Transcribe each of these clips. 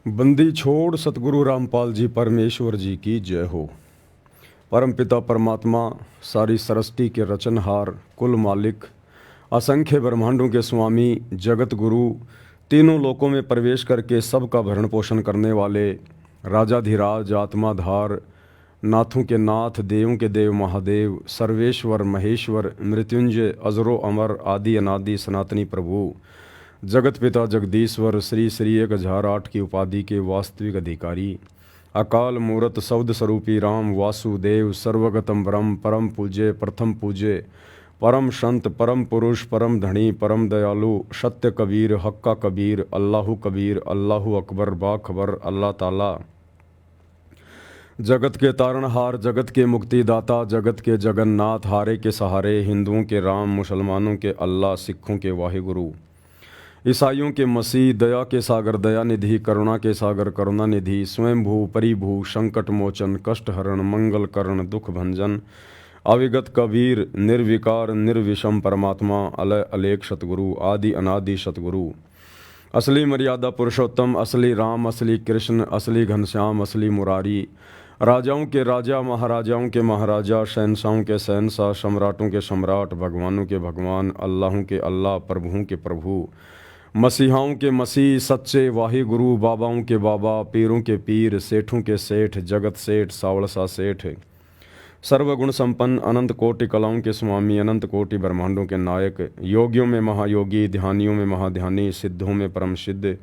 बंदी छोड़ सतगुरु रामपाल जी परमेश्वर जी की जय हो। परमपिता परमात्मा सारी सृष्टि के रचनहार, कुल मालिक, असंख्य ब्रह्मांडों के स्वामी, जगत गुरु, तीनों लोकों में प्रवेश करके सबका भरण पोषण करने वाले राजाधिराज, आत्माधार, नाथों के नाथ, देवों के देव महादेव, सर्वेश्वर महेश्वर, मृत्युंजय, अजरो अमर, आदि अनादि सनातनी प्रभु, जगत पिता जगदीश्वर, श्री श्री 1008 की उपाधि के वास्तविक अधिकारी, अकाल मूरत शब्द स्वरूपी राम वासुदेव, सर्वगतम ब्रह्म, परम पूज्य, प्रथम पूज्य, परम संत, परम पुरुष, परम धनी, परम दयालु, सत्य कबीर, हक्का कबीर, अल्लाहु अकबर, बाखबर, अल्लाह ताला, जगत के तारणहार, जगत के मुक्तिदाता, जगत के जगन्नाथ, हारे के सहारे, हिंदुओं के राम, मुसलमानों के अल्लाह, सिखों के वाहिगुरु, ईसाइयों के मसीह, दया के सागर दया निधि, करुणा के सागर करुणा निधि, स्वयंभू परिभू, संकट मोचन, कष्ट हरण, मंगल करण, दुख भंजन, अविगत कबीर, निर्विकार निर्विषम परमात्मा, अलय अलेख सतगुरु, आदि अनादि सतगुरु, असली मर्यादा पुरुषोत्तम, असली राम, असली कृष्ण, असली घनश्याम, असली मुरारी, राजाओं के राजा, महाराजाओं के महाराजा, शहनशाहों के शहनशाह, सम्राटों के सम्राट, भगवानों के भगवान, अल्लाहों के अल्लाह, प्रभुओं के प्रभु, मसीहाओं के मसीह, सच्चे वाहि गुरु, बाबाओं के बाबा, पीरों के पीर, सेठों के सेठ, जगत सेठ, सावड़सा सेठ, सर्वगुण संपन्न, अनंत कोटि कलाओं के स्वामी, अनंत कोटि ब्रह्मांडों के नायक, योगियों में महायोगी, ध्यानियों में महाध्यानी, सिद्धों में परम सिद्ध,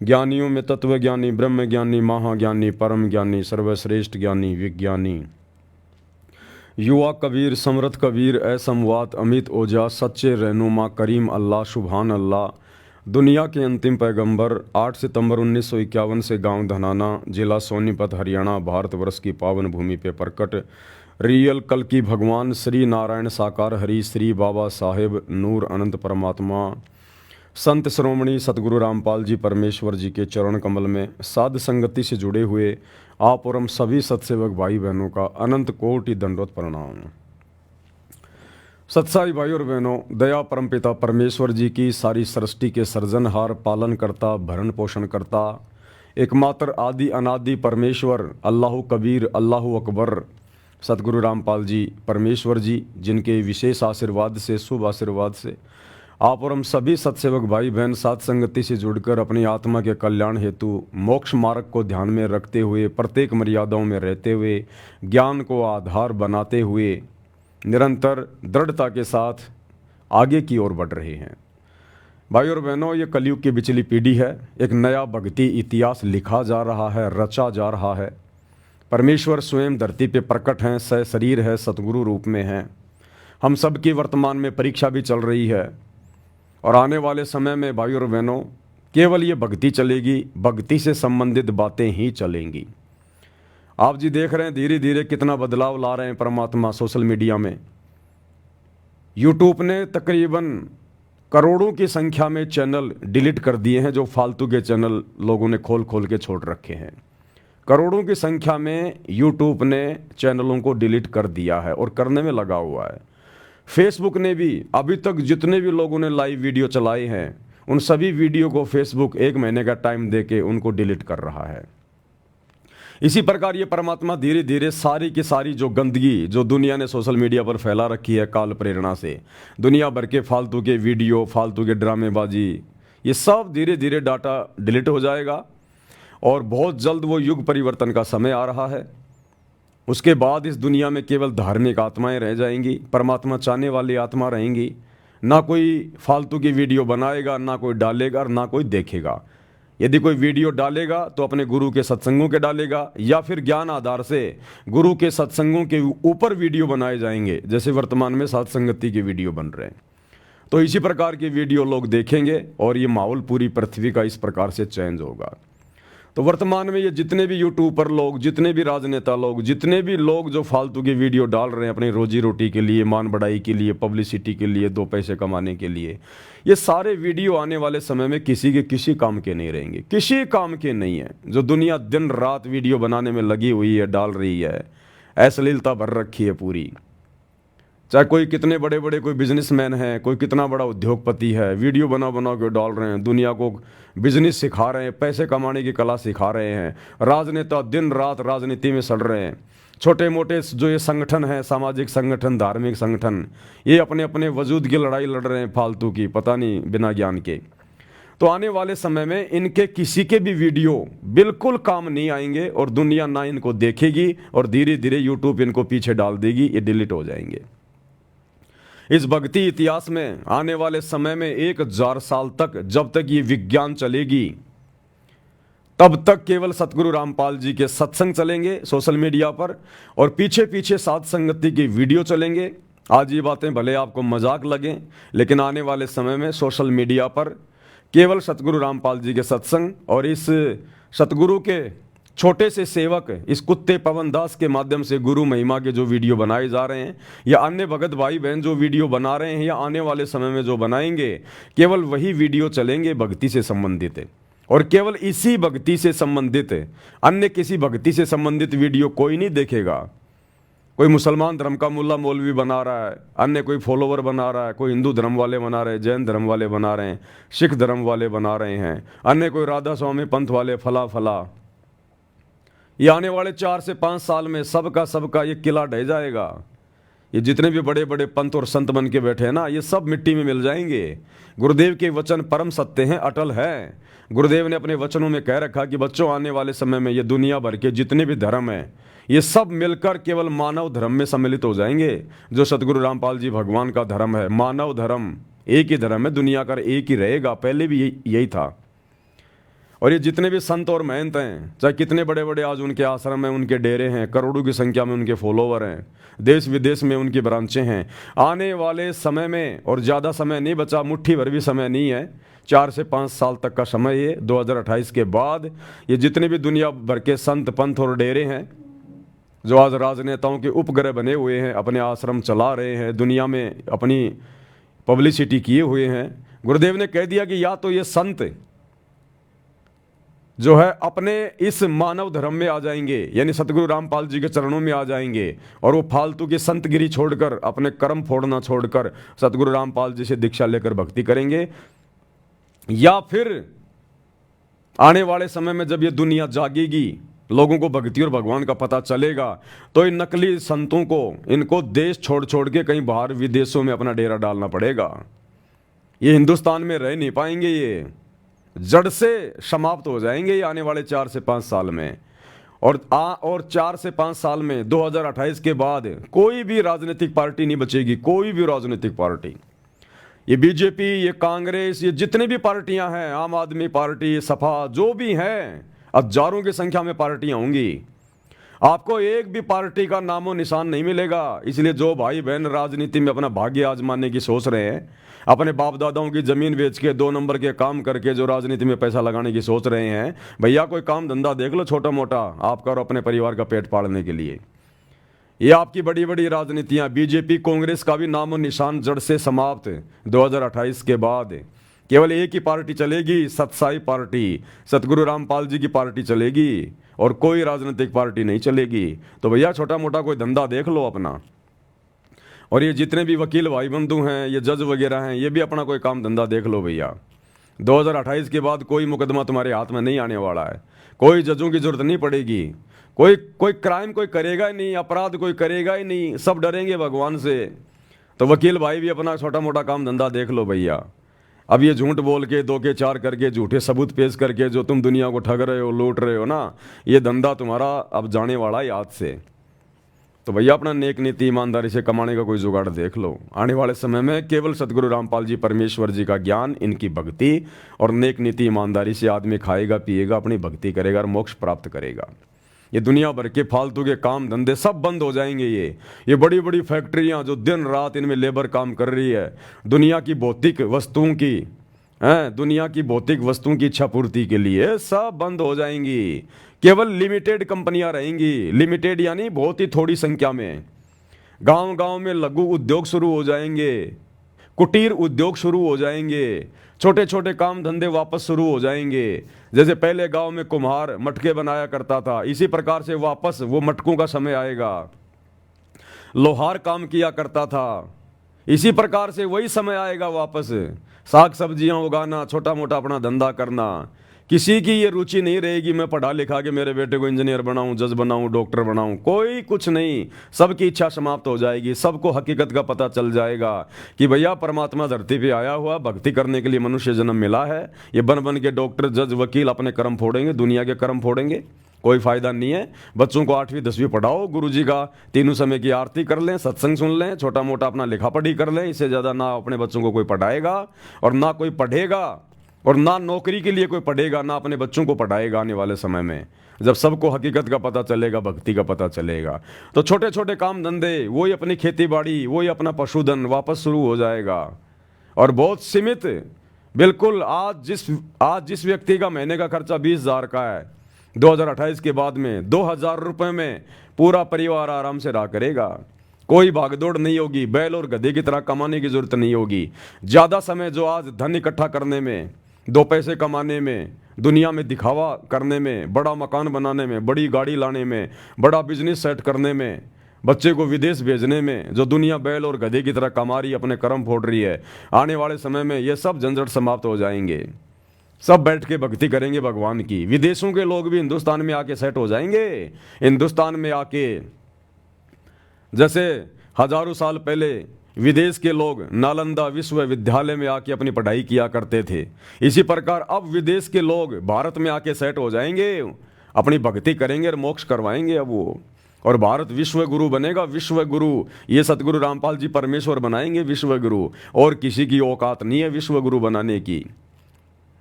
ज्ञानियों में तत्व ज्ञानी, ब्रह्म ज्ञानी, महाज्ञानी, परम ज्ञानी, सर्वश्रेष्ठ ज्ञानी, विज्ञानी, युवा कबीर, समृद्ध कबीर, असमवात, अमित ओजा, सच्चे रहनुमा, करीम अल्लाह, सुभान अल्लाह, दुनिया के अंतिम पैगंबर, 8 सितंबर 1951 से गांव धनाना, जिला सोनीपत, हरियाणा, भारतवर्ष की पावन भूमि पे प्रकट रियल कल की भगवान श्री नारायण साकार हरि, श्री बाबा साहेब नूर अनंत परमात्मा, संत श्रोमणी सतगुरु रामपाल जी परमेश्वर जी के चरण कमल में साध संगति से जुड़े हुए आप और हम सभी सत्सेवक भाई बहनों का अनंत कोटि दंडवत प्रणाम। सत्साई भाई और बहनों, दया परमपिता परमेश्वर जी की सारी सृष्टि के सर्जनहार, पालन करता, भरण पोषण करता, एकमात्र आदि अनादि परमेश्वर अल्लाहु कबीर, अल्लाहु अकबर, सतगुरु रामपाल जी परमेश्वर जी, जिनके विशेष आशीर्वाद से, शुभ आशीर्वाद से आप और हम सभी सत्सेवक भाई बहन साथ संगति से जुड़कर अपनी आत्मा के कल्याण हेतु मोक्ष मार्ग को ध्यान में रखते हुए, प्रत्येक मर्यादाओं में रहते हुए, ज्ञान को आधार बनाते हुए निरंतर दृढ़ता के साथ आगे की ओर बढ़ रहे हैं। भाई और बहनों, ये कलयुग की बिचली पीढ़ी है। एक नया भक्ति इतिहास लिखा जा रहा है, रचा जा रहा है। परमेश्वर स्वयं धरती पे प्रकट हैं, शरीर है, सतगुरु रूप में हैं। हम सब की वर्तमान में परीक्षा भी चल रही है और आने वाले समय में भाई और बहनों केवल ये भक्ति चलेगी, भक्ति से संबंधित बातें ही चलेंगी। आप जी देख रहे हैं धीरे धीरे कितना बदलाव ला रहे हैं परमात्मा सोशल मीडिया में। यूट्यूब ने तकरीबन करोड़ों की संख्या में चैनल डिलीट कर दिए हैं, जो फालतू के चैनल लोगों ने खोल खोल के छोड़ रखे हैं। करोड़ों की संख्या में यूट्यूब ने चैनलों को डिलीट कर दिया है और करने में लगा हुआ है। फेसबुक ने भी अभी तक जितने भी लोगों ने लाइव वीडियो चलाए हैं उन सभी वीडियो को फेसबुक 1 महीने का टाइम देके उनको डिलीट कर रहा है। इसी प्रकार ये परमात्मा धीरे धीरे सारी की सारी जो गंदगी जो दुनिया ने सोशल मीडिया पर फैला रखी है काल प्रेरणा से, दुनिया भर के फालतू के वीडियो, फालतू के ड्रामेबाजी, ये सब धीरे धीरे डाटा डिलीट हो जाएगा और बहुत जल्द वो युग परिवर्तन का समय आ रहा है। उसके बाद इस दुनिया में केवल धार्मिक आत्माएं रह जाएंगी, परमात्मा चाहने वाली आत्मा रहेंगी। ना कोई फालतू की वीडियो बनाएगा, ना कोई डालेगा और ना कोई देखेगा। यदि कोई वीडियो डालेगा तो अपने गुरु के सत्संगों के डालेगा या फिर ज्ञान आधार से गुरु के सत्संगों के ऊपर वीडियो बनाए जाएंगे, जैसे वर्तमान में साथ संगति के वीडियो बन रहे हैं। तो इसी प्रकार की वीडियो लोग देखेंगे और ये माहौल पूरी पृथ्वी का इस प्रकार से चेंज होगा। तो वर्तमान में ये जितने भी यूट्यूबर लोग, जितने भी राजनेता लोग, जितने भी लोग जो फालतू की वीडियो डाल रहे हैं अपनी रोजी रोटी के लिए, मान बढ़ाई के लिए, पब्लिसिटी के लिए, 2 पैसे कमाने के लिए, ये सारे वीडियो आने वाले समय में किसी के किसी काम के नहीं रहेंगे, किसी काम के नहीं है। जो दुनिया दिन रात वीडियो बनाने में लगी हुई है, डाल रही है, अश्लीलता भर रखी है पूरी, चाहे कोई कितने बड़े बड़े कोई बिजनेसमैन हैं, कोई कितना बड़ा उद्योगपति है, वीडियो बना बना के डाल रहे हैं, दुनिया को बिजनेस सिखा रहे हैं, पैसे कमाने की कला सिखा रहे हैं। राजनेता दिन रात राजनीति में सड़ रहे हैं। छोटे मोटे जो ये संगठन हैं, सामाजिक संगठन, धार्मिक संगठन, ये अपने अपने वजूद की लड़ाई लड़ रहे हैं फालतू की, पता नहीं बिना ज्ञान के। तो आने वाले समय में इनके किसी के भी वीडियो बिल्कुल काम नहीं आएंगे और दुनिया ना इनको देखेगी और धीरे धीरे यूट्यूब इनको पीछे डाल देगी, ये डिलीट हो जाएंगे। इस भक्ति इतिहास में आने वाले समय में 1000 साल तक, जब तक ये विज्ञान चलेगी, तब तक केवल सतगुरु रामपाल जी के सत्संग चलेंगे सोशल मीडिया पर, और पीछे पीछे साध संगति की वीडियो चलेंगे। आज ये बातें भले आपको मजाक लगें, लेकिन आने वाले समय में सोशल मीडिया पर केवल सतगुरु रामपाल जी के सत्संग और इस सतगुरु के छोटे से सेवक इस कुत्ते पवन दास के माध्यम से गुरु महिमा के जो वीडियो बनाए जा रहे हैं, या अन्य भगत भाई बहन जो वीडियो बना रहे हैं, या आने वाले समय में जो बनाएंगे, केवल वही वीडियो चलेंगे भक्ति से संबंधित है। और केवल इसी भक्ति से संबंधित, अन्य किसी भक्ति से संबंधित वीडियो कोई नहीं देखेगा। कोई मुसलमान धर्म का मुल्ला मौलवी बना रहा है, अन्य कोई फॉलोवर बना रहा है, कोई हिंदू धर्म वाले बना रहे हैं, जैन धर्म वाले बना रहे हैं, सिख धर्म वाले बना रहे हैं, अन्य कोई राधा स्वामी पंथ वाले, फला फला। ये आने वाले 4 से 5 साल में सबका ये किला ढह जाएगा। ये जितने भी बड़े बड़े पंथ और संत बन के बैठे हैं ना, ये सब मिट्टी में मिल जाएंगे। गुरुदेव के वचन परम सत्य हैं, अटल है। गुरुदेव ने अपने वचनों में कह रखा कि बच्चों, आने वाले समय में ये दुनिया भर के जितने भी धर्म हैं, ये सब मिलकर केवल मानव धर्म में सम्मिलित हो जाएंगे। जो सतगुरु रामपाल जी भगवान का धर्म है, मानव धर्म, एक ही धर्म है, दुनिया का एक ही रहेगा। पहले भी यही था। और ये जितने भी संत और महंत हैं, चाहे कितने बड़े बड़े आज उनके आश्रम हैं, उनके डेरे हैं, करोड़ों की संख्या में उनके फॉलोवर हैं, देश विदेश में उनकी ब्रांचें हैं, आने वाले समय में, और ज़्यादा समय नहीं बचा, मुट्ठी भर भी समय नहीं है, 4 से 5 साल तक का समय है। 2028 के बाद ये जितने भी दुनिया भर के संत पंथ और डेरे हैं, जो आज राजनेताओं के उपग्रह बने हुए हैं, अपने आश्रम चला रहे हैं, दुनिया में अपनी पब्लिसिटी किए हुए हैं, गुरुदेव ने कह दिया कि या तो ये संत जो है अपने इस मानव धर्म में आ जाएंगे, यानी सतगुरु रामपाल जी के चरणों में आ जाएंगे, और वो फालतू की संतगिरी छोड़कर, अपने कर्म फोड़ना छोड़कर सतगुरु रामपाल जी से दीक्षा लेकर भक्ति करेंगे। या फिर आने वाले समय में जब ये दुनिया जागेगी, लोगों को भक्ति और भगवान का पता चलेगा, तो इन नकली संतों को, इनको देश छोड़ छोड़ के कहीं बाहर विदेशों में अपना डेरा डालना पड़ेगा। ये हिंदुस्तान में रह नहीं पाएंगे, ये जड़ से समाप्त हो जाएंगे ये आने वाले 4 से 5 साल में। और 4 से 5 साल में 2028 के बाद कोई भी राजनीतिक पार्टी नहीं बचेगी, कोई भी राजनीतिक पार्टी। ये बीजेपी, ये कांग्रेस, ये जितने भी पार्टियां हैं, आम आदमी पार्टी, सपा, जो भी हैं, हजारों की संख्या में पार्टियां होंगी। आपको एक भी पार्टी का नामो निशान नहीं मिलेगा। इसलिए जो भाई बहन राजनीति में अपना भाग्य आजमाने की सोच रहे हैं, अपने बाप दादाओं की जमीन बेच के 2 नंबर के काम करके जो राजनीति में पैसा लगाने की सोच रहे हैं, भैया कोई काम धंधा देख लो छोटा मोटा, आपका और अपने परिवार का पेट पालने के लिए। ये आपकी बड़ी बड़ी राजनीतियां, बीजेपी कांग्रेस का भी नामो निशान जड़ से समाप्त। 2028 के बाद केवल एक ही पार्टी चलेगी, सतसाई पार्टी, सतगुरु रामपाल जी की पार्टी चलेगी, और कोई राजनीतिक पार्टी नहीं चलेगी। तो भैया छोटा मोटा कोई धंधा देख लो अपना। और ये जितने भी वकील भाई बंधु हैं, ये जज वगैरह हैं, ये भी अपना कोई काम धंधा देख लो भैया। 2028 के बाद कोई मुकदमा तुम्हारे हाथ में नहीं आने वाला है, कोई जजों की जरूरत नहीं पड़ेगी, कोई क्राइम कोई करेगा ही नहीं, अपराध कोई करेगा ही नहीं, सब डरेंगे भगवान से। तो वकील भाई भी अपना छोटा मोटा काम धंधा देख लो भैया। अब ये झूठ बोल के, 2 के 4 करके, झूठे सबूत पेश करके जो तुम दुनिया को ठग रहे हो, लूट रहे हो ना, ये धंधा तुम्हारा अब जाने वाला है याद से। तो भैया अपना नेक नीति ईमानदारी से कमाने का कोई जुगाड़ देख लो। आने वाले समय में केवल सतगुरु रामपाल जी परमेश्वर जी का ज्ञान, इनकी भक्ति और नेक नीति ईमानदारी से आदमी खाएगा, पिएगा, अपनी भक्ति करेगा और मोक्ष प्राप्त करेगा। ये दुनिया भर के फालतू के काम धंधे सब बंद हो जाएंगे। ये बड़ी बड़ी फैक्ट्रियां जो दिन रात इनमें लेबर काम कर रही है, दुनिया की भौतिक वस्तुओं की, दुनिया की भौतिक वस्तुओं की इच्छा पूर्ति के लिए, सब बंद हो जाएंगी। केवल लिमिटेड कंपनियां रहेंगी, लिमिटेड यानी बहुत ही थोड़ी संख्या में। गांव गांव में लघु उद्योग शुरू हो जाएंगे, कुटीर उद्योग शुरू हो जाएंगे, छोटे छोटे काम धंधे वापस शुरू हो जाएंगे। जैसे पहले गांव में कुम्हार मटके बनाया करता था, इसी प्रकार से वापस वो मटकों का समय आएगा। लोहार काम किया करता था। इसी प्रकार से वही समय आएगा वापस, साग सब्जियां उगाना, छोटा मोटा अपना धंधा करना। किसी की ये रुचि नहीं रहेगी मैं पढ़ा लिखा के मेरे बेटे को इंजीनियर बनाऊं, जज बनाऊं, डॉक्टर बनाऊं, कोई कुछ नहीं। सबकी इच्छा समाप्त हो जाएगी। सबको हकीकत का पता चल जाएगा कि भैया परमात्मा धरती पे आया हुआ, भक्ति करने के लिए मनुष्य जन्म मिला है। ये बन बन के डॉक्टर, जज, वकील अपने कर्म फोड़ेंगे, दुनिया के कर्म फोड़ेंगे, कोई फायदा नहीं है। बच्चों को 8वीं 10वीं पढ़ाओ, गुरुजी का तीनों समय की आरती कर लें, सत्संग सुन लें, छोटा मोटा अपना लिखा पढ़ी कर लें। इससे ज़्यादा ना अपने बच्चों को कोई पढ़ाएगा और ना कोई पढ़ेगा, और ना नौकरी के लिए कोई पढ़ेगा, ना अपने बच्चों को पढ़ाएगा आने वाले समय में, जब सबको हकीकत का पता चलेगा, भक्ति का पता चलेगा। तो छोटे छोटे काम धंधे, वही अपनी खेती बाड़ी, वही अपना पशुधन वापस शुरू हो जाएगा। और बहुत सीमित, बिल्कुल आज जिस व्यक्ति का महीने का खर्चा 20,000 का है, 2028 के बाद में 2,000 रुपये में पूरा परिवार आराम से रहा करेगा। कोई भागदौड़ नहीं होगी, बैल और गधे की तरह कमाने की जरूरत नहीं होगी। ज़्यादा समय जो आज धन इकट्ठा करने में, 2 पैसे कमाने में, दुनिया में दिखावा करने में, बड़ा मकान बनाने में, बड़ी गाड़ी लाने में, बड़ा बिजनेस सेट करने में, बच्चे को विदेश भेजने में, जो दुनिया बैल और गधे की तरह कमा रही है, अपने कर्म फोड़ रही है, आने वाले समय में ये सब झंझट समाप्त हो जाएंगे। सब बैठ के भक्ति करेंगे भगवान की। विदेशों के लोग भी हिंदुस्तान में आके सेट हो जाएंगे। हिंदुस्तान में आके, जैसे हजारों साल पहले विदेश के लोग नालंदा विश्वविद्यालय में आके अपनी पढ़ाई किया करते थे, इसी प्रकार अब विदेश के लोग भारत में आके सेट हो जाएंगे, अपनी भक्ति करेंगे और मोक्ष करवाएंगे अब वो। और भारत विश्व गुरु बनेगा, विश्व गुरु। ये सतगुरु रामपाल जी परमेश्वर बनाएंगे विश्व गुरु, और किसी की औकात नहीं है विश्व गुरु बनाने की।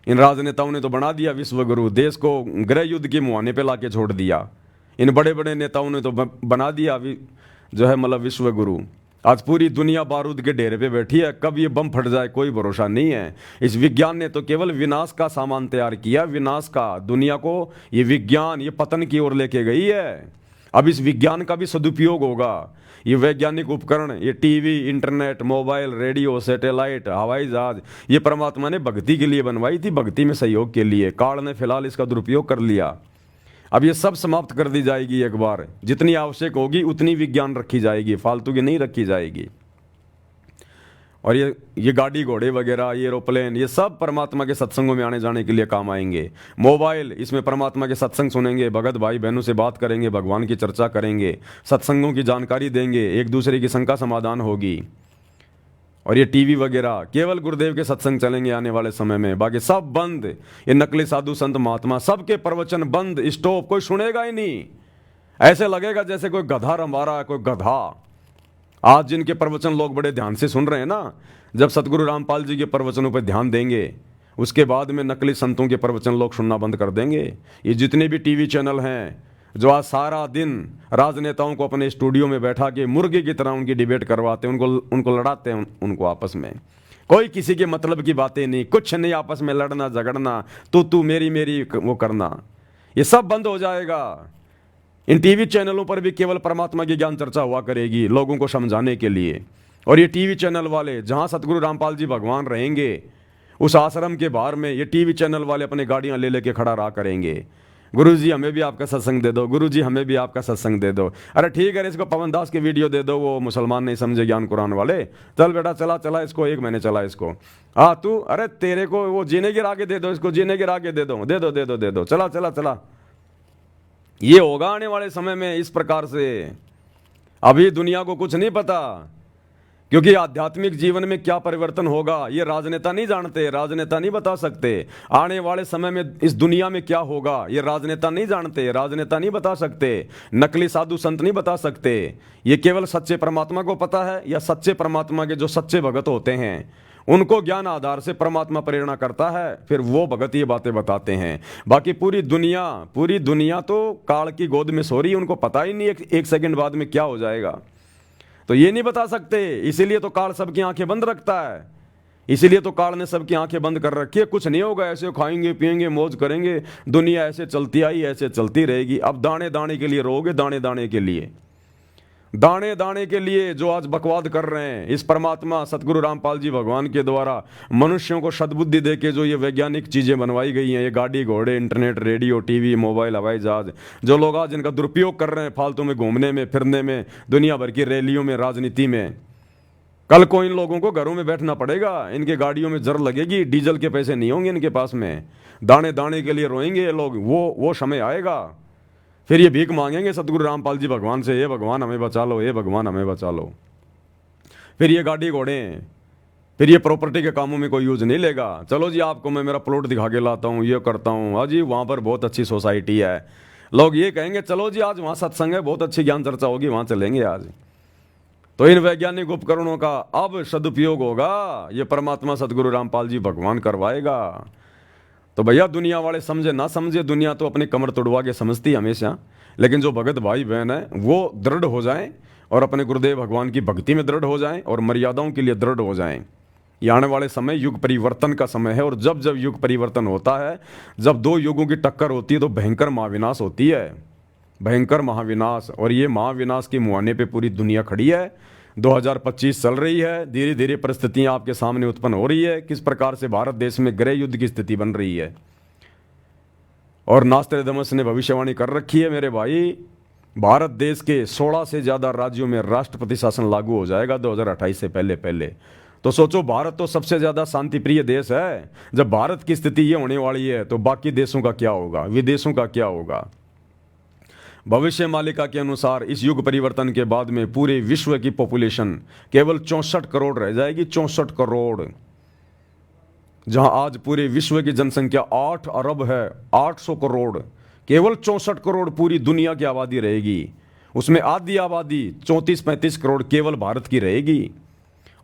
इन राजनेताओं ने तो बना दिया विश्व गुरु, देश को गृह युद्ध के मुहाने पे लाके छोड़ दिया। इन बड़े बड़े नेताओं ने तो बना दिया जो है मतलब विश्व गुरु। आज पूरी दुनिया बारूद के ढेर पे बैठी है, कब ये बम फट जाए कोई भरोसा नहीं है। इस विज्ञान ने तो केवल विनाश का सामान तैयार किया, विनाश का। दुनिया को ये विज्ञान, ये पतन की ओर लेके गई है। अब इस विज्ञान का भी सदुपयोग होगा। ये वैज्ञानिक उपकरण, ये TV, internet, mobile, radio, satellite, हवाई जहाज, ये परमात्मा ने भक्ति के लिए बनवाई थी, भक्ति में सहयोग के लिए। काल ने फिलहाल इसका दुरुपयोग कर लिया। अब ये सब समाप्त कर दी जाएगी एक बार। जितनी आवश्यक होगी उतनी विज्ञान रखी जाएगी, फालतू की नहीं रखी जाएगी। और ये गाड़ी घोड़े वगैरह, ये एरोप्लेन, ये सब परमात्मा के सत्संगों में आने जाने के लिए काम आएंगे। मोबाइल, इसमें परमात्मा के सत्संग सुनेंगे, भगत भाई बहनों से बात करेंगे, भगवान की चर्चा करेंगे, सत्संगों की जानकारी देंगे, एक दूसरे की शंका समाधान होगी। और ये टीवी वगैरह केवल गुरुदेव के सत्संग चलेंगे आने वाले समय में, बाकी सब बंद। ये नकली साधु संत महात्मा सबके प्रवचन बंद, स्टॉप, कोई सुनेगा ही नहीं। ऐसे लगेगा जैसे कोई गधा रंभा रहा है, कोई गधा। आज जिनके प्रवचन लोग बड़े ध्यान से सुन रहे हैं ना, जब सतगुरु रामपाल जी के प्रवचनों पर ध्यान देंगे, उसके बाद में नकली संतों के प्रवचन लोग सुनना बंद कर देंगे। ये जितने भी टीवी चैनल हैं जो आज सारा दिन राजनेताओं को अपने स्टूडियो में बैठा के मुर्गे की तरह उनकी डिबेट करवाते हैं, उनको लड़ाते हैं, उनको आपस में कोई किसी के मतलब की बातें नहीं, कुछ नहीं, आपस में लड़ना झगड़ना, तू मेरी वो करना, ये सब बंद हो जाएगा। इन टीवी चैनलों पर भी केवल परमात्मा की ज्ञान चर्चा हुआ करेगी लोगों को समझाने के लिए। और ये टीवी चैनल वाले, जहाँ सतगुरु रामपाल जी भगवान रहेंगे, उस आश्रम के बाहर में ये टीवी चैनल वाले अपनी गाड़ियाँ ले लेके खड़ा रहा करेंगे। गुरुजी हमें भी आपका सत्संग दे दो, गुरुजी हमें भी आपका सत्संग दे दो। अरे ठीक है, इसको पवन दास की वीडियो दे दो, वो मुसलमान नहीं समझे ज्ञान कुरान वाले। चल बेटा चला इसको, 1 महीने चला इसको। हाँ तू, अरे तेरे को वो जीने गिरा के दे दो, इसको जीने गिरा के दे दो, चला। ये होगा आने वाले समय में इस प्रकार से। अभी दुनिया को कुछ नहीं पता, क्योंकि आध्यात्मिक जीवन में क्या परिवर्तन होगा ये राजनेता नहीं जानते, राजनेता नहीं बता सकते। आने वाले समय में इस दुनिया में क्या होगा ये राजनेता नहीं जानते, राजनेता नहीं बता सकते, नकली साधु संत नहीं बता सकते। ये केवल सच्चे परमात्मा को पता है, या सच्चे परमात्मा के जो सच्चे भगत होते हैं उनको ज्ञान आधार से परमात्मा प्रेरणा करता है, फिर वो भगत ये बातें बताते हैं। बाकी पूरी दुनिया तो काल की गोद में सो रही है, उनको पता ही नहीं एक सेकंड बाद में क्या हो जाएगा, तो ये नहीं बता सकते। इसीलिए तो काल सबकी आंखें बंद रखता है, इसीलिए तो काल ने सबकी आंखें बंद कर रखी है। कुछ नहीं होगा, ऐसे खाएंगे पिएंगे मौज करेंगे, दुनिया ऐसे चलती आई ऐसे चलती रहेगी। अब दाने दाने के लिए रोगे, दाने दाने के लिए दाने दाने के लिए जो आज बकवाद कर रहे हैं, इस परमात्मा सतगुरु रामपाल जी भगवान के द्वारा मनुष्यों को सद्बुद्धि दे के जो ये वैज्ञानिक चीज़ें बनवाई गई हैं, ये गाड़ी घोड़े इंटरनेट रेडियो टीवी मोबाइल हवाई जहाज, जो लोग आज इनका दुरुपयोग कर रहे हैं फालतू में घूमने में फिरने में, दुनिया भर की रैलियों में, राजनीति में, कल को इन लोगों को घरों में बैठना पड़ेगा, इनके गाड़ियों में जर लगेगी, डीजल के पैसे नहीं होंगे इनके पास में, दाने दाने के लिए रोएंगे ये लोग। वो समय आएगा, फिर ये भीख मांगेंगे सतगुरु रामपाल जी भगवान से, ये भगवान हमें बचा लो, ये भगवान हमें बचा लो। फिर ये गाड़ी घोड़े, फिर ये प्रॉपर्टी के कामों में कोई यूज नहीं लेगा। चलो जी आपको मैं मेरा प्लॉट दिखा के लाता हूँ, ये करता हूँ, हाँ जी वहाँ पर बहुत अच्छी सोसाइटी है, लोग ये कहेंगे चलो जी आज वहाँ सत्संग है, बहुत अच्छी ज्ञान चर्चा होगी, वहाँ चलेंगे आज। तो इन वैज्ञानिक उपकरणों का अब सदुपयोग होगा, ये परमात्मा सतगुरु रामपाल जी भगवान करवाएगा। तो भैया दुनिया वाले समझे ना समझे, दुनिया तो अपनी कमर तोड़वा के समझती है हमेशा, लेकिन जो भगत भाई बहन है वो दृढ़ हो जाएं और अपने गुरुदेव भगवान की भक्ति में दृढ़ हो जाएं और मर्यादाओं के लिए दृढ़ हो जाएं। ये आने वाले समय युग परिवर्तन का समय है, और जब जब युग परिवर्तन होता है, जब दो युगों की टक्कर होती है तो भयंकर महाविनाश होती है, भयंकर महाविनाश। और ये महाविनाश के मुहाने पे पूरी दुनिया खड़ी है। 2025 चल रही है, धीरे धीरे परिस्थितियां आपके सामने उत्पन्न हो रही है, किस प्रकार से भारत देश में गृह युद्ध की स्थिति बन रही है। और नास्ट्रेडमस ने भविष्यवाणी कर रखी है मेरे भाई, भारत देश के 16 से ज़्यादा राज्यों में राष्ट्रपति शासन लागू हो जाएगा 2028 से पहले पहले। तो सोचो, भारत तो सबसे ज़्यादा शांति प्रिय देश है, जब भारत की स्थिति ये होने वाली है तो बाकी देशों का क्या होगा, विदेशों का क्या होगा। भविष्य मालिका के अनुसार इस युग परिवर्तन के बाद में पूरे विश्व की पॉपुलेशन केवल 64 करोड़ रह जाएगी, 64 करोड़। जहां आज पूरे विश्व की जनसंख्या 8 अरब है, 800 करोड़, केवल 64 करोड़ पूरी दुनिया की आबादी रहेगी। उसमें आधी आबादी 34-35 करोड़ केवल भारत की रहेगी।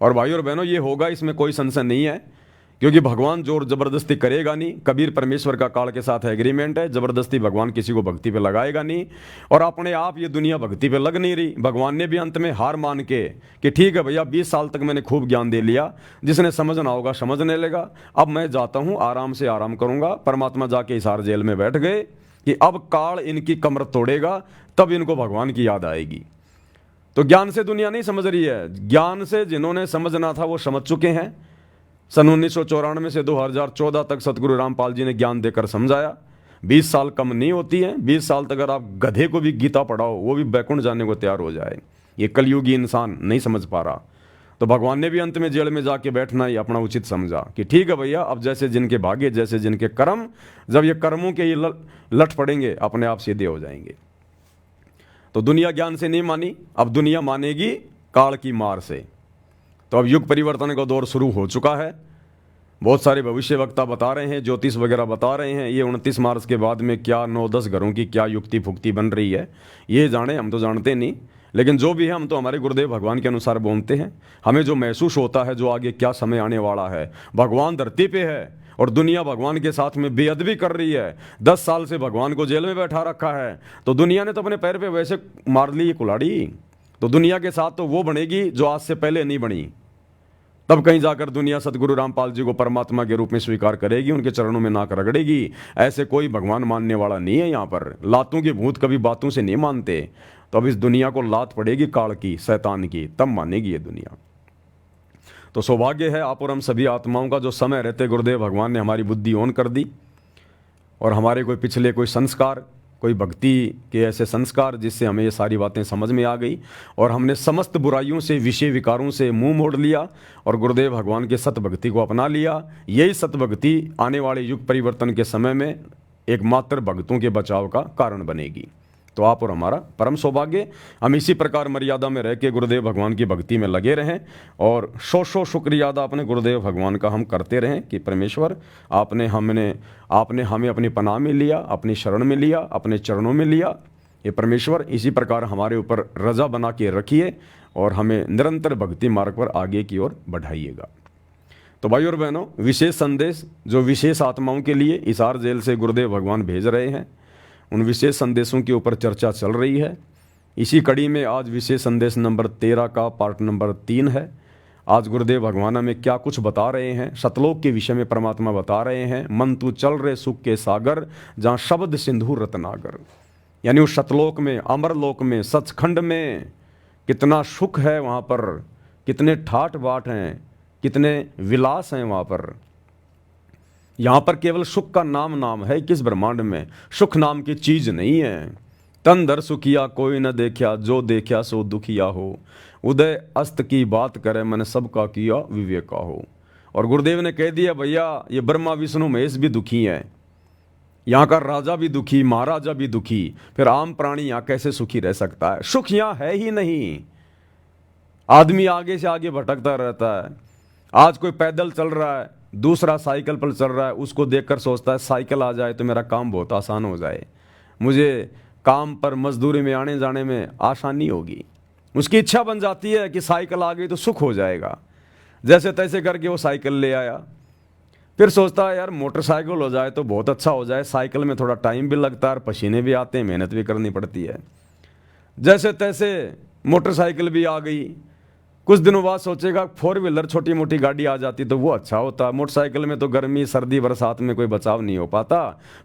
और भाइयों और बहनों, ये होगा, इसमें कोई संशय नहीं है, क्योंकि भगवान जोर जबरदस्ती करेगा नहीं। कबीर परमेश्वर का काल के साथ एग्रीमेंट है, जबरदस्ती भगवान किसी को भक्ति पे लगाएगा नहीं, और अपने आप ये दुनिया भक्ति पे लग नहीं रही। भगवान ने भी अंत में हार मान के कि ठीक है भैया 20 साल तक मैंने खूब ज्ञान दे लिया, जिसने समझना होगा समझने लेगा, अब मैं जाता हूँ आराम से आराम करूँगा। परमात्मा जाके हिसार जेल में बैठ गए कि अब काल इनकी कमर तोड़ेगा, तब इनको भगवान की याद आएगी। तो ज्ञान से दुनिया नहीं समझ रही है, ज्ञान से जिन्होंने समझना था वो समझ चुके हैं। सन 1994 से 2014 तक सतगुरु रामपाल जी ने ज्ञान देकर समझाया। 20 साल कम नहीं होती है, 20 साल तक अगर आप गधे को भी गीता पढ़ाओ वो भी बैकुंठ जाने को तैयार हो जाए। ये कलयुगी इंसान नहीं समझ पा रहा, तो भगवान ने भी अंत में जेल में जाके बैठना ही अपना उचित समझा कि ठीक है भैया, अब जैसे जिनके भाग्य जैसे जिनके कर्म, जब ये कर्मों के ये लट पड़ेंगे अपने आप सीधे हो जाएंगे। तो दुनिया ज्ञान से नहीं मानी, अब दुनिया मानेगी काल की मार से। तो अब युग परिवर्तन का दौर शुरू हो चुका है। बहुत सारे भविष्य वक्ता बता रहे हैं, ज्योतिष वगैरह बता रहे हैं, ये 29 मार्च के बाद में क्या 9-10 घरों की क्या युक्ति फुक्ति बन रही है, ये जाने, हम तो जानते नहीं। लेकिन जो भी है, हम तो हमारे गुरुदेव भगवान के अनुसार बोलते हैं। हमें जो महसूस होता है, जो आगे क्या समय आने वाला है, भगवान धरती पे है और दुनिया भगवान के साथ में बेअदबी कर रही है। 10 साल से भगवान को जेल में बैठा रखा है, तो दुनिया ने तो अपने पैर पे वैसे मार ली कुल्हाड़ी। तो दुनिया के साथ तो वो बनेगी जो आज से पहले नहीं बनी। तब कहीं जाकर दुनिया सतगुरु रामपाल जी को परमात्मा के रूप में स्वीकार करेगी, उनके चरणों में नाक रगड़ेगी। ऐसे कोई भगवान मानने वाला नहीं है यहाँ पर। लातों के भूत कभी बातों से नहीं मानते। तो अब इस दुनिया को लात पड़ेगी काल की, शैतान की, तब मानेगी ये दुनिया। तो सौभाग्य है आप और हम सभी आत्माओं का, जो समय रहते गुरुदेव भगवान ने हमारी बुद्धि ऑन कर दी, और हमारे कोई पिछले कोई संस्कार, कोई भक्ति के ऐसे संस्कार जिससे हमें ये सारी बातें समझ में आ गई, और हमने समस्त बुराइयों से, विषय विकारों से मुंह मोड़ लिया और गुरुदेव भगवान के सत भक्ति को अपना लिया। यही सत भक्ति आने वाले युग परिवर्तन के समय में एकमात्र भक्तों के बचाव का कारण बनेगी। तो आप और हमारा परम सौभाग्य, हम इसी प्रकार मर्यादा में रह के गुरुदेव भगवान की भक्ति में लगे रहें, और सौ शुक्रिया अदा अपने गुरुदेव भगवान का हम करते रहें कि परमेश्वर आपने हमें अपनी पनाह में लिया, अपनी शरण में लिया, अपने चरणों में लिया। ये परमेश्वर इसी प्रकार हमारे ऊपर रजा बना के रखिए और हमें निरंतर भक्ति मार्ग पर आगे की ओर बढ़ाइएगा। तो भाई और बहनों, विशेष संदेश जो विशेष आत्माओं के लिए हिसार जेल से गुरुदेव भगवान भेज रहे हैं, उन विशेष संदेशों के ऊपर चर्चा चल रही है। इसी कड़ी में आज विशेष संदेश नंबर 13 का पार्ट नंबर 3 है। आज गुरुदेव भगवान में क्या कुछ बता रहे हैं, सतलोक के विषय में परमात्मा बता रहे हैं। मन तू चल रहे सुख के सागर, जहाँ शब्द सिंधु रत्नागर, यानी उस सतलोक में, अमरलोक में, सचखंड में कितना सुख है वहाँ पर, कितने ठाट बाट हैं, कितने विलास हैं वहाँ पर। यहाँ पर केवल सुख का नाम नाम है, किस ब्रह्मांड में सुख नाम की चीज नहीं है। तन दर सुखिया कोई न देखा, जो देखा सो दुखिया हो। उदय अस्त की बात करे, मैंने सबका किया विवेका हो। और गुरुदेव ने कह दिया भैया ये ब्रह्मा विष्णु महेश भी दुखी हैं, यहाँ का राजा भी दुखी, महाराजा भी दुखी, फिर आम प्राणी यहाँ कैसे सुखी रह सकता है? सुख यहाँ है ही नहीं। आदमी आगे से आगे भटकता रहता है। आज कोई पैदल चल रहा है, दूसरा साइकिल पर चल रहा है, उसको देखकर सोचता है साइकिल आ जाए तो मेरा काम बहुत आसान हो जाए, मुझे काम पर मजदूरी में आने जाने में आसानी होगी। उसकी इच्छा बन जाती है कि साइकिल आ गई तो सुख हो जाएगा। जैसे तैसे करके वो साइकिल ले आया, फिर सोचता है यार मोटरसाइकिल हो जाए तो बहुत अच्छा हो जाए, साइकिल में थोड़ा टाइम भी लगता है, पसीने भी आते हैं, मेहनत भी करनी पड़ती है। जैसे तैसे मोटरसाइकिल भी आ गई, कुछ दिनों बाद सोचेगा 4 व्हीलर छोटी मोटी गाड़ी आ जाती तो वो अच्छा होता। मोटरसाइकिल में तो गर्मी सर्दी बरसात में कोई बचाव नहीं हो पाता,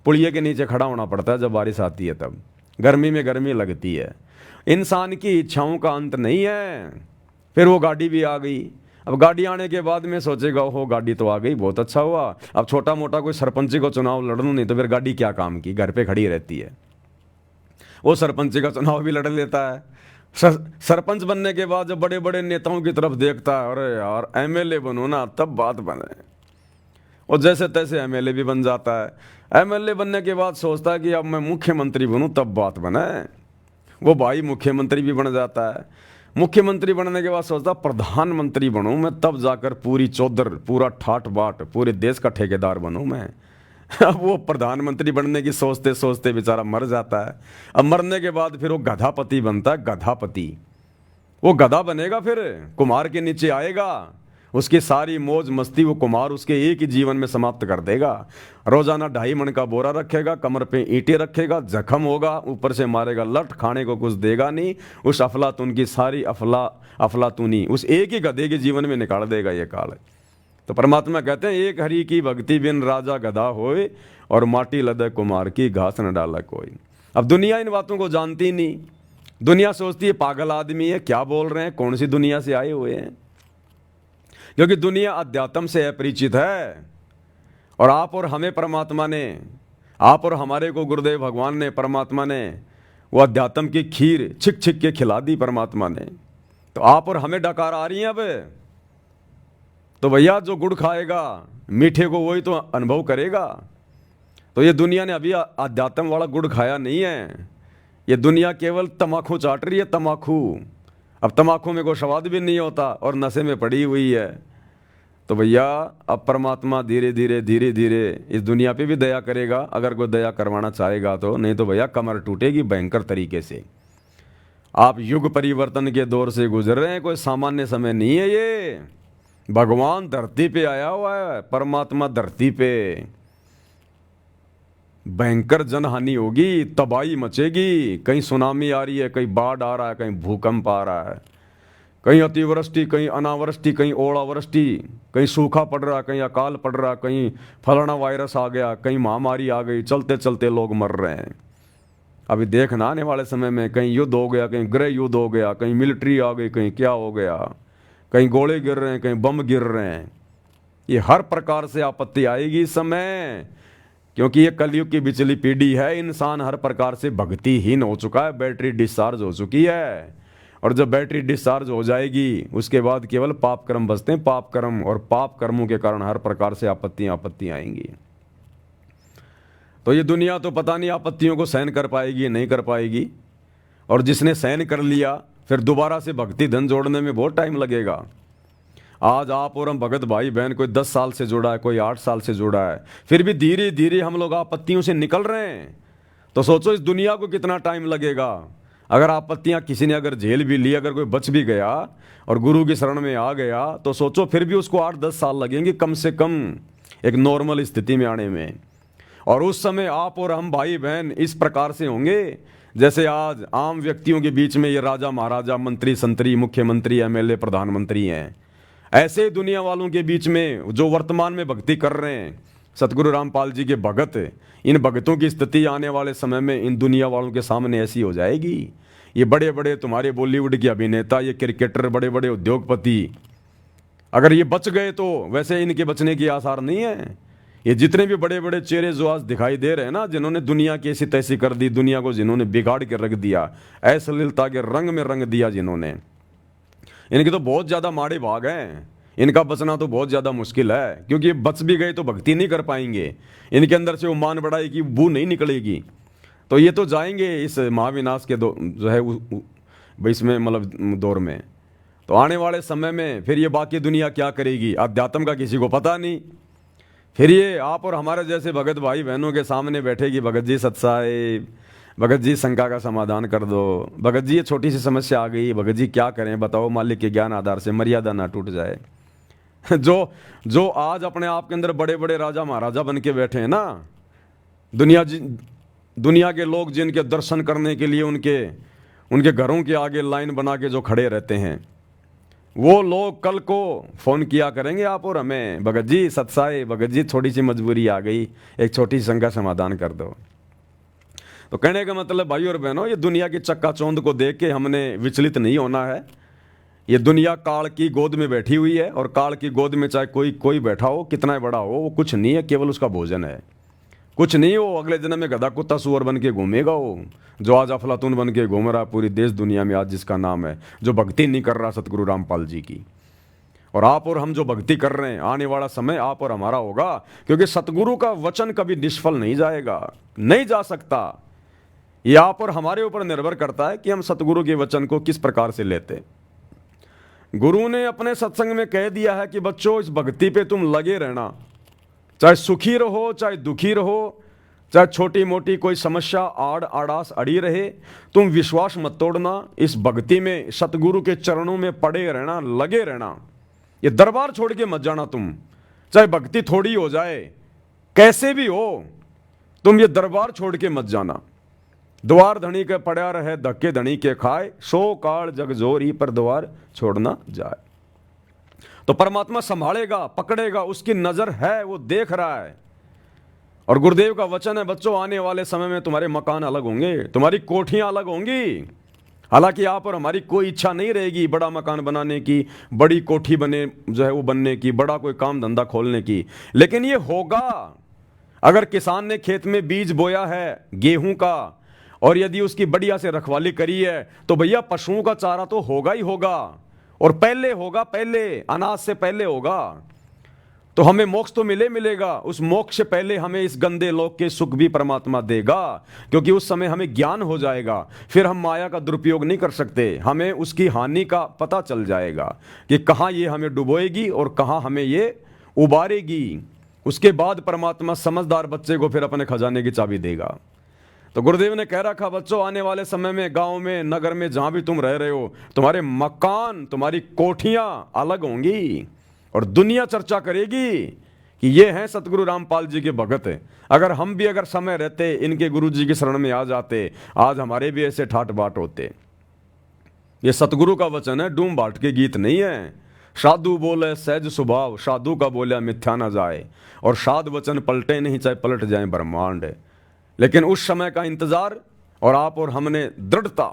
पुलिये के नीचे खड़ा होना पड़ता है, जब बारिश आती है तब गर्मी में गर्मी लगती है। इंसान की इच्छाओं का अंत नहीं है। फिर वो गाड़ी भी आ गई। अब गाड़ी आने के बाद में सोचेगा हो गाड़ी तो आ गई, बहुत अच्छा हुआ, अब छोटा मोटा कोई सरपंच को चुनाव लड़ लूं, नहीं तो फिर गाड़ी क्या काम की, घर पे खड़ी रहती है। वो सरपंच का चुनाव भी लड़ लेता है। सरपंच बनने के बाद जब बड़े बड़े नेताओं की तरफ देखता है, अरे यार एमएलए बनो ना तब बात बने, और जैसे तैसे एमएलए भी बन जाता है। एमएलए बनने के बाद सोचता है कि अब मैं मुख्यमंत्री बनूं तब बात बने, वो भाई मुख्यमंत्री भी बन जाता है। मुख्यमंत्री बनने के बाद सोचता प्रधानमंत्री बनूं मैं, तब जाकर पूरी चौधर पूरा ठाट बाट पूरे देश का ठेकेदार बनूं मैं। अब वो प्रधानमंत्री बनने की सोचते सोचते बेचारा मर जाता है। अब मरने के बाद फिर वो गधापति बनता है, गधापति। वो गधा बनेगा, फिर कुमार के नीचे आएगा, उसकी सारी मौज मस्ती वो कुमार उसके एक ही जीवन में समाप्त कर देगा। रोजाना 2.5 मन का बोरा रखेगा, कमर पे ईंटें रखेगा, जख्म होगा, ऊपर से मारेगा लठ, खाने को कुछ देगा नहीं। उस अफलातून की सारी अफलातूनी उस एक ही गधे के जीवन में निकाल देगा ये काल। तो परमात्मा कहते हैं एक हरि की भक्ति बिन राजा गधा होए, और माटी लदे कुमार की घास न डाला कोई। अब दुनिया इन बातों को जानती नहीं। दुनिया सोचती है पागल आदमी है, क्या बोल रहे हैं, कौन सी दुनिया से आए हुए हैं, क्योंकि दुनिया अध्यात्म से अपरिचित है। और आप और हमें परमात्मा ने, आप और हमारे को गुरुदेव भगवान ने, परमात्मा ने वो अध्यात्म की खीर छिक छिक के खिला दी परमात्मा ने। तो आप और हमें डकार आ रही हैं अब। तो भैया जो गुड़ खाएगा मीठे को वही तो अनुभव करेगा। तो ये दुनिया ने अभी अध्यात्म वाला गुड़ खाया नहीं है, ये दुनिया केवल तमाकू चाट रही है, तमाकू। अब तमाकू में कोई स्वाद भी नहीं होता और नशे में पड़ी हुई है। तो भैया अब परमात्मा धीरे धीरे धीरे धीरे इस दुनिया पे भी दया करेगा, अगर कोई दया करवाना चाहेगा तो, नहीं तो भैया कमर टूटेगी भयंकर तरीके से। आप युग परिवर्तन के दौर से गुजर रहे हैं, कोई सामान्य समय नहीं है ये। भगवान धरती पे आया हुआ है, परमात्मा धरती पे। भयंकर जनहानि होगी, तबाही मचेगी, कहीं सुनामी आ रही है, कहीं बाढ़ आ रहा है, कहीं भूकंप आ रहा है, कहीं अतिवृष्टि, कहीं अनावृष्टि, कहीं ओलावृष्टि, कहीं सूखा पड़ रहा, कहीं अकाल पड़ रहा, कहीं फलाना वायरस आ गया, कहीं महामारी आ गई, चलते चलते लोग मर रहे हैं। अभी देखना आने वाले समय में कहीं युद्ध हो गया, कहीं गृह युद्ध हो गया, कहीं मिलिट्री आ गई, कहीं क्या हो गया, कहीं गोले गिर रहे हैं, कहीं बम गिर रहे हैं। ये हर प्रकार से आपत्ति आएगी इस समय, क्योंकि ये कलयुग की बिचली पीढ़ी है। इंसान हर प्रकार से भक्तिहीन हो चुका है, बैटरी डिस्चार्ज हो चुकी है। और जब बैटरी डिस्चार्ज हो जाएगी उसके बाद केवल पाप कर्म बचते हैं, पाप कर्म, और पाप कर्मों के कारण हर प्रकार से आपत्तियां आएंगी। तो ये दुनिया तो पता नहीं आपत्तियों को सहन कर पाएगी नहीं कर पाएगी। और जिसने सहन कर लिया फिर दोबारा से भक्ति धन जोड़ने में बहुत टाइम लगेगा। आज आप और हम भगत भाई बहन, कोई 10 साल से जुड़ा है, कोई 8 साल से जुड़ा है, फिर भी धीरे धीरे हम लोग आपत्तियों से निकल रहे हैं। तो सोचो इस दुनिया को कितना टाइम लगेगा। अगर आपत्तियां किसी ने अगर झेल भी ली, अगर कोई बच भी गया और गुरु की शरण में आ गया, तो सोचो फिर भी उसको 8-10 साल लगेंगे कम से कम एक नॉर्मल स्थिति में आने में। और उस समय आप और हम भाई बहन इस प्रकार से होंगे जैसे आज आम व्यक्तियों के बीच में ये राजा महाराजा, मंत्री संतरी, मुख्यमंत्री, एमएलए, प्रधानमंत्री हैं। ऐसे दुनिया वालों के बीच में जो वर्तमान में भक्ति कर रहे हैं, सतगुरु रामपाल जी के भगत, इन भगतों की स्थिति आने वाले समय में इन दुनिया वालों के सामने ऐसी हो जाएगी। ये बड़े बड़े तुम्हारे बॉलीवुड के अभिनेता, ये क्रिकेटर, बड़े बड़े उद्योगपति, अगर ये बच गए तो वैसे इनके बचने की आसार नहीं है। ये जितने भी बड़े बड़े चेहरे जो आज दिखाई दे रहे हैं ना, जिन्होंने दुनिया की ऐसी तैसी कर दी, दुनिया को जिन्होंने बिगाड़ के रख दिया, अश्लीलता के रंग में रंग दिया जिन्होंने, इनके तो बहुत ज़्यादा माड़े भाग हैं। इनका बचना तो बहुत ज़्यादा मुश्किल है, क्योंकि बच भी गए तो भक्ति नहीं कर पाएंगे, इनके अंदर से वो मान बढ़ाई की बू नहीं निकलेगी। तो ये तो जाएंगे इस महाविनाश के जो है इसमें मतलब दौर में। तो आने वाले समय में फिर ये बाकी दुनिया क्या करेगी, अध्यात्म का किसी को पता नहीं। फिर ये आप और हमारे जैसे भगत भाई बहनों के सामने बैठेगी, भगत जी सत्साई, भगत जी शंका का समाधान कर दो, भगत जी ये छोटी सी समस्या आ गई, भगत जी क्या करें बताओ, मालिक के ज्ञान आधार से मर्यादा ना टूट जाए। जो आज अपने आप के अंदर बड़े बड़े राजा महाराजा बन के बैठे हैं ना, दुनिया के लोग जिनके दर्शन करने के लिए उनके घरों के आगे लाइन बना के जो खड़े रहते हैं, वो लोग कल को फ़ोन किया करेंगे आप और हमें, भगत जी सत्साई, भगत जी थोड़ी सी मजबूरी आ गई, एक छोटी सी शंका समाधान कर दो। तो कहने का मतलब भाई और बहनों, ये दुनिया की चक्काचौंध को देख के हमने विचलित नहीं होना है। ये दुनिया काल की गोद में बैठी हुई है, और काल की गोद में चाहे कोई बैठा हो, कितना बड़ा हो, वो कुछ नहीं है, केवल उसका भोजन है, कुछ नहीं। वो अगले जन्म में गधा कुत्ता सुअर बन के घूमेगा, वो जो आज अफलातून बन के घूम रहा पूरी देश दुनिया में आज, जिसका नाम है, जो भक्ति नहीं कर रहा सतगुरु रामपाल जी की। और आप और हम जो भक्ति कर रहे हैं, आने वाला समय आप और हमारा होगा, क्योंकि सतगुरु का वचन कभी निष्फल नहीं जाएगा, नहीं जा सकता। ये आप और हमारे ऊपर निर्भर करता है कि हम सतगुरु के वचन को किस प्रकार से लेते। गुरु ने अपने सत्संग में कह दिया है कि बच्चों, इस भक्ति पे तुम लगे रहना, चाहे सुखी रहो चाहे दुखी रहो, चाहे छोटी मोटी कोई समस्या आड़ास अड़ी रहे, तुम विश्वास मत तोड़ना, इस भक्ति में सतगुरु के चरणों में पड़े रहना, लगे रहना। ये दरबार छोड़ के मत जाना तुम, चाहे भक्ति थोड़ी हो जाए, कैसे भी हो, तुम ये दरबार छोड़ के मत जाना। द्वार धनी के पड़ा रहे, धक्के धनी के खाए, सो काल जग जोरी पर द्वार छोड़ना जाए। तो परमात्मा संभालेगा, पकड़ेगा, उसकी नजर है, वो देख रहा है। और गुरुदेव का वचन है बच्चों, आने वाले समय में तुम्हारे मकान अलग होंगे, तुम्हारी कोठियां अलग होंगी। हालांकि आप और हमारी कोई इच्छा नहीं रहेगी बड़ा मकान बनाने की, बड़ी कोठी बने जो है वो बनने की, बड़ा कोई काम धंधा खोलने की, लेकिन ये होगा। अगर किसान ने खेत में बीज बोया है गेहूं का, और यदि उसकी बढ़िया से रखवाली करी है, तो भैया पशुओं का चारा तो होगा ही होगा, और पहले होगा, पहले अनाज से पहले होगा। तो हमें मोक्ष तो मिलेगा, उस मोक्ष से पहले हमें इस गंदे लोक के सुख भी परमात्मा देगा, क्योंकि उस समय हमें ज्ञान हो जाएगा। फिर हम माया का दुरुपयोग नहीं कर सकते, हमें उसकी हानि का पता चल जाएगा कि कहाँ ये हमें डुबोएगी और कहाँ हमें ये उबारेगी। उसके बाद परमात्मा समझदार बच्चे को फिर अपने खजाने की चाबी देगा। तो गुरुदेव ने कह रखा बच्चों, आने वाले समय में गांव में, नगर में, जहां भी तुम रह रहे हो, तुम्हारे मकान, तुम्हारी कोठियां अलग होंगी, और दुनिया चर्चा करेगी कि ये हैं सतगुरु रामपाल जी के भगत। अगर हम भी अगर समय रहते इनके गुरु जी की शरण में आ जाते, आज हमारे भी ऐसे ठाट बाट होते। ये सतगुरु का वचन है, डूम बाट के गीत नहीं है। साधु बोले सहज स्वभाव, साधु का बोला मिथ्या ना जाए, और साध वचन पलटे नहीं चाहे पलट जाए ब्रह्मांड। लेकिन उस समय का इंतजार, और आप और हमने दृढ़ता,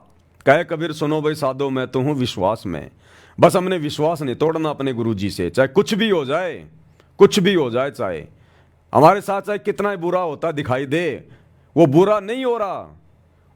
कहे कबीर सुनो भाई साधो मैं तो हूँ विश्वास में। बस हमने विश्वास नहीं तोड़ना अपने गुरु जी से, चाहे कुछ भी हो जाए, कुछ भी हो जाए, चाहे हमारे साथ चाहे कितना ही बुरा होता दिखाई दे, वो बुरा नहीं हो रहा,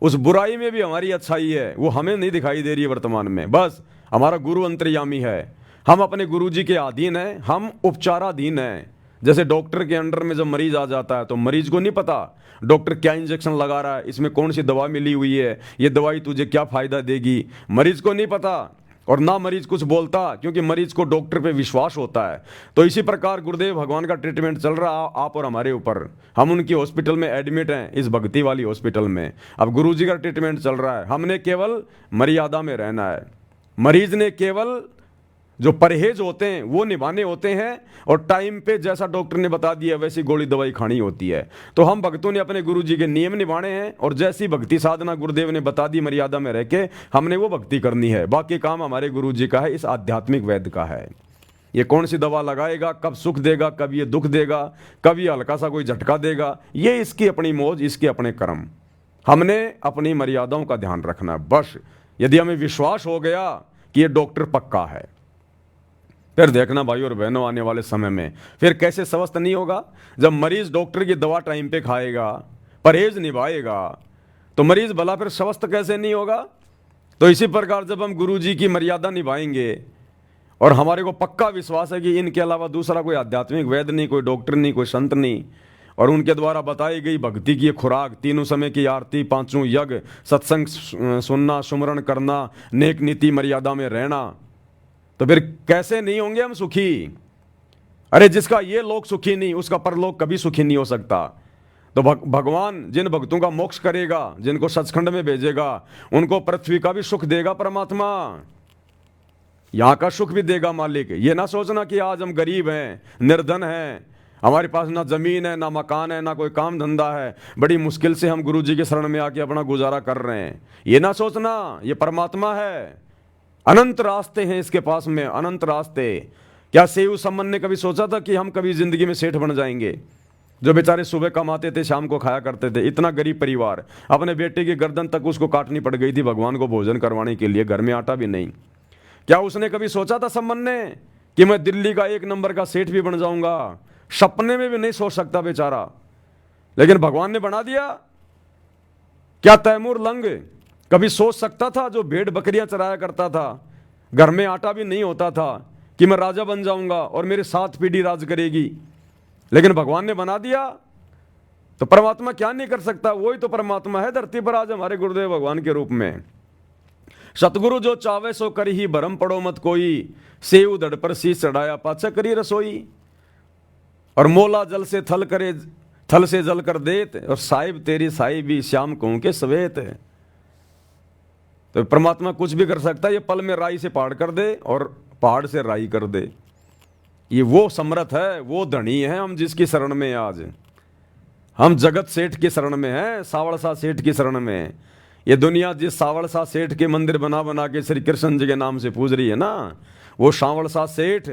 उस बुराई में भी हमारी अच्छाई है, वो हमें नहीं दिखाई दे रही है वर्तमान में। बस हमारा गुरु अंतर्यामी है, हम अपने गुरु जी के अधीन हैं, हम उपचाराधीन हैं। जैसे डॉक्टर के अंडर में जब मरीज आ जाता है तो मरीज को नहीं पता डॉक्टर क्या इंजेक्शन लगा रहा है, इसमें कौन सी दवा मिली हुई है, ये दवाई तुझे क्या फायदा देगी, मरीज को नहीं पता, और ना मरीज कुछ बोलता, क्योंकि मरीज को डॉक्टर पे विश्वास होता है। तो इसी प्रकार गुरुदेव भगवान का ट्रीटमेंट चल रहा आप और हमारे ऊपर, हम उनकी हॉस्पिटल में एडमिट हैं, इस भक्ति वाली हॉस्पिटल में। अब गुरु जी का ट्रीटमेंट चल रहा है, हमने केवल मर्यादा में रहना है, मरीज ने केवल जो परहेज होते हैं वो निभाने होते हैं, और टाइम पे जैसा डॉक्टर ने बता दिया वैसी गोली दवाई खानी होती है। तो हम भक्तों ने अपने गुरु जी के नियम निभाने हैं, और जैसी भक्ति साधना गुरुदेव ने बता दी मर्यादा में रह के हमने वो भक्ति करनी है। बाकी काम हमारे गुरु जी का है, इस आध्यात्मिक वैद्य का है। ये कौन सी दवा लगाएगा, कब सुख देगा, कब ये दुख देगा, कब ये हल्का सा कोई झटका देगा, ये इसकी अपनी मौज, इसके अपने कर्म। हमने अपनी मर्यादाओं का ध्यान रखना है बस। यदि हमें विश्वास हो गया कि ये डॉक्टर पक्का है, फिर देखना भाई और बहनों आने वाले समय में फिर कैसे स्वस्थ नहीं होगा। जब मरीज डॉक्टर की दवा टाइम पे खाएगा, परहेज निभाएगा, तो मरीज भला फिर स्वस्थ कैसे नहीं होगा। तो इसी प्रकार जब हम गुरु जी की मर्यादा निभाएंगे और हमारे को पक्का विश्वास है कि इनके अलावा दूसरा कोई आध्यात्मिक वैद्य नहीं, कोई डॉक्टर नहीं, कोई संत नहीं, और उनके द्वारा बताई गई भक्ति की खुराक, तीनों समय की आरती, पांचों यज्ञ, सत्संग सुनना, सुमरण करना, नेक नीति मर्यादा में रहना, तो फिर कैसे नहीं होंगे हम सुखी। अरे जिसका ये लोक सुखी नहीं, उसका परलोक कभी सुखी नहीं हो सकता। तो भगवान जिन भक्तों का मोक्ष करेगा, जिनको सचखंड में भेजेगा, उनको पृथ्वी का भी सुख देगा परमात्मा, यहां का सुख भी देगा मालिक। ये ना सोचना कि आज हम गरीब हैं, निर्धन हैं, हमारे पास ना जमीन है, ना मकान है, ना कोई काम धंधा है, बड़ी मुश्किल से हम गुरु जी के शरण में आके अपना गुजारा कर रहे हैं। ये ना सोचना, ये परमात्मा है, अनंत रास्ते हैं इसके पास में, अनंत रास्ते। क्या सेऊ सम्मन ने कभी सोचा था कि हम कभी जिंदगी में सेठ बन जाएंगे? जो बेचारे सुबह कमाते थे, शाम को खाया करते थे, इतना गरीब परिवार, अपने बेटे की गर्दन तक उसको काटनी पड़ गई थी भगवान को भोजन करवाने के लिए, घर में आटा भी नहीं। क्या उसने कभी सोचा था सम्मन ने कि मैं दिल्ली का 1 नंबर का सेठ भी बन जाऊंगा? सपने में भी नहीं सोच सकता बेचारा, लेकिन भगवान ने बना दिया। क्या तैमूर लंग कभी सोच सकता था, जो भेड़ बकरियां चराया करता था, घर में आटा भी नहीं होता था, कि मैं राजा बन जाऊंगा और मेरे 7 पीढ़ी राज करेगी? लेकिन भगवान ने बना दिया। तो परमात्मा क्या नहीं कर सकता? वही तो परमात्मा है धरती पर आज हमारे गुरुदेव भगवान के रूप में। सतगुरु जो चावे सो करी ही, भरम पड़ो मत कोई, सेव धड़ पर शीश चढ़ाया पाछा करी रसोई। और मोला जल से थल करे, थल से जल कर देत, और साहिब तेरी साई भी श्याम कहूं के सवेत। तो परमात्मा कुछ भी कर सकता है, ये पल में राई से पहाड़ कर दे और पहाड़ से राई कर दे। ये वो समर्थ है, वो धनी है हम जिसकी शरण में आज। हम जगत सेठ की शरण में हैं, सावड़सा सेठ की शरण में। ये दुनिया जिस सावड़सा सेठ के मंदिर बना बना के श्री कृष्ण जी के नाम से पूज रही है ना, वो सावड़सा सेठ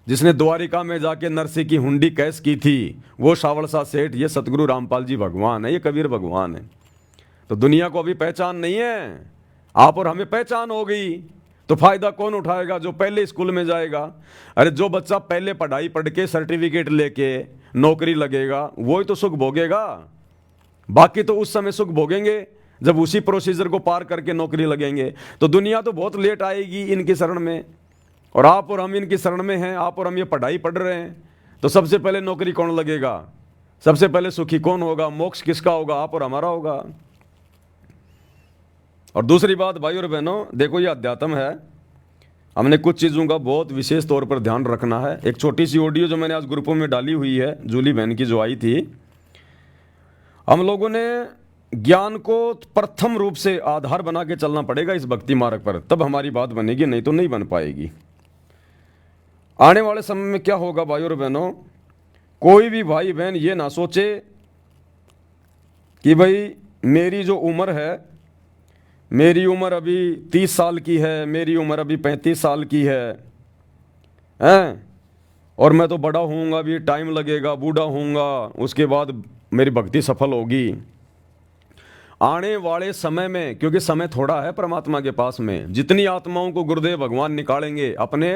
जिसने द्वारिका में जाके नरसिंह की हुंडी कैस की थी, वो सावड़सा सेठ ये सतगुरु रामपाल जी भगवान है, ये कबीर भगवान है। तो दुनिया को अभी पहचान नहीं है, आप और हमें पहचान हो गई। तो फायदा कौन उठाएगा? जो पहले स्कूल में जाएगा। अरे जो बच्चा पहले पढ़ाई पढ़ के सर्टिफिकेट लेके नौकरी लगेगा, वो ही तो सुख भोगेगा। बाकी तो उस समय सुख भोगेंगे जब उसी प्रोसीजर को पार करके नौकरी लगेंगे। तो दुनिया तो बहुत लेट आएगी इनकी शरण में, और आप और हम इनकी शरण में हैं, आप और हम ये पढ़ाई पढ़ रहे हैं। तो सबसे पहले नौकरी कौन लगेगा? सबसे पहले सुखी कौन होगा? मोक्ष किसका होगा? आप और हमारा होगा। और दूसरी बात भाई और बहनों, देखो ये अध्यात्म है, हमने कुछ चीज़ों का बहुत विशेष तौर पर ध्यान रखना है। एक छोटी सी ऑडियो जो मैंने आज ग्रुपों में डाली हुई है, जूली बहन की जो आई थी, हम लोगों ने ज्ञान को प्रथम रूप से आधार बना के चलना पड़ेगा इस भक्ति मार्ग पर, तब हमारी बात बनेगी, नहीं तो नहीं बन पाएगी। आने वाले समय में क्या होगा भाई और बहनों, कोई भी भाई बहन ये ना सोचे कि भाई मेरी जो उम्र है, मेरी उम्र अभी 30 साल की है, मेरी उम्र अभी 35 साल की है, और मैं तो बड़ा होऊंगा, अभी टाइम लगेगा, बूढ़ा होऊंगा, उसके बाद मेरी भक्ति सफल होगी। आने वाले समय में, क्योंकि समय थोड़ा है परमात्मा के पास में, जितनी आत्माओं को गुरुदेव भगवान निकालेंगे अपने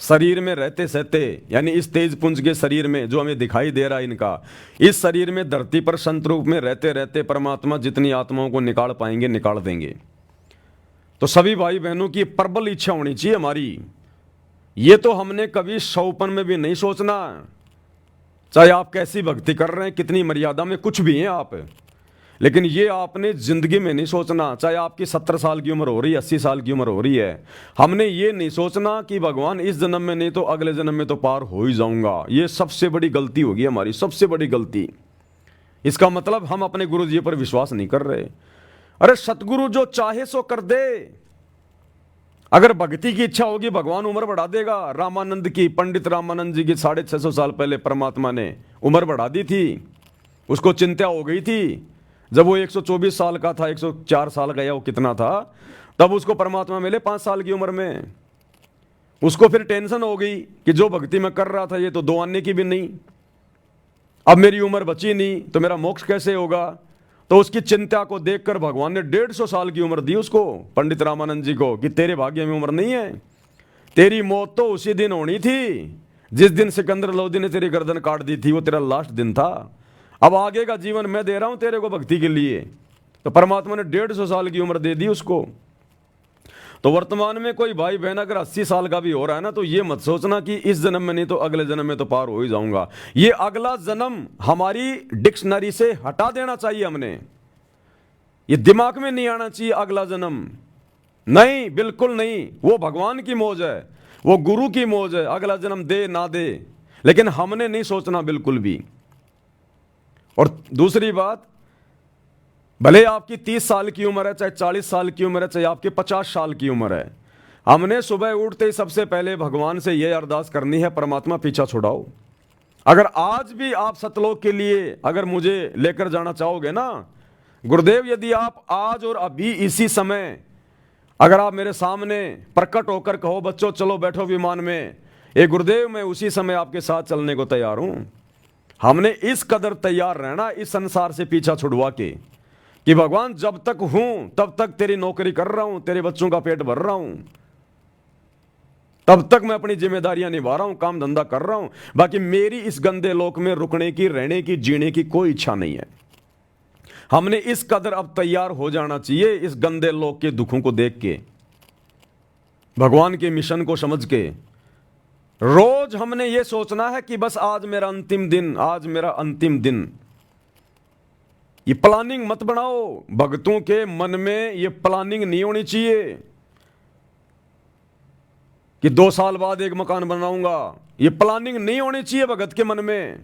शरीर में रहते सहते, यानी इस तेज पुंज के शरीर में जो हमें दिखाई दे रहा है इनका, इस शरीर में धरती पर संत रूप में रहते रहते परमात्मा जितनी आत्माओं को निकाल पाएंगे निकाल देंगे। तो सभी भाई बहनों की प्रबल इच्छा होनी चाहिए हमारी। ये तो हमने कभी सौपन में भी नहीं सोचना, चाहे आप कैसी भक्ति कर रहे हैं, कितनी मर्यादा में कुछ भी हैं आप, लेकिन ये आपने जिंदगी में नहीं सोचना, चाहे आपकी 70 साल की उम्र हो रही है, 80 साल की उम्र हो रही है, हमने ये नहीं सोचना कि भगवान इस जन्म में नहीं तो अगले जन्म में तो पार हो ही जाऊंगा। ये सबसे बड़ी गलती होगी हमारी, सबसे बड़ी गलती। इसका मतलब हम अपने गुरु जी पर विश्वास नहीं कर रहे। अरे सतगुरु जो चाहे सो कर दे, अगर भक्ति की इच्छा होगी भगवान उम्र बढ़ा देगा। रामानंद की, पंडित रामानंद जी की 650 साल पहले परमात्मा ने उम्र बढ़ा दी थी, उसको चिंता हो गई थी। जब वो 124 साल का था, 104 साल का या वो कितना था, तब उसको परमात्मा मिले 5 साल की उम्र में। उसको फिर टेंशन हो गई कि जो भक्ति में कर रहा था ये तो 2 आने की भी नहीं, अब मेरी उम्र बची नहीं तो मेरा मोक्ष कैसे होगा। तो उसकी चिंता को देखकर भगवान ने 150 साल की उम्र दी उसको, पंडित रामानंद जी को, कि तेरे भाग्य में उम्र नहीं है, तेरी मौत तो उसी दिन होनी थी जिस दिन सिकंदर लोदी ने तेरी गर्दन काट दी थी, वो तेरा लास्ट दिन था। अब आगे का जीवन मैं दे रहा हूं तेरे को भक्ति के लिए। तो परमात्मा ने 150 साल की उम्र दे दी उसको। तो वर्तमान में कोई भाई बहन अगर 80 साल का भी हो रहा है ना, तो ये मत सोचना कि इस जन्म में नहीं तो अगले जन्म में तो पार हो ही जाऊंगा। ये अगला जन्म हमारी डिक्शनरी से हटा देना चाहिए हमने, ये दिमाग में नहीं आना चाहिए अगला जन्म, नहीं, बिल्कुल नहीं। वो भगवान की मौज है, वो गुरु की मौज है, अगला जन्म दे ना दे, लेकिन हमने नहीं सोचना बिल्कुल भी। और दूसरी बात, भले आपकी 30 साल की उम्र है, चाहे 40 साल की उम्र है, चाहे आपकी 50 साल की उम्र है, हमने सुबह उठते ही सबसे पहले भगवान से यह अरदास करनी है, परमात्मा पीछा छुड़ाओ। अगर आज भी आप सतलोक के लिए अगर मुझे लेकर जाना चाहोगे ना गुरुदेव, यदि आप आज और अभी इसी समय अगर आप मेरे सामने प्रकट होकर कहो बच्चों चलो बैठो विमान में, ए गुरुदेव मैं उसी समय आपके साथ चलने को तैयार हूं। हमने इस कदर तैयार रहना इस संसार से पीछा छुड़वा के कि भगवान जब तक हूं तब तक तेरी नौकरी कर रहा हूं, तेरे बच्चों का पेट भर रहा हूं, तब तक मैं अपनी जिम्मेदारियां निभा रहा हूं, काम धंधा कर रहा हूं, बाकी मेरी इस गंदे लोक में रुकने की, रहने की, जीने की कोई इच्छा नहीं है। हमने इस कदर अब तैयार हो जाना चाहिए इस गंदे लोक के दुखों को देख के, भगवान के मिशन को समझ के। रोज हमने ये सोचना है कि बस आज मेरा अंतिम दिन, आज मेरा अंतिम दिन। ये प्लानिंग मत बनाओ, भक्तों के मन में ये प्लानिंग नहीं होनी चाहिए कि 2 साल बाद एक मकान बनाऊंगा, ये प्लानिंग नहीं होनी चाहिए भगत के मन में।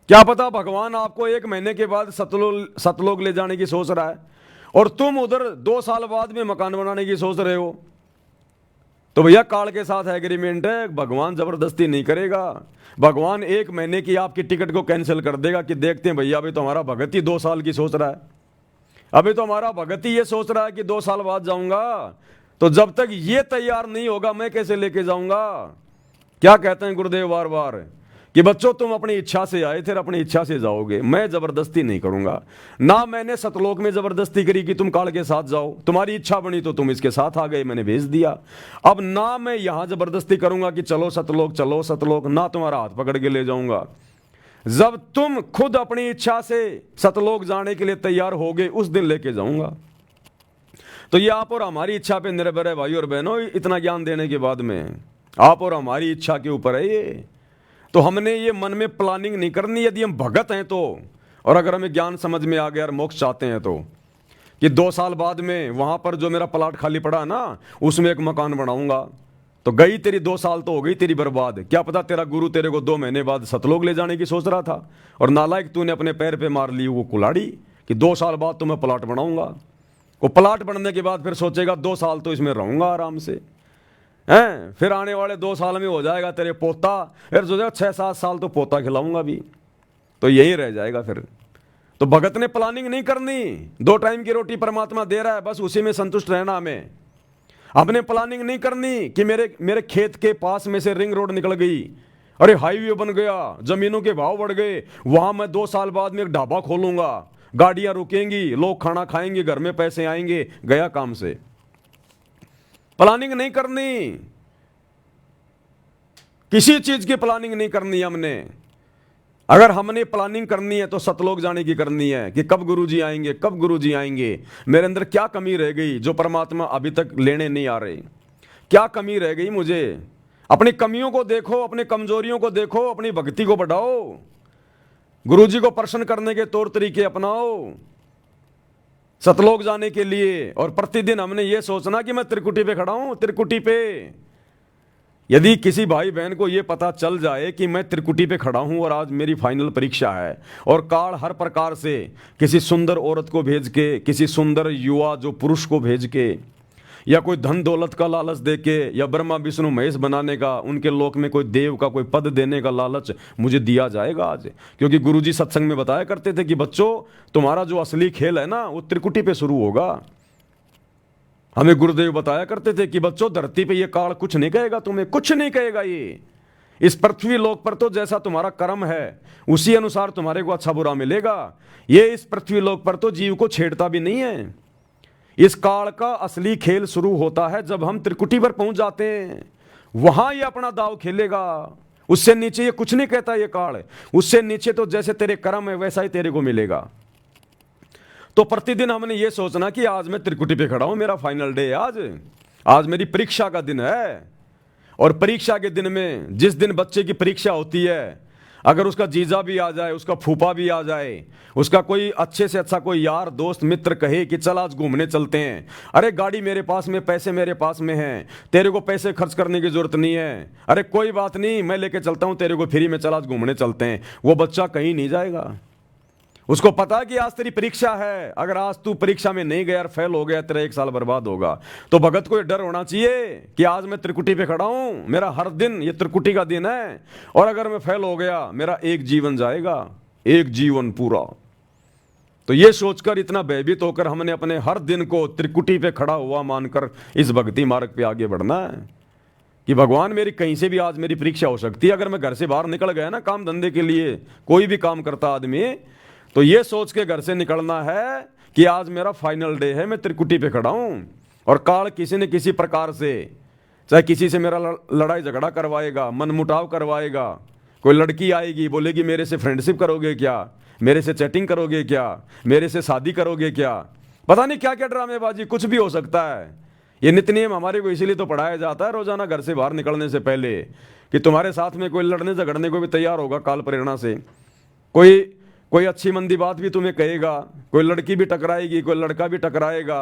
क्या पता भगवान आपको 1 महीने के बाद सतलोक ले जाने की सोच रहा है और तुम उधर 2 साल बाद में मकान बनाने की सोच रहे हो, तो भैया काल के साथ एग्रीमेंट है, भगवान जबरदस्ती नहीं करेगा। भगवान 1 महीने की आपकी टिकट को कैंसिल कर देगा कि देखते हैं भैया अभी तो हमारा भगत ही 2 साल की सोच रहा है, अभी तो हमारा भगत ही ये सोच रहा है कि 2 साल बाद जाऊंगा, तो जब तक ये तैयार नहीं होगा मैं कैसे लेके जाऊंगा। क्या कहते हैं गुरुदेव बार बार कि बच्चों तुम अपनी इच्छा से आए थे, अपनी इच्छा से जाओगे, मैं जबरदस्ती नहीं करूंगा। ना मैंने सतलोक में जबरदस्ती करी कि तुम काल के साथ जाओ, तुम्हारी इच्छा बनी तो तुम इसके साथ आ गए, मैंने भेज दिया। अब ना मैं यहां जबरदस्ती करूंगा कि चलो सतलोक चलो सतलोक, ना तुम्हारा हाथ पकड़ के ले जाऊंगा। जब तुम खुद अपनी इच्छा से सतलोक जाने के लिए तैयार होगे उस दिन लेके जाऊंगा। तो ये आप और हमारी इच्छा पे निर्भर है भाई और बहनों, इतना ज्ञान देने के बाद में आप और हमारी इच्छा के ऊपर है ये। तो हमने ये मन में प्लानिंग नहीं करनी यदि हम भगत हैं तो, और अगर हमें ज्ञान समझ में आ गया और मोक्ष चाहते हैं तो, कि 2 साल बाद में वहां पर जो मेरा प्लाट खाली पड़ा है ना उसमें एक मकान बनाऊंगा। तो गई तेरी 2 साल तो हो गई तेरी बर्बाद। क्या पता तेरा गुरु तेरे को 2 महीने बाद सतलोक ले जाने की सोच रहा था और नालायक तूने अपने पैर पे मार ली वो कुल्हाड़ी कि 2 साल बाद तो मैं प्लाट बनाऊंगा। वो प्लाट बनने के बाद फिर सोचेगा 2 साल तो इसमें रहूंगा आराम से, हैं, फिर आने वाले 2 साल में हो जाएगा तेरे पोता, फिर सोचेगा 6-7 साल तो पोता खिलाऊंगा भी, तो यही रह जाएगा फिर। तो भगत ने प्लानिंग नहीं करनी, 2 टाइम की रोटी परमात्मा दे रहा है, बस उसी में संतुष्ट रहना हमें। आपने प्लानिंग नहीं करनी कि मेरे खेत के पास में से रिंग रोड निकल गई, अरे हाईवे बन गया, जमीनों के भाव बढ़ गए, वहां मैं 2 साल बाद में एक ढाबा खोलूंगा, गाड़ियां रुकेंगी, लोग खाना खाएंगे, घर में पैसे आएंगे, गया काम से। प्लानिंग नहीं करनी, किसी चीज की प्लानिंग नहीं करनी हमने। अगर हमने प्लानिंग करनी है तो सतलोक जाने की करनी है कि कब गुरुजी आएंगे, कब गुरुजी आएंगे, मेरे अंदर क्या कमी रह गई जो परमात्मा अभी तक लेने नहीं आ रहे, क्या कमी रह गई मुझे। अपनी कमियों को देखो, अपनी कमजोरियों को देखो, अपनी भक्ति को बढ़ाओ, गुरुजी को प्रसन्न करने के तौर तरीके अपनाओ सतलोक जाने के लिए। और प्रतिदिन हमने ये सोचना कि मैं त्रिकुटी पे खड़ा हूं, त्रिकुटी पे। यदि किसी भाई बहन को यह पता चल जाए कि मैं त्रिकुटी पे खड़ा हूं और आज मेरी फाइनल परीक्षा है और काल हर प्रकार से किसी सुंदर औरत को भेज के, किसी सुंदर युवा जो पुरुष को भेज के, या कोई धन दौलत का लालच देके, या ब्रह्मा विष्णु महेश बनाने का, उनके लोक में कोई देव का कोई पद देने का लालच मुझे दिया जाएगा आज। क्योंकि गुरुजी सत्संग में बताया करते थे कि बच्चों तुम्हारा जो असली खेल है ना वो त्रिकुटी पे शुरू होगा। हमें गुरुदेव बताया करते थे कि बच्चों धरती पे ये काल कुछ नहीं कहेगा, तुम्हें कुछ नहीं कहेगा, ये इस पृथ्वी लोक पर तो जैसा तुम्हारा कर्म है उसी अनुसार तुम्हारे को अच्छा बुरा मिलेगा। ये इस पृथ्वी लोक पर तो जीव को छेड़ता भी नहीं है। इस काल का असली खेल शुरू होता है जब हम त्रिकुटी पर पहुंच जाते हैं, वहां ये अपना दाव खेलेगा। उससे नीचे ये कुछ नहीं कहता ये काल। उससे नीचे तो जैसे तेरे कर्म है वैसा ही तेरे को मिलेगा। तो प्रतिदिन हमने ये सोचना कि आज मैं त्रिकुटी पे खड़ा हूं, मेरा फाइनल डे है आज मेरी परीक्षा का दिन है। और परीक्षा के दिन में, जिस दिन बच्चे की परीक्षा होती है, अगर उसका जीजा भी आ जाए, उसका फूफा भी आ जाए, उसका कोई अच्छे से अच्छा कोई यार दोस्त मित्र कहे कि चल आज घूमने चलते हैं, अरे गाड़ी मेरे पास में, पैसे मेरे पास में हैं, तेरे को पैसे खर्च करने की जरूरत नहीं है, अरे कोई बात नहीं मैं लेके चलता हूं तेरे को फ्री में, चल आज घूमने चलते हैं, वो बच्चा कहीं नहीं जाएगा। उसको पता कि आज तेरी परीक्षा है, अगर आज तू परीक्षा में नहीं गया, फेल हो गया, तेरा 1 साल बर्बाद होगा। तो भगत को ये डर होना चाहिए कि आज मैं त्रिकुटी पे खड़ा हूं, मेरा हर दिन ये त्रिकुटी का दिन है, और अगर मैं फेल हो गया मेरा एक जीवन जाएगा, एक जीवन पूरा। तो ये सोचकर, इतना भयभीत होकर हमने अपने हर दिन को त्रिकुटी पे खड़ा हुआ मानकर इस भक्ति मार्ग पे आगे बढ़ना है कि भगवान मेरी कहीं से भी आज मेरी परीक्षा हो सकती है। अगर मैं घर से बाहर निकल गया ना काम धंधे के लिए, कोई भी काम करता आदमी, तो ये सोच के घर से निकलना है कि आज मेरा फाइनल डे है, मैं त्रिकुटी पे खड़ा हूं। और काल किसी न किसी प्रकार से, चाहे किसी से मेरा लड़ाई झगड़ा करवाएगा, मनमुटाव करवाएगा, कोई लड़की आएगी बोलेगी मेरे से फ्रेंडशिप करोगे क्या, मेरे से चैटिंग करोगे क्या, मेरे से शादी करोगे क्या, पता नहीं क्या क्या ड्रामेबाजी, कुछ भी हो सकता है। ये नित्य नियम हमारे को इसीलिए तो पढ़ाया जाता है रोजाना घर से बाहर निकलने से पहले, कि तुम्हारे साथ में कोई लड़ने झगड़ने को भी तैयार होगा काल प्रेरणा से। कोई अच्छी मंदी बात भी तुम्हें कहेगा, कोई लड़की भी टकराएगी, कोई लड़का भी टकराएगा,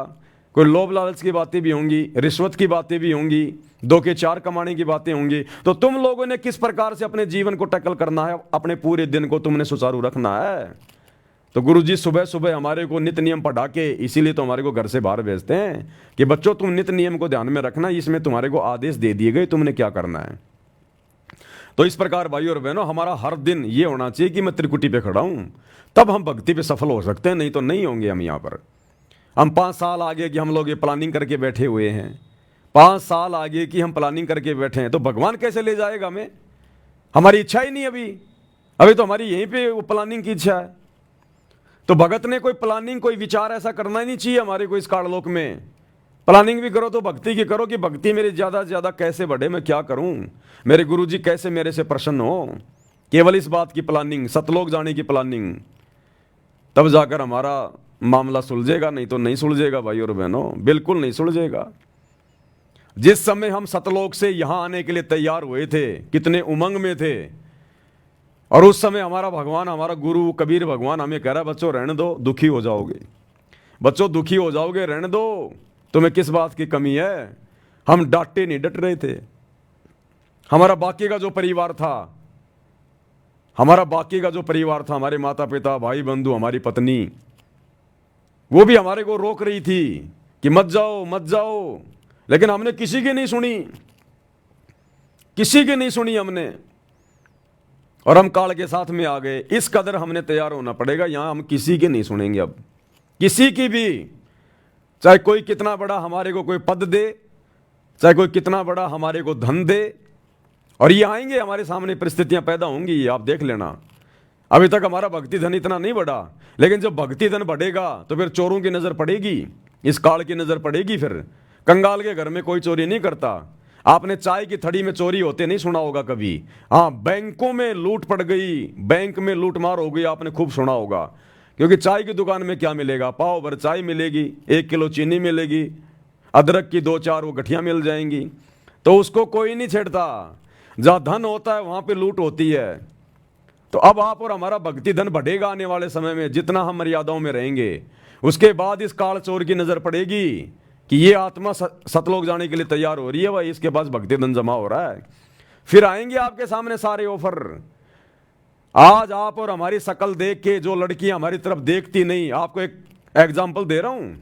कोई लोभ लालच की बातें भी होंगी, रिश्वत की बातें भी होंगी, 2 के 4 कमाने की बातें होंगी। तो तुम लोगों ने किस प्रकार से अपने जीवन को टैकल करना है, अपने पूरे दिन को तुमने सुचारू रखना है। तो गुरुजी सुबह सुबह हमारे को नित्य नियम पढ़ा के, इसीलिए तो हमारे को घर से बाहर भेजते हैं कि बच्चों तुम नित्य नियम को ध्यान में रखना, इसमें तुम्हारे को आदेश दे दिए गए तुमने क्या करना है। तो इस प्रकार भाइयों और बहनों, हमारा हर दिन ये होना चाहिए कि मैं त्रिकुटी पे खड़ा हूं, तब हम भक्ति पे सफल हो सकते हैं, नहीं तो नहीं होंगे हम यहाँ पर। हम 5 साल आगे की हम लोग ये प्लानिंग करके बैठे हुए हैं, 5 साल आगे की हम प्लानिंग करके बैठे हैं, तो भगवान कैसे ले जाएगा हमें? हमारी इच्छा ही नहीं अभी तो हमारी यहीं पे वो प्लानिंग की इच्छा है। तो भगत ने कोई प्लानिंग, कोई विचार ऐसा करना ही नहीं चाहिए हमारे को इस काललोक में। प्लानिंग भी करो तो भक्ति की करो कि भक्ति मेरी ज़्यादा से ज़्यादा कैसे बढ़े, मैं क्या करूं, मेरे गुरुजी कैसे मेरे से प्रसन्न हो। केवल इस बात की प्लानिंग, सतलोक जाने की प्लानिंग, तब जाकर हमारा मामला सुलझेगा, नहीं तो नहीं सुलझेगा भाई और बहनों, बिल्कुल नहीं सुलझेगा। जिस समय हम सतलोक से यहां आने के लिए तैयार हुए थे, कितने उमंग में थे, और उस समय हमारा भगवान, हमारा गुरु कबीर भगवान हमें कह रहा है बच्चों रहने दो, दुखी हो जाओगे, बच्चों दुखी हो जाओगे, रहने दो, तुम्हें किस बात की कमी है। हम डांटे नहीं, डट रहे थे। हमारा बाकी का जो परिवार था, हमारे माता पिता, भाई बंधु, हमारी पत्नी, वो भी हमारे को रोक रही थी कि मत जाओ मत जाओ, लेकिन हमने किसी की नहीं सुनी हमने, और हम काल के साथ में आ गए। इस कदर हमने तैयार होना पड़ेगा, यहां हम किसी की नहीं सुनेंगे अब, किसी की भी, चाहे कोई कितना बड़ा हमारे को कोई पद दे, चाहे कोई कितना बड़ा हमारे को धन दे। और ये आएंगे, हमारे सामने परिस्थितियां पैदा होंगी, ये आप देख लेना। अभी तक हमारा भक्ति धन इतना नहीं बढ़ा, लेकिन जब भक्ति धन बढ़ेगा तो फिर चोरों की नजर पड़ेगी, इस काल की नजर पड़ेगी। फिर कंगाल के घर में कोई चोरी नहीं करता। आपने चाय की थड़ी में चोरी होते नहीं सुना होगा कभी। हाँ, बैंकों में लूट पड़ गई, बैंक में लूटमार हो गई, आपने खूब सुना होगा। क्योंकि चाय की दुकान में क्या मिलेगा, पाव भर चाय मिलेगी, 1 किलो चीनी मिलेगी, अदरक की 2-4 वो गठियां मिल जाएंगी, तो उसको कोई नहीं छेड़ता। जहां धन होता है वहां पे लूट होती है। तो अब आप और हमारा भक्ति धन बढ़ेगा आने वाले समय में, जितना हम मर्यादाओं में रहेंगे। उसके बाद इस काल चोर की नजर पड़ेगी कि ये आत्मा सतलोक जाने के लिए तैयार हो रही है, भाई इसके पास भक्ति धन जमा हो रहा है। फिर आएंगे आपके सामने सारे ऑफर। आज आप और हमारी शकल देख के जो लड़कियां हमारी तरफ देखती नहीं, आपको एक एग्जाम्पल दे रहा हूं,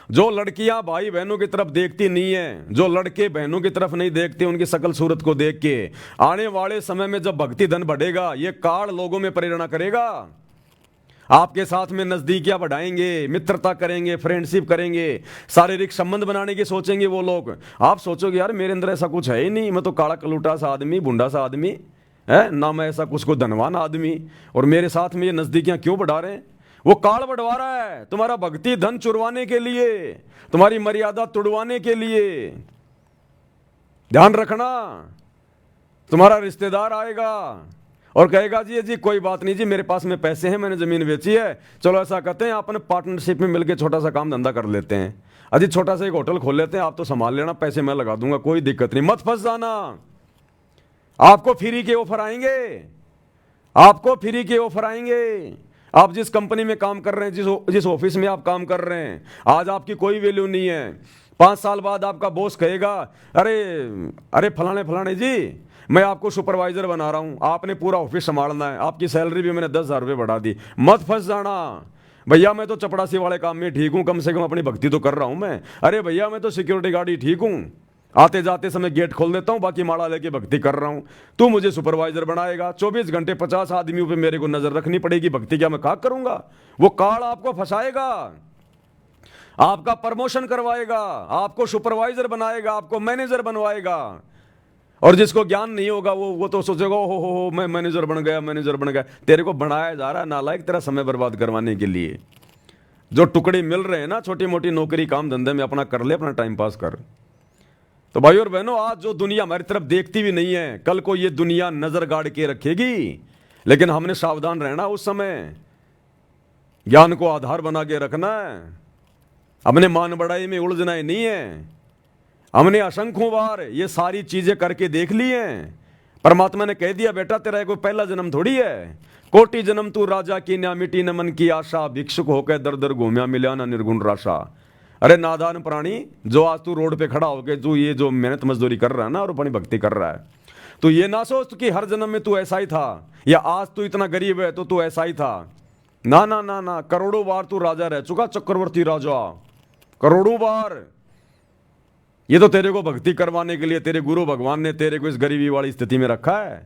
जो लड़कियां भाई बहनों की तरफ देखती नहीं है, जो लड़के बहनों की तरफ नहीं देखते उनकी शकल सूरत को देख के, आने वाले समय में जब भक्ति धन बढ़ेगा, ये काल लोगों में प्रेरणा करेगा। आपके साथ में नजदीकियां बढ़ाएंगे, मित्रता करेंगे, फ्रेंडशिप करेंगे, शारीरिक संबंध बनाने की सोचेंगे वो लोग। आप सोचोगे यार मेरे अंदर ऐसा कुछ है ही नहीं, मैं तो काला कलूटा सा आदमी, बुंडा सा आदमी है ना, मैं ऐसा कुछ को धनवान आदमी, और मेरे साथ में ये नजदीकियां क्यों बढ़ा रहे हैं? वो काल बढ़वा रहा है तुम्हारा भक्ति धन चुरवाने के लिए, तुम्हारी मर्यादा तुड़वाने के लिए। ध्यान रखना, तुम्हारा रिश्तेदार आएगा और कहेगा जी जी कोई बात नहीं जी, मेरे पास में पैसे हैं, मैंने जमीन बेची है, चलो ऐसा करते हैं अपन पार्टनरशिप में मिलकर छोटा सा काम धंधा कर लेते हैं, अजी छोटा सा एक होटल खोल लेते हैं, आप तो संभाल लेना, पैसे मैं लगा दूंगा, कोई दिक्कत नहीं, मत फंस जाना। आपको फ्री के ऑफर आएंगे, आपको फ्री के ऑफर आएंगे। आप जिस कंपनी में काम कर रहे हैं, जिस ऑफिस में आप काम कर रहे हैं, आज आपकी कोई वैल्यू नहीं है। 5 साल बाद आपका बॉस कहेगा अरे अरे फलाने फलाने जी, मैं आपको सुपरवाइजर बना रहा हूं, आपने पूरा ऑफिस संभालना है, आपकी सैलरी भी मैंने 10,000 रुपये बढ़ा दी। मत फंस जाना, भैया मैं तो चपड़ासी वाले काम में ठीक हूं, कम से कम अपनी भक्ति तो कर रहा हूं मैं। अरे भैया मैं तो सिक्योरिटी गार्ड ही ठीक हूं, आते जाते समय गेट खोल देता हूं, बाकी माला लेके भक्ति कर रहा हूं। तू मुझे सुपरवाइजर बनाएगा, 24 घंटे 50 आदमियों पे मेरे को नजर रखनी पड़ेगी, भक्ति क्या मैं खाक करूंगा? वो काल आपको फंसाएगा, आपका प्रमोशन करवाएगा, आपको सुपरवाइजर बनाएगा, आपको मैनेजर बनवाएगा। और जिसको ज्ञान नहीं होगा वो तो सोचेगा हो मैं मैनेजर बन गया, मैनेजर बन गया। तेरे को बनाया जा रहा है नालायक, तेरा समय बर्बाद करवाने के लिए। जो टुकड़े मिल रहे हैं ना छोटी मोटी नौकरी काम धंधे में, अपना कर ले, अपना टाइम पास कर। तो भाई और बहनों, आज जो दुनिया हमारी तरफ देखती भी नहीं है, कल को ये दुनिया नजर गाड़ के रखेगी, लेकिन हमने सावधान रहना, उस समय ज्ञान को आधार बना के रखना है, अपने मान बढ़ाई में उलझना ही नहीं है। हमने असंख्यों बार ये सारी चीजें करके देख ली हैं। परमात्मा ने कह दिया बेटा तेरा कोई पहला जन्म थोड़ी है, कोटि जन्म तू राजा की ना मिटी न मन की आशा, भिक्षुक होकर दर दर घूमिया मिला ना निर्गुण राशा। अरे नादान प्राणी, जो आज तू रोड पे खड़ा होके तू ये जो मेहनत मजदूरी कर रहा है ना और अपनी भक्ति कर रहा है, तो ये ना सोच कि हर जन्म में तू ऐसा ही था, या आज तू इतना गरीब है तो तू ऐसा ही था। ना ना ना ना, करोड़ों बार तू राजा रह चुका, चक्रवर्ती राजा, करोड़ों बार। ये तो तेरे को भक्ति करवाने के लिए तेरे गुरु भगवान ने तेरे को इस गरीबी वाली स्थिति में रखा है।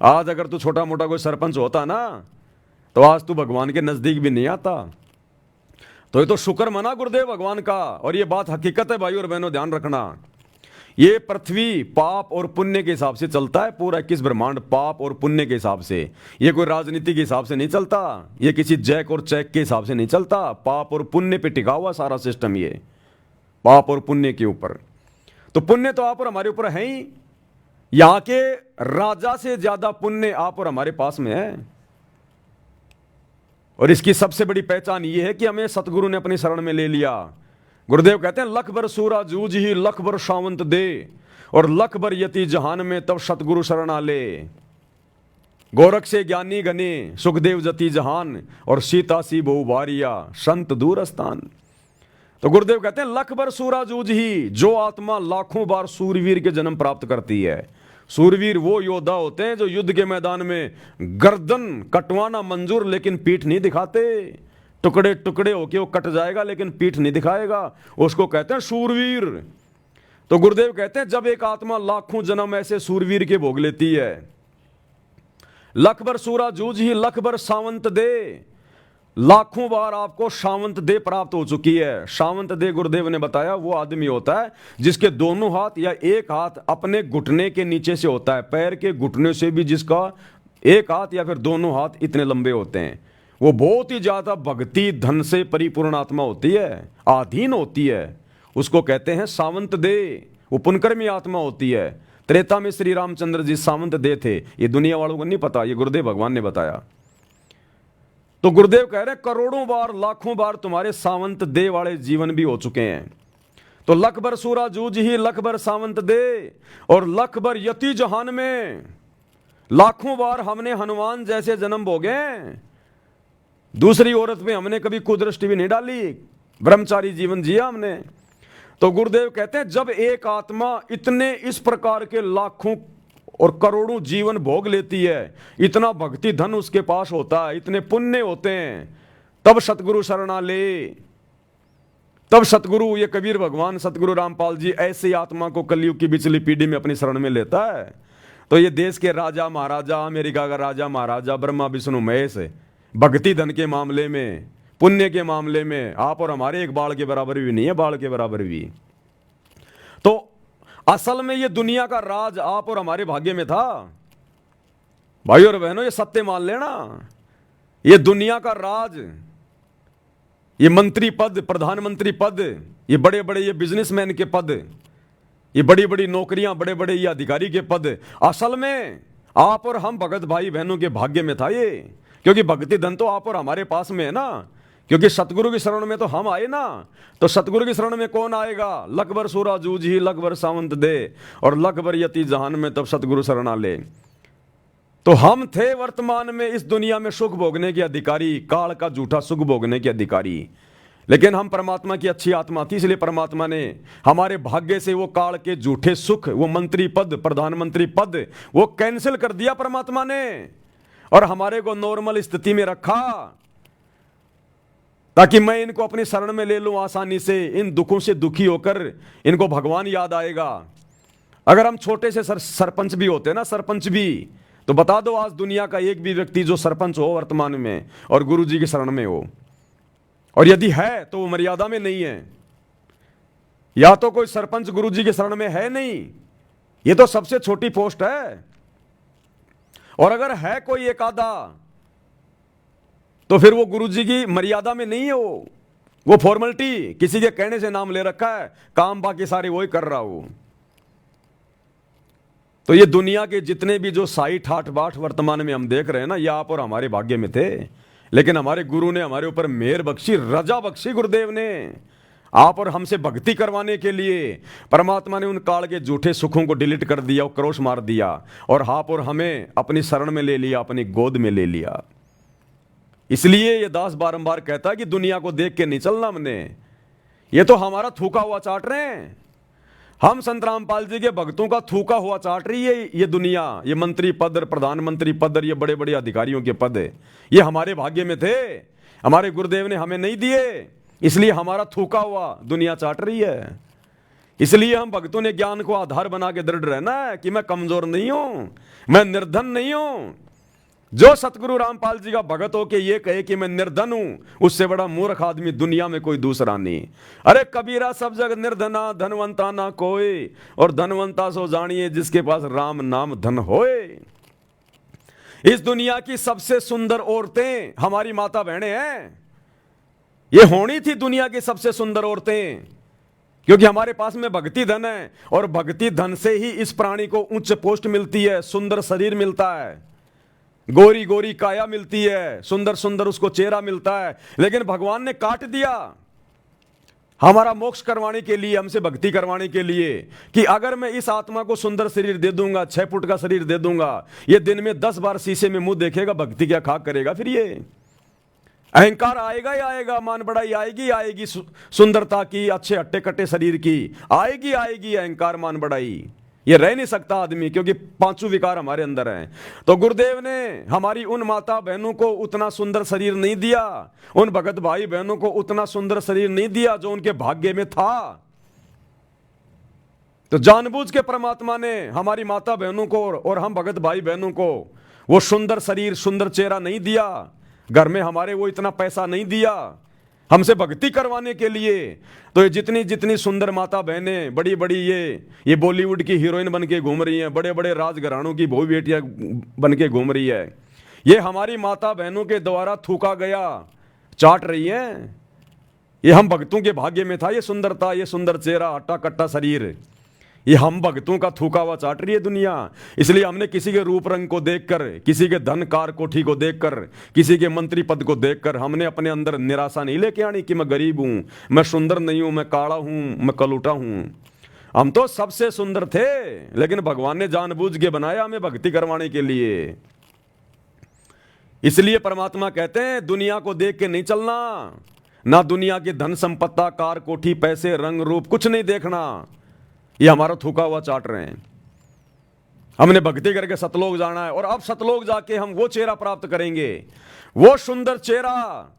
आज अगर तू छोटा मोटा कोई सरपंच होता ना, तो आज तू भगवान के नजदीक भी नहीं आता। तो ये तो शुक्र मना गुरुदेव भगवान का, और ये बात हकीकत है भाई और बहनों, ध्यान रखना। ये पृथ्वी पाप और पुण्य के हिसाब से चलता है, पूरा 21 ब्रह्मांड पाप और पुण्य के हिसाब से। ये कोई राजनीति के हिसाब से नहीं चलता, ये किसी जैक और चेक के हिसाब से नहीं चलता। पाप और पुण्य पे टिका हुआ सारा सिस्टम, ये पाप और पुण्य के ऊपर। तो पुण्य तो आप और हमारे ऊपर है ही, यहां के राजा से ज्यादा पुण्य आप और हमारे पास में है। और इसकी सबसे बड़ी पहचान यह है कि हमें सतगुरु ने अपनी शरण में ले लिया। गुरुदेव कहते हैं लख भर सूरा जूझ ही लख भर सावंत दे, और लख भर यति जहान में तब सतगुरु शरण आले। गोरख से ज्ञानी गने सुखदेव जति जहान, और सीता सी बहु बारिया संत दूर स्थान। तो गुरुदेव कहते हैं लख भर सूरा जूझ ही, जो आत्मा लाखों बार सूरवीर के जन्म प्राप्त करती है। सूरवीर वो योद्धा होते हैं जो युद्ध के मैदान में गर्दन कटवाना मंजूर, लेकिन पीठ नहीं दिखाते। टुकड़े टुकड़े होके वो कट जाएगा लेकिन पीठ नहीं दिखाएगा, उसको कहते हैं सूरवीर। तो गुरुदेव कहते हैं जब एक आत्मा लाखों जन्म ऐसे सूरवीर के भोग लेती है, लख भर सूरा जूझ ही लख भर सावंत दे, लाखों बार आपको सावंत दे प्राप्त हो चुकी है। सावंत दे गुरुदेव ने बताया वो आदमी होता है जिसके दोनों हाथ या एक हाथ अपने घुटने के नीचे से होता है, पैर के घुटने से भी जिसका एक हाथ या फिर दोनों हाथ इतने लंबे होते हैं, वो बहुत ही ज्यादा भक्ति धन से परिपूर्ण आत्मा होती है, आधीन होती है, उसको कहते हैं सावंत दे। वो पुनकर्मी आत्मा होती है। त्रेता में श्री रामचंद्र जी सावंत दे थे, ये दुनिया वालों को नहीं पता, ये गुरुदेव भगवान ने बताया। तो गुरुदेव कह रहे करोड़ों बार लाखों बार तुम्हारे सावंत दे वाले जीवन भी हो चुके हैं। तो लख भर सूरा जूझ ही लख भर सावंत दे, और लख भर यति जहान में, लाखों बार हमने हनुमान जैसे जन्म भोगे। दूसरी औरत में हमने कभी कुदृष्टि भी नहीं डाली, ब्रह्मचारी जीवन जिया हमने। तो गुरुदेव कहते हैं जब एक आत्मा इतने इस प्रकार के लाखों और करोड़ों जीवन भोग लेती है, इतना भक्ति धन उसके पास होता है, इतने पुण्य होते हैं, तब सतगुरु शरणा ले। तब सतगुरु, ये कबीर भगवान सतगुरु रामपाल जी ऐसी आत्मा को कलयुग की बिचली पीढ़ी में अपनी शरण में लेता है। तो ये देश के राजा महाराजा, अमेरिका का राजा महाराजा, ब्रह्मा विष्णु महेश, भक्ति धन के मामले में, पुण्य के मामले में आप और हमारे एक बाल के बराबर भी नहीं है, बाल के बराबर भी। तो असल में ये दुनिया का राज आप और हमारे भाग्य में था। भाई और बहनों, ये सत्य मान लेना, ये दुनिया का राज, ये मंत्री पद, प्रधानमंत्री पद, ये बड़े बड़े ये बिजनेसमैन के पद, ये बड़ी बड़ी नौकरियां, बड़े बड़े ये अधिकारी के पद, असल में आप और हम भगत भाई बहनों के भाग्य में था ये। क्योंकि भक्ति धन तो आप और हमारे पास में है ना, क्योंकि सतगुरु की शरण में तो हम आए ना। तो सतगुरु की शरण में कौन आएगा? लख भर सूरा जूझ ही लख भर सावंत दे, और लख भर यति जहान में तब सतगुरु शरणा ले। तो हम थे वर्तमान में इस दुनिया में सुख भोगने के अधिकारी, काल का झूठा सुख भोगने के अधिकारी। लेकिन हम परमात्मा की अच्छी आत्मा थी, इसलिए परमात्मा ने हमारे भाग्य से वो काल के झूठे सुख, वो मंत्री पद, प्रधानमंत्री पद, वो कैंसिल कर दिया परमात्मा ने, और हमारे को नॉर्मल स्थिति में रखा, ताकि मैं इनको अपनी शरण में ले लूं आसानी से। इन दुखों से दुखी होकर इनको भगवान याद आएगा। अगर हम छोटे से सरपंच भी होते ना, सरपंच भी, तो बता दो आज दुनिया का एक भी व्यक्ति जो सरपंच हो वर्तमान में और गुरु जी की शरण में हो, और यदि है तो वो मर्यादा में नहीं है, या तो कोई सरपंच गुरु जी के शरण में है नहीं, ये तो सबसे छोटी पोस्ट है। और अगर है कोई एक आधा, तो फिर वो गुरु जी की मर्यादा में नहीं है, वो फॉर्मेलिटी, किसी के कहने से नाम ले रखा है, काम बाकी सारे वही कर रहा हो। तो ये दुनिया के जितने भी जो 60-8 बाट वर्तमान में हम देख रहे हैं ना, ये आप और हमारे भाग्य में थे। लेकिन हमारे गुरु ने हमारे ऊपर मेहर बख्शी, रजा बख्शी, गुरुदेव ने आप और हमसे भक्ति करवाने के लिए परमात्मा ने उन काल के झूठे सुखों को डिलीट कर दिया, क्रोश मार दिया, और आप और हमें अपनी शरण में ले लिया, अपनी गोद में ले लिया। इसलिए ये दास बारंबार कहता है कि दुनिया को देख के नहीं चलना हमने, ये तो हमारा थूका हुआ चाट रहे हैं। हम संत रामपाल जी के भक्तों का थूका हुआ चाट रही है ये दुनिया, ये मंत्री पद, प्रधानमंत्री पद, ये बड़े बड़े अधिकारियों के पद, ये हमारे भाग्य में थे, हमारे गुरुदेव ने हमें नहीं दिए, इसलिए हमारा थूका हुआ दुनिया चाट रही है। इसलिए हम भक्तों ने ज्ञान को आधार बना के दृढ़ रहना है कि मैं कमजोर नहीं हूं, मैं निर्धन नहीं हूं। जो सतगुरु रामपाल जी का भगत हो के ये कहे कि मैं निर्धन हूं, उससे बड़ा मूर्ख आदमी दुनिया में कोई दूसरा नहीं। अरे कबीरा सब जग निर्धना, धनवंता ना कोई, और धनवंता सो जानिए जिसके पास राम नाम धन होए। इस दुनिया की सबसे सुंदर औरतें हमारी माता बहनें हैं। ये होनी थी दुनिया की सबसे सुंदर औरतें, क्योंकि हमारे पास में भक्ति धन है, और भक्ति धन से ही इस प्राणी को उच्च पोस्ट मिलती है, सुंदर शरीर मिलता है, गोरी गोरी काया मिलती है, सुंदर सुंदर उसको चेहरा मिलता है। लेकिन भगवान ने काट दिया हमारा मोक्ष करवाने के लिए, हमसे भक्ति करवाने के लिए, कि अगर मैं इस आत्मा को सुंदर शरीर दे दूंगा, 6 फुट का शरीर दे दूंगा, ये दिन में 10 बार शीशे में मुंह देखेगा, भक्ति क्या खाक करेगा? फिर ये अहंकार आएगा ही आएगा, मान बढ़ाई आएगी आएगी, सुंदरता की, अच्छे हट्टे कट्टे शरीर की आएगी आएगी, अहंकार मान बढ़ाई, ये रह नहीं सकता आदमी, क्योंकि 5 विकार हमारे अंदर हैं। तो गुरुदेव ने हमारी उन माता बहनों को उतना सुंदर शरीर नहीं दिया, उन भगत भाई बहनों को उतना सुंदर शरीर नहीं दिया जो उनके भाग्य में था। तो जानबूझ के परमात्मा ने हमारी माता बहनों को और हम भगत भाई बहनों को वो सुंदर शरीर, सुंदर चेहरा नहीं दिया, घर में हमारे वो इतना पैसा नहीं दिया हमसे भक्ति करवाने के लिए। तो ये जितनी जितनी सुंदर माता बहनें, बड़ी बड़ी ये बॉलीवुड की हीरोइन बन के घूम रही हैं, बड़े बड़े राजघरानों की बहु बेटियां बन के घूम रही है, ये हमारी माता बहनों के द्वारा थूका गया चाट रही हैं। ये हम भक्तों के भाग्य में था, ये सुंदरता, ये सुंदर चेहरा, हट्टा कट्टा शरीर, ये हम भक्तों का थूका हुआ चाट रही है दुनिया। इसलिए हमने किसी के रूप रंग को देखकर, किसी के धन कार कोठी को देखकर, किसी के मंत्री पद को देखकर हमने अपने अंदर निराशा नहीं लेके आनी कि मैं गरीब हूं, मैं सुंदर नहीं हूं, मैं काला हूं, मैं कलूटा हूं। हम तो सबसे सुंदर थे, लेकिन भगवान ने जानबूझ के बनाया हमें भक्ति करवाने के लिए। इसलिए परमात्मा कहते हैं दुनिया को देख के नहीं चलना, ना दुनिया की धन संपत्ता, कार कोठी, पैसे, रंग रूप, कुछ नहीं देखना, ये हमारा थूका हुआ चाट रहे हैं। हमने भक्ति करके सतलोक जाना है, और अब सतलोक जाके हम वो चेहरा प्राप्त करेंगे, वो सुंदर चेहरा।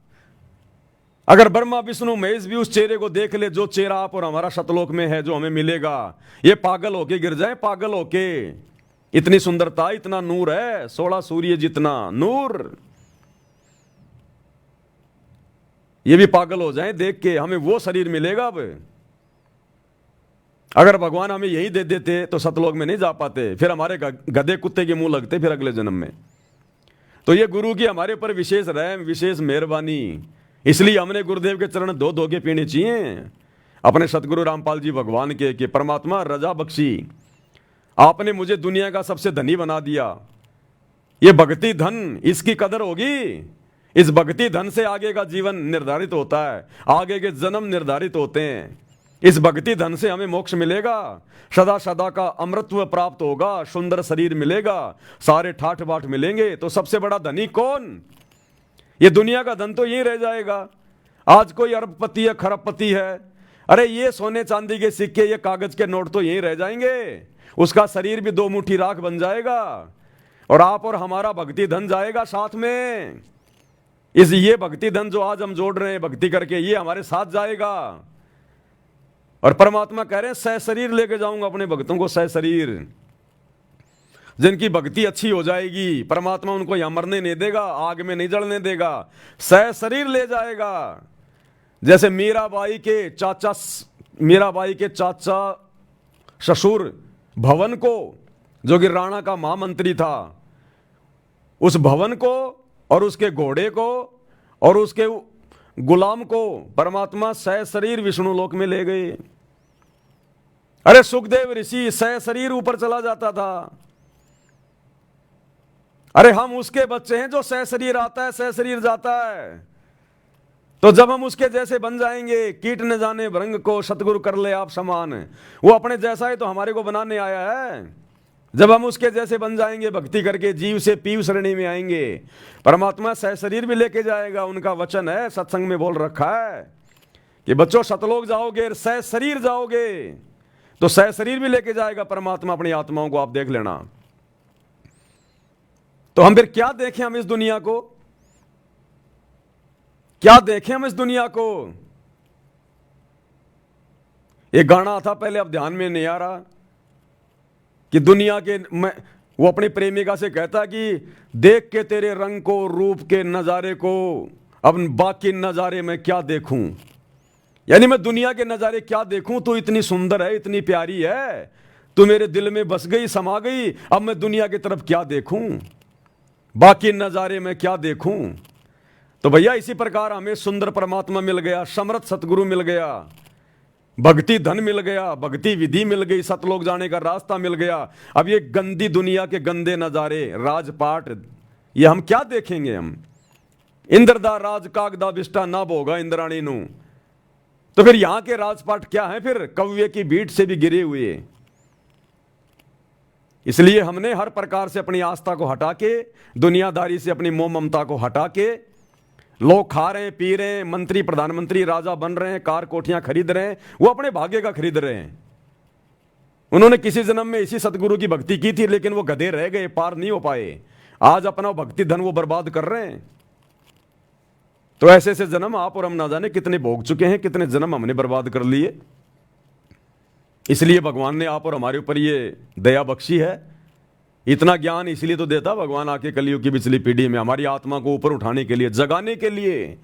अगर ब्रह्मा विष्णु महेश भी उस चेहरे को देख ले, जो चेहरा आप और हमारा सतलोक में है, जो हमें मिलेगा, ये पागल होके गिर जाए, पागल होके। इतनी सुंदरता, इतना नूर है, 16 सूर्य जितना नूर। ये भी पागल हो जाएं देख के, हमें वो शरीर मिलेगा। अब अगर भगवान हमें यही दे देते तो सतलोक में नहीं जा पाते, फिर हमारे गधे कुत्ते के मुंह लगते फिर अगले जन्म में। तो ये गुरु की हमारे ऊपर विशेष रहम, विशेष मेहरबानी, इसलिए हमने गुरुदेव के चरण धो धो के पीने चाहिए, अपने सतगुरु रामपाल जी भगवान के कि परमात्मा रजा बख्शी, आपने मुझे दुनिया का सबसे धनी बना दिया। ये भक्ति धन, इसकी कदर होगी। इस भक्ति धन से आगे का जीवन निर्धारित होता है, आगे के जन्म निर्धारित होते हैं। इस भक्ति धन से हमें मोक्ष मिलेगा, सदा सदा का अमृतत्व प्राप्त होगा, सुंदर शरीर मिलेगा, सारे ठाठ बाट मिलेंगे। तो सबसे बड़ा धनी कौन? ये दुनिया का धन तो यही रह जाएगा। आज कोई अरबपति है, खरबपति है, अरे ये सोने चांदी के सिक्के, ये कागज के नोट तो यही रह जाएंगे, उसका शरीर भी 2 मुट्ठी राख बन जाएगा, और आप और हमारा भक्ति धन जाएगा साथ में। ये भक्ति धन जो आज हम जोड़ रहे हैं भक्ति करके, ये हमारे साथ जाएगा। और परमात्मा कह रहे हैं सह शरीर लेके जाऊंगा अपने भक्तों को, सह शरीर। जिनकी भक्ति अच्छी हो जाएगी, परमात्मा उनको यहां मरने नहीं देगा, आग में नहीं जलने देगा, सह शरीर ले जाएगा। जैसे मीराबाई के चाचा ससुर भवन को, जो कि राणा का महामंत्री था, उस भवन को और उसके घोड़े को और उसके गुलाम को परमात्मा सह शरीर विष्णु लोक में ले गए। अरे सुखदेव ऋषि सह शरीर ऊपर चला जाता था। अरे हम उसके बच्चे हैं जो सह शरीर आता है, सह शरीर जाता है। तो जब हम उसके जैसे बन जाएंगे, कीट न जाने भृंग को सतगुरु कर ले आप समान, वो अपने जैसा है तो हमारे को बनाने आया है। जब हम उसके जैसे बन जाएंगे भक्ति करके, जीव से पीव श्रेणी में आएंगे, परमात्मा सह शरीर भी लेके जाएगा। उनका वचन है, सत्संग में बोल रखा है कि बच्चों सतलोक जाओगे, सह शरीर जाओगे, तो सह शरीर भी लेके जाएगा परमात्मा अपनी आत्माओं को, आप देख लेना। तो हम फिर क्या देखें हम इस दुनिया को, क्या देखें हम इस दुनिया को? एक गाना था पहले, अब ध्यान में नहीं आ रहा, कि दुनिया के वो अपनी प्रेमिका से कहता कि देख के तेरे रंग को, रूप के नजारे को, अब बाकी नजारे में क्या देखूं। यानी मैं दुनिया के नजारे क्या देखूं, तू इतनी सुंदर है, इतनी प्यारी है, तू मेरे दिल में बस गई, समा गई, अब मैं दुनिया की तरफ क्या देखूं, बाकी नजारे में क्या देखूं। तो भैया इसी प्रकार हमें सुंदर परमात्मा मिल गया, समर्थ सतगुरु मिल गया, भक्ति धन मिल गया, भक्ति विधि मिल गई, सतलोक जाने का रास्ता मिल गया। अब ये गंदी दुनिया के गंदे नजारे, राजपाट, ये हम क्या देखेंगे? हम इंद्रदा राज कागदा विष्टा ना भोगा इंद्राणी नु। तो फिर यहां के राजपाट क्या है? फिर कव्य की बीट से भी गिरे हुए। इसलिए हमने हर प्रकार से अपनी आस्था को हटा के, दुनियादारी से अपनी मोह ममता को हटा के, लोग खा रहे हैं, पी रहे हैं, मंत्री प्रधानमंत्री राजा बन रहे हैं, कार कोठियां खरीद रहे हैं, वो अपने भाग्य का खरीद रहे हैं। उन्होंने किसी जन्म में इसी सतगुरु की भक्ति की थी, लेकिन वो गधे रह गए, पार नहीं हो पाए। आज अपना भक्ति धन वो बर्बाद कर रहे हैं। तो ऐसे ऐसे जन्म आप और हम ना जाने कितने भोग चुके हैं, कितने जन्म हमने बर्बाद कर लिए। इसलिए भगवान ने आप और हमारे ऊपर ये दया बख्शी है। इतना ज्ञान इसलिए तो देता भगवान आके कलयुग की पिछली पीढ़ी में, हमारी आत्मा को ऊपर उठाने के लिए, जगाने के लिए,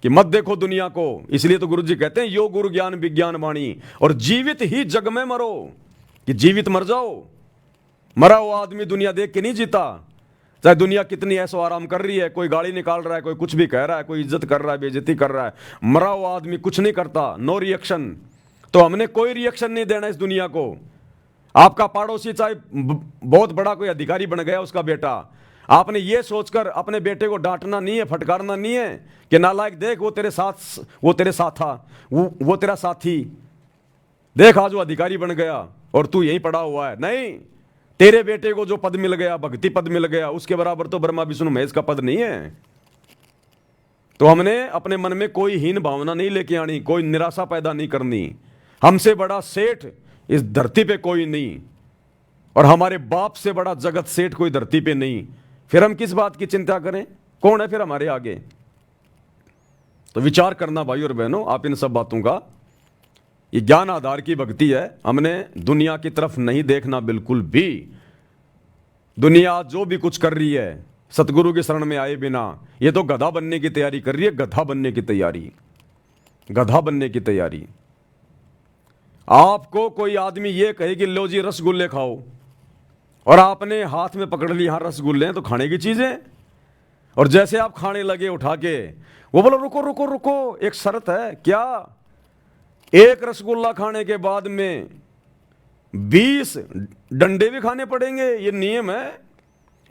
कि मत देखो दुनिया को। इसलिए तो गुरु जी कहते हैं यो गुरु ज्ञान विज्ञान वाणी, और जीवित ही जग में मरो, कि जीवित मर जाओ। मरा हुआ आदमी दुनिया देख के नहीं जीता। चाहे दुनिया कितनी ऐसो आराम कर रही है, कोई गाड़ी निकाल रहा है, कोई कुछ भी कह रहा है, कोई इज्जत कर रहा है, बेइज्जती कर रहा है, मरा हुआ आदमी कुछ नहीं करता, नो रिएक्शन। तो हमने कोई रिएक्शन नहीं देना इस दुनिया को। आपका पड़ोसी चाहे बहुत बड़ा कोई अधिकारी बन गया, उसका बेटा, आपने ये सोचकर अपने बेटे को डांटना नहीं है, फटकारना नहीं है कि नालायक देख वो तेरे साथ, वो तेरे साथ था, वो तेरा साथी, देख आज वो अधिकारी बन गया और तू यहीं पड़ा हुआ है। नहीं, तेरे बेटे को जो पद मिल गया, भक्ति पद मिल गया, उसके बराबर तो ब्रह्मा विष्णु महेश का पद नहीं है। तो हमने अपने मन में कोई हीन भावना नहीं लेके आनी, कोई निराशा पैदा नहीं करनी। हमसे बड़ा सेठ इस धरती पे कोई नहीं, और हमारे बाप से बड़ा जगत सेठ कोई धरती पे नहीं। फिर हम किस बात की चिंता करें? कौन है फिर हमारे आगे? तो विचार करना भाई और बहनों आप इन सब बातों का। ये ज्ञान आधार की भक्ति है। हमने दुनिया की तरफ नहीं देखना बिल्कुल भी। दुनिया जो भी कुछ कर रही है, सतगुरु के शरण में आए बिना। ये तो गधा बनने की तैयारी कर रही है, गधा बनने की तैयारी, गधा बनने की तैयारी। आपको कोई आदमी ये कहे कि लो जी रसगुल्ले खाओ, और आपने हाथ में पकड़ लिया हाँ रसगुल्ले हैं तो खाने की चीजें, और जैसे आप खाने लगे उठा के, वो बोलो रुको रुको रुको, एक शर्त है। क्या? एक रसगुल्ला खाने के बाद में 20 डंडे भी खाने पड़ेंगे, ये नियम है।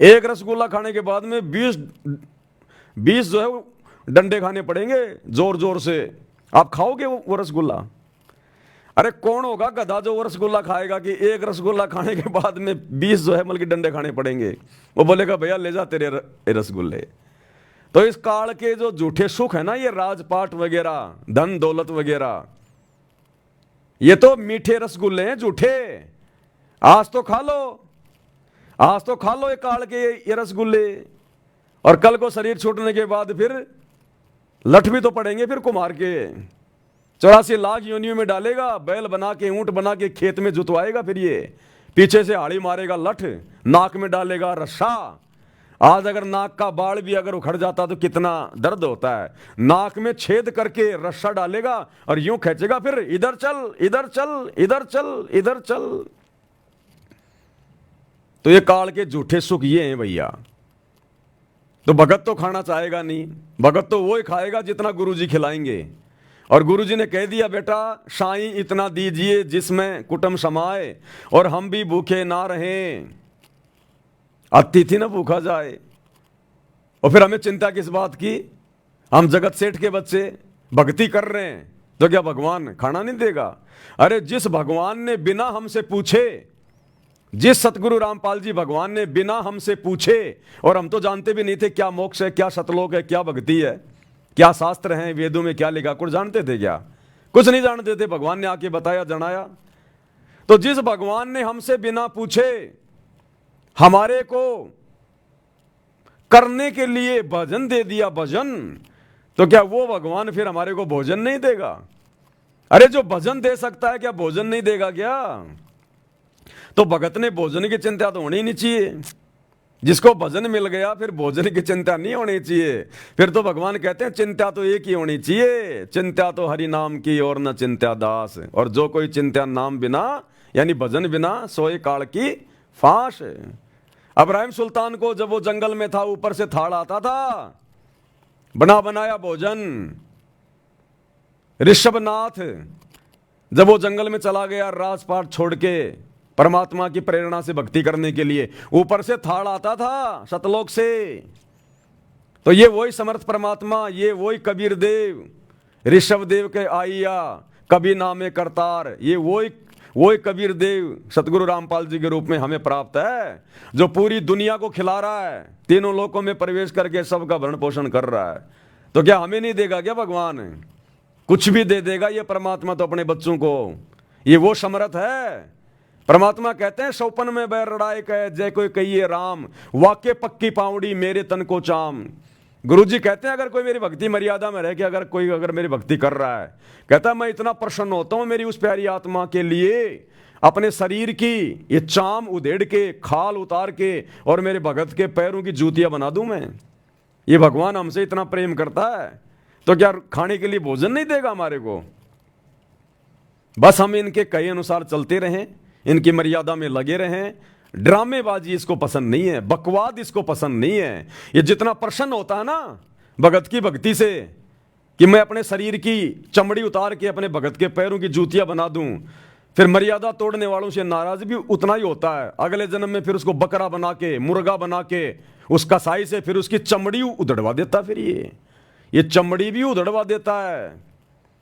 एक रसगुल्ला खाने के बाद में 20 जो है वो डंडे खाने पड़ेंगे जोर जोर से। आप खाओगे वो रसगुल्ला? अरे कौन होगा गधा जो वो रसगुल्ला खाएगा कि एक रसगुल्ला खाने के बाद में 20 जो है मतलब कि डंडे खाने पड़ेंगे? वो बोलेगा भैया ले जा तेरे रसगुल्ले। तो इस काल के जो झूठे सुख है ना, ये राजपाट वगैरह, धन दौलत वगैरह, ये तो मीठे रसगुल्ले हैं झूठे। आज तो खा लो, आज तो खा लो ये काल के ये रसगुल्ले, और कल को शरीर छूटने के बाद फिर लठ भी तो पड़ेंगे फिर कुम्हार के। 84 लाख योनियों में डालेगा, बैल बना के ऊंट बना के खेत में जुतवाएगा, फिर ये पीछे से हाड़ी मारेगा लठ, नाक में डालेगा रस्सा। आज अगर नाक का बाल भी अगर उखड़ जाता तो कितना दर्द होता है। नाक में छेद करके रस्सा डालेगा और यूं खींचेगा, फिर इधर चल इधर चल इधर चल इधर चल। तो ये काल के झूठे सुख ये हैं भैया। तो भगत तो खाना चाहेगा नहीं, भगत तो वो ही खाएगा जितना गुरुजी खिलाएंगे। और गुरुजी ने कह दिया बेटा साईं इतना दीजिए जिसमें कुटुंब समाए, और हम भी भूखे ना रहें, अतिथि ना भूखा जाए। और फिर हमें चिंता किस बात की? हम जगत सेठ के बच्चे भक्ति कर रहे हैं तो क्या भगवान खाना नहीं देगा? अरे जिस भगवान ने बिना हमसे पूछे, जिस सतगुरु रामपाल जी भगवान ने बिना हमसे पूछे, और हम तो जानते भी नहीं थे क्या मोक्ष है, क्या सतलोक है, क्या भक्ति है, क्या शास्त्र हैं, वेदों में क्या लिखा, कुछ जानते थे क्या? कुछ नहीं जानते थे। भगवान ने आके बताया, जनाया। तो जिस भगवान ने हमसे बिना पूछे हमारे को करने के लिए भजन दे दिया, भजन, तो क्या वो भगवान फिर हमारे को भोजन नहीं देगा? अरे जो भजन दे सकता है क्या भोजन नहीं देगा क्या? तो भगत ने भोजन की चिंता तो होनी नहीं चाहिए। जिसको भजन मिल गया फिर भोजन की चिंता नहीं होनी चाहिए। फिर तो भगवान कहते हैं चिंता तो एक ही होनी चाहिए, चिंता तो हरि नाम की और न चिंता दास। और जो कोई चिंता नाम बिना यानी भजन बिना सोए काल की फांस। इब्राहिम सुल्तान को जब वो जंगल में था ऊपर से थाड़ आता था, बना बनाया भोजन। ऋषभनाथ जब वो जंगल में चला गया राजपाट छोड़ के परमात्मा की प्रेरणा से भक्ति करने के लिए, ऊपर से थाड़ आता था सतलोक से। तो ये वही समर्थ परमात्मा, ये वही कबीर देव, ऋषभ देव के आइया कभी नामे करतार, ये वही कबीर देव सतगुरु रामपाल जी के रूप में हमें प्राप्त है, जो पूरी दुनिया को खिला रहा है, तीनों लोकों में प्रवेश करके सबका भरण पोषण कर रहा है। तो क्या हमें नहीं देगा क्या भगवान? कुछ भी दे देगा ये परमात्मा तो अपने बच्चों को। ये वो समर्थ है। परमात्मा कहते हैं सौपन में बैर लड़ाई कहे जय कोई कहिए राम, वाक्य पक्की पावड़ी मेरे तन को चाम। गुरुजी कहते हैं अगर कोई मेरी भक्ति मर्यादा में रह के अगर मेरी भक्ति कर रहा है, कहता है मैं इतना प्रसन्न होता हूं मेरी उस प्यारी आत्मा के लिए, अपने शरीर की ये चाम उधेड़ के, खाल उतार के और मेरे भगत के पैरों की जूतियां बना दूं मैं। ये भगवान हमसे इतना प्रेम करता है तो क्या खाने के लिए भोजन नहीं देगा हमारे को? बस हम इनके कहे अनुसार चलते रहें, इनकी मर्यादा में लगे रहें। ड्रामेबाजी इसको पसंद नहीं है, बकवाद इसको पसंद नहीं है। ये जितना प्रसन्न होता है ना भगत की भक्ति से कि मैं अपने शरीर की चमड़ी उतार के अपने भगत के पैरों की जूतियां बना दूं, फिर मर्यादा तोड़ने वालों से नाराज भी उतना ही होता है। अगले जन्म में फिर उसको बकरा बना के, मुर्गा बना के, उस कसाई से फिर उसकी चमड़ी उधड़वा देता। फिर ये चमड़ी भी उधड़वा देता है।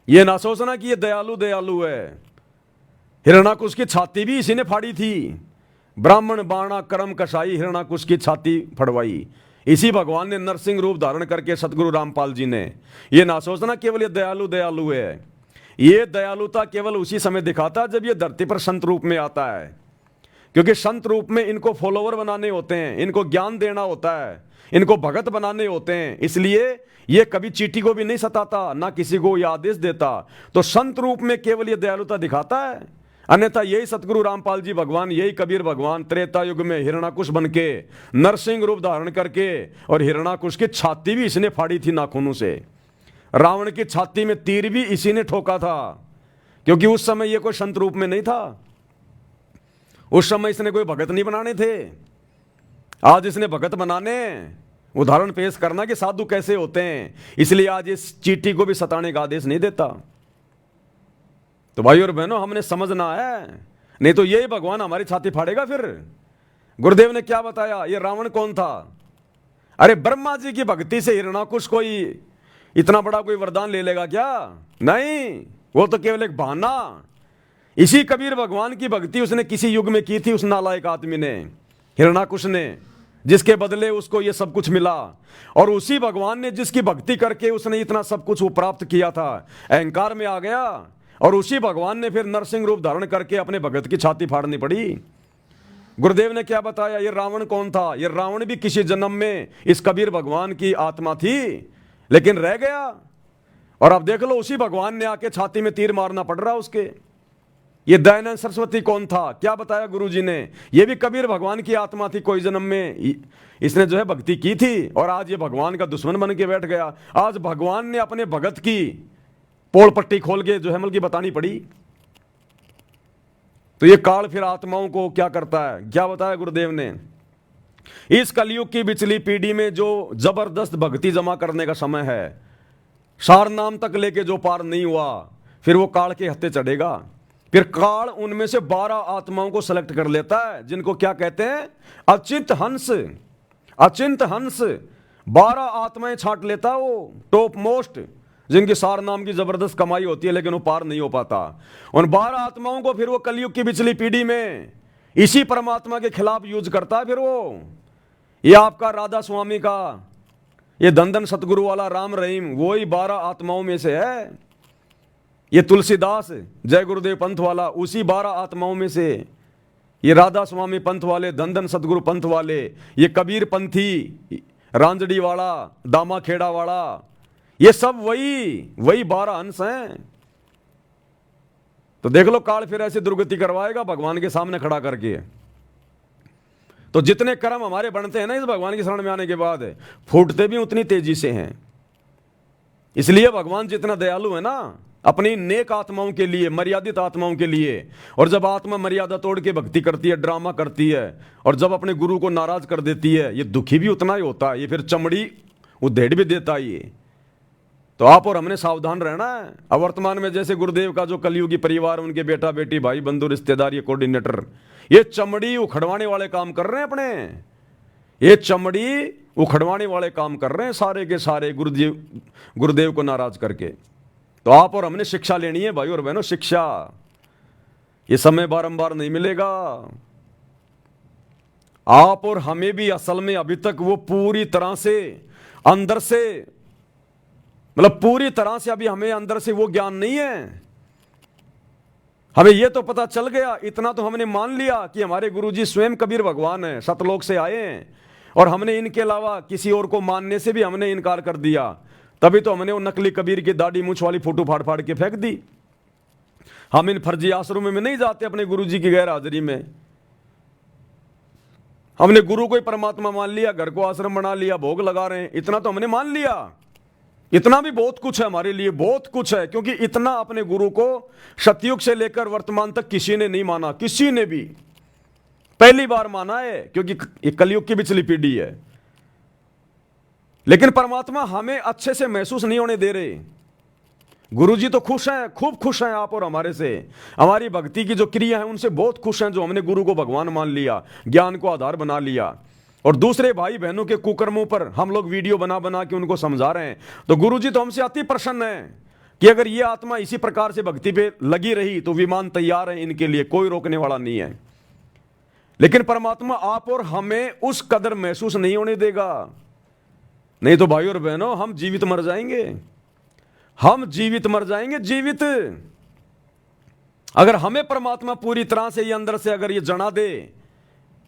ये ना सोचना कि ये दयालु दयालु है। हिरणाकुश की छाती भी इसी ने फाड़ी थी। ब्राह्मण बाणा कर्म कसाई हिरणाकुश की छाती फड़वाई। इसी भगवान ने नरसिंह रूप धारण करके सतगुरु रामपाल जी ने। ये ना सोचना केवल ये दयालु दयालु है। ये दयालुता केवल उसी समय दिखाता जब ये धरती पर संत रूप में आता है, क्योंकि संत रूप में इनको फॉलोवर बनाने होते हैं, इनको ज्ञान देना होता है, इनको भगत बनाने होते हैं। इसलिए ये कभी चींटी को भी नहीं सताता, ना किसी को ये आदेश देता। तो संत रूप में केवल ये दयालुता दिखाता है। अन्यथा यही सतगुरु रामपाल जी भगवान, यही कबीर भगवान त्रेता युग में हिरणाकुश बन के नरसिंह रूप धारण करके, और हिरणाकुश की छाती भी इसने फाड़ी थी नाखूनों से। रावण की छाती में तीर भी इसी ने ठोका था, क्योंकि उस समय ये कोई संत रूप में नहीं था, उस समय इसने कोई भगत नहीं बनाने थे। आज इसने भगत बनाने, उदाहरण पेश करना कि साधु कैसे होते हैं, इसलिए आज इस चींटी को भी सताने का आदेश नहीं देता। तो भाई और बहनों, हमने समझना है, नहीं तो यही भगवान हमारी छाती फाड़ेगा। फिर गुरुदेव ने क्या बताया, ये रावण कौन था? अरे ब्रह्मा जी की भक्ति से हिरणाकुश कोई इतना बड़ा कोई वरदान ले लेगा क्या? नहीं, वो तो केवल एक बहाना। इसी कबीर भगवान की भक्ति उसने किसी युग में की थी, उस नालायक आदमी ने, हिरणाकुश ने, जिसके बदले उसको ये सब कुछ मिला। और उसी भगवान ने जिसकी भक्ति करके उसने इतना सब कुछ वो प्राप्त किया था, अहंकार में आ गया, और उसी भगवान ने फिर नरसिंह रूप धारण करके अपने भगत की छाती फाड़नी पड़ी। गुरुदेव ने क्या बताया, ये रावण कौन था? ये रावण भी किसी जन्म में इस कबीर भगवान की आत्मा थी, लेकिन रह गया। और अब देख लो, उसी भगवान ने आके छाती में तीर मारना पड़ रहा उसके। ये दयानंद सरस्वती कौन था? क्या बताया गुरुजी ने, ये भी कबीर भगवान की आत्मा थी, कोई जन्म में इसने जो है भक्ति की थी, और आज ये भगवान का दुश्मन बन के बैठ गया। आज भगवान ने अपने भगत की पोल पट्टी खोल के जो है मतलब की बतानी पड़ी। तो ये काल फिर आत्माओं को क्या करता है, क्या बताया गुरुदेव ने, इस कलयुग की पिछली पीढ़ी में जो जबरदस्त भक्ति जमा करने का समय है, सार नाम तक लेके जो पार नहीं हुआ, फिर वो काल के हत्थे चढ़ेगा। फिर काल उनमें से 12 आत्माओं को सेलेक्ट कर लेता है, जिनको क्या कहते हैं, अचिंत हंस। अचिंत हंस 12 आत्माएं छांट लेता वो, टॉप मोस्ट, जिनकी सार नाम की जबरदस्त कमाई होती है, लेकिन वो पार नहीं हो पाता। उन 12 आत्माओं को फिर वो कलयुग की पिछली पीढ़ी में इसी परमात्मा के खिलाफ यूज करता है। फिर वो, ये आपका राधा स्वामी का, ये धन सतगुरु वाला राम रहीम, वो ही 12 आत्माओं में से है। ये तुलसीदास जय गुरुदेव पंथ वाला, उसी 12 आत्माओं में से। ये राधा स्वामी पंथ वाले, धन सतगुरु पंथ वाले, ये कबीर पंथी, रांजड़ी वाला, दामा खेड़ा वाला, ये सब वही 12 अंश हैं। तो देख लो, काल फिर ऐसे दुर्गति करवाएगा भगवान के सामने खड़ा करके। तो जितने कर्म हमारे बनते हैं ना इस भगवान की शरण में आने के बाद, फूटते भी उतनी तेजी से हैं। इसलिए भगवान जितना दयालु है ना, अपनी नेक आत्माओं के लिए, मर्यादित आत्माओं के लिए। और जब आत्मा मर्यादा तोड़ के भक्ति करती है, ड्रामा करती है, और जब अपने गुरु को नाराज कर देती है, ये दुखी भी उतना ही होता है, ये फिर चमड़ी उधेड़ भी देता है ये। तो आप और हमने सावधान रहना है। अब वर्तमान में जैसे गुरुदेव का जो कलयुगी परिवार, उनके बेटा बेटी, भाई बंधु रिश्तेदार, ये कोऑर्डिनेटर, ये चमड़ी उखड़वाने वाले काम कर रहे हैं अपने, ये चमड़ी उखड़वाने वाले काम कर रहे हैं सारे के सारे, गुरुदेव को नाराज करके। तो आप और हमने शिक्षा लेनी है भाई और बहनों, शिक्षा। ये समय बारंबार नहीं मिलेगा। आप और हमें भी असल में अभी तक वो पूरी तरह से अंदर से, मतलब पूरी तरह से अभी हमें अंदर से वो ज्ञान नहीं है। हमें ये तो पता चल गया, इतना तो हमने मान लिया कि हमारे गुरुजी स्वयं कबीर भगवान हैं, सतलोक से आए हैं, और हमने इनके अलावा किसी और को मानने से भी हमने इनकार कर दिया। तभी तो हमने वो नकली कबीर की दाढ़ी मूंछ वाली फोटो फाड़ फाड़ के फेंक दी। हम इन फर्जी आश्रम में नहीं जाते अपने गुरुजी की गैर हाजिरी में। हमने गुरु को ही परमात्मा मान लिया, घर को आश्रम बना लिया, भोग लगा रहे हैं, इतना तो हमने मान लिया। इतना भी बहुत कुछ है हमारे लिए, बहुत कुछ है, क्योंकि इतना अपने गुरु को सतयुग से लेकर वर्तमान तक किसी ने नहीं माना, किसी ने भी पहली बार माना है, क्योंकि ये कलयुग की पिछली पीढ़ी है। लेकिन परमात्मा हमें अच्छे से महसूस नहीं होने दे रहे। गुरुजी तो खुश हैं, खूब खुश हैं आप और हमारे से, हमारी भक्ति की जो क्रिया है उनसे बहुत खुश हैं, जो हमने गुरु को भगवान मान लिया, ज्ञान को आधार बना लिया। और दूसरे भाई बहनों के कुकर्मों पर हम लोग वीडियो बना बना के उनको समझा रहे हैं। तो गुरुजी तो हमसे अति प्रसन्न है कि अगर ये आत्मा इसी प्रकार से भक्ति पे लगी रही तो विमान तैयार है इनके लिए, कोई रोकने वाला नहीं है। लेकिन परमात्मा आप और हमें उस कदर महसूस नहीं होने देगा। नहीं तो भाई और बहनों, हम जीवित मर जाएंगे, हम जीवित मर जाएंगे, जीवित। अगर हमें परमात्मा पूरी तरह से ये अंदर से अगर ये जना दे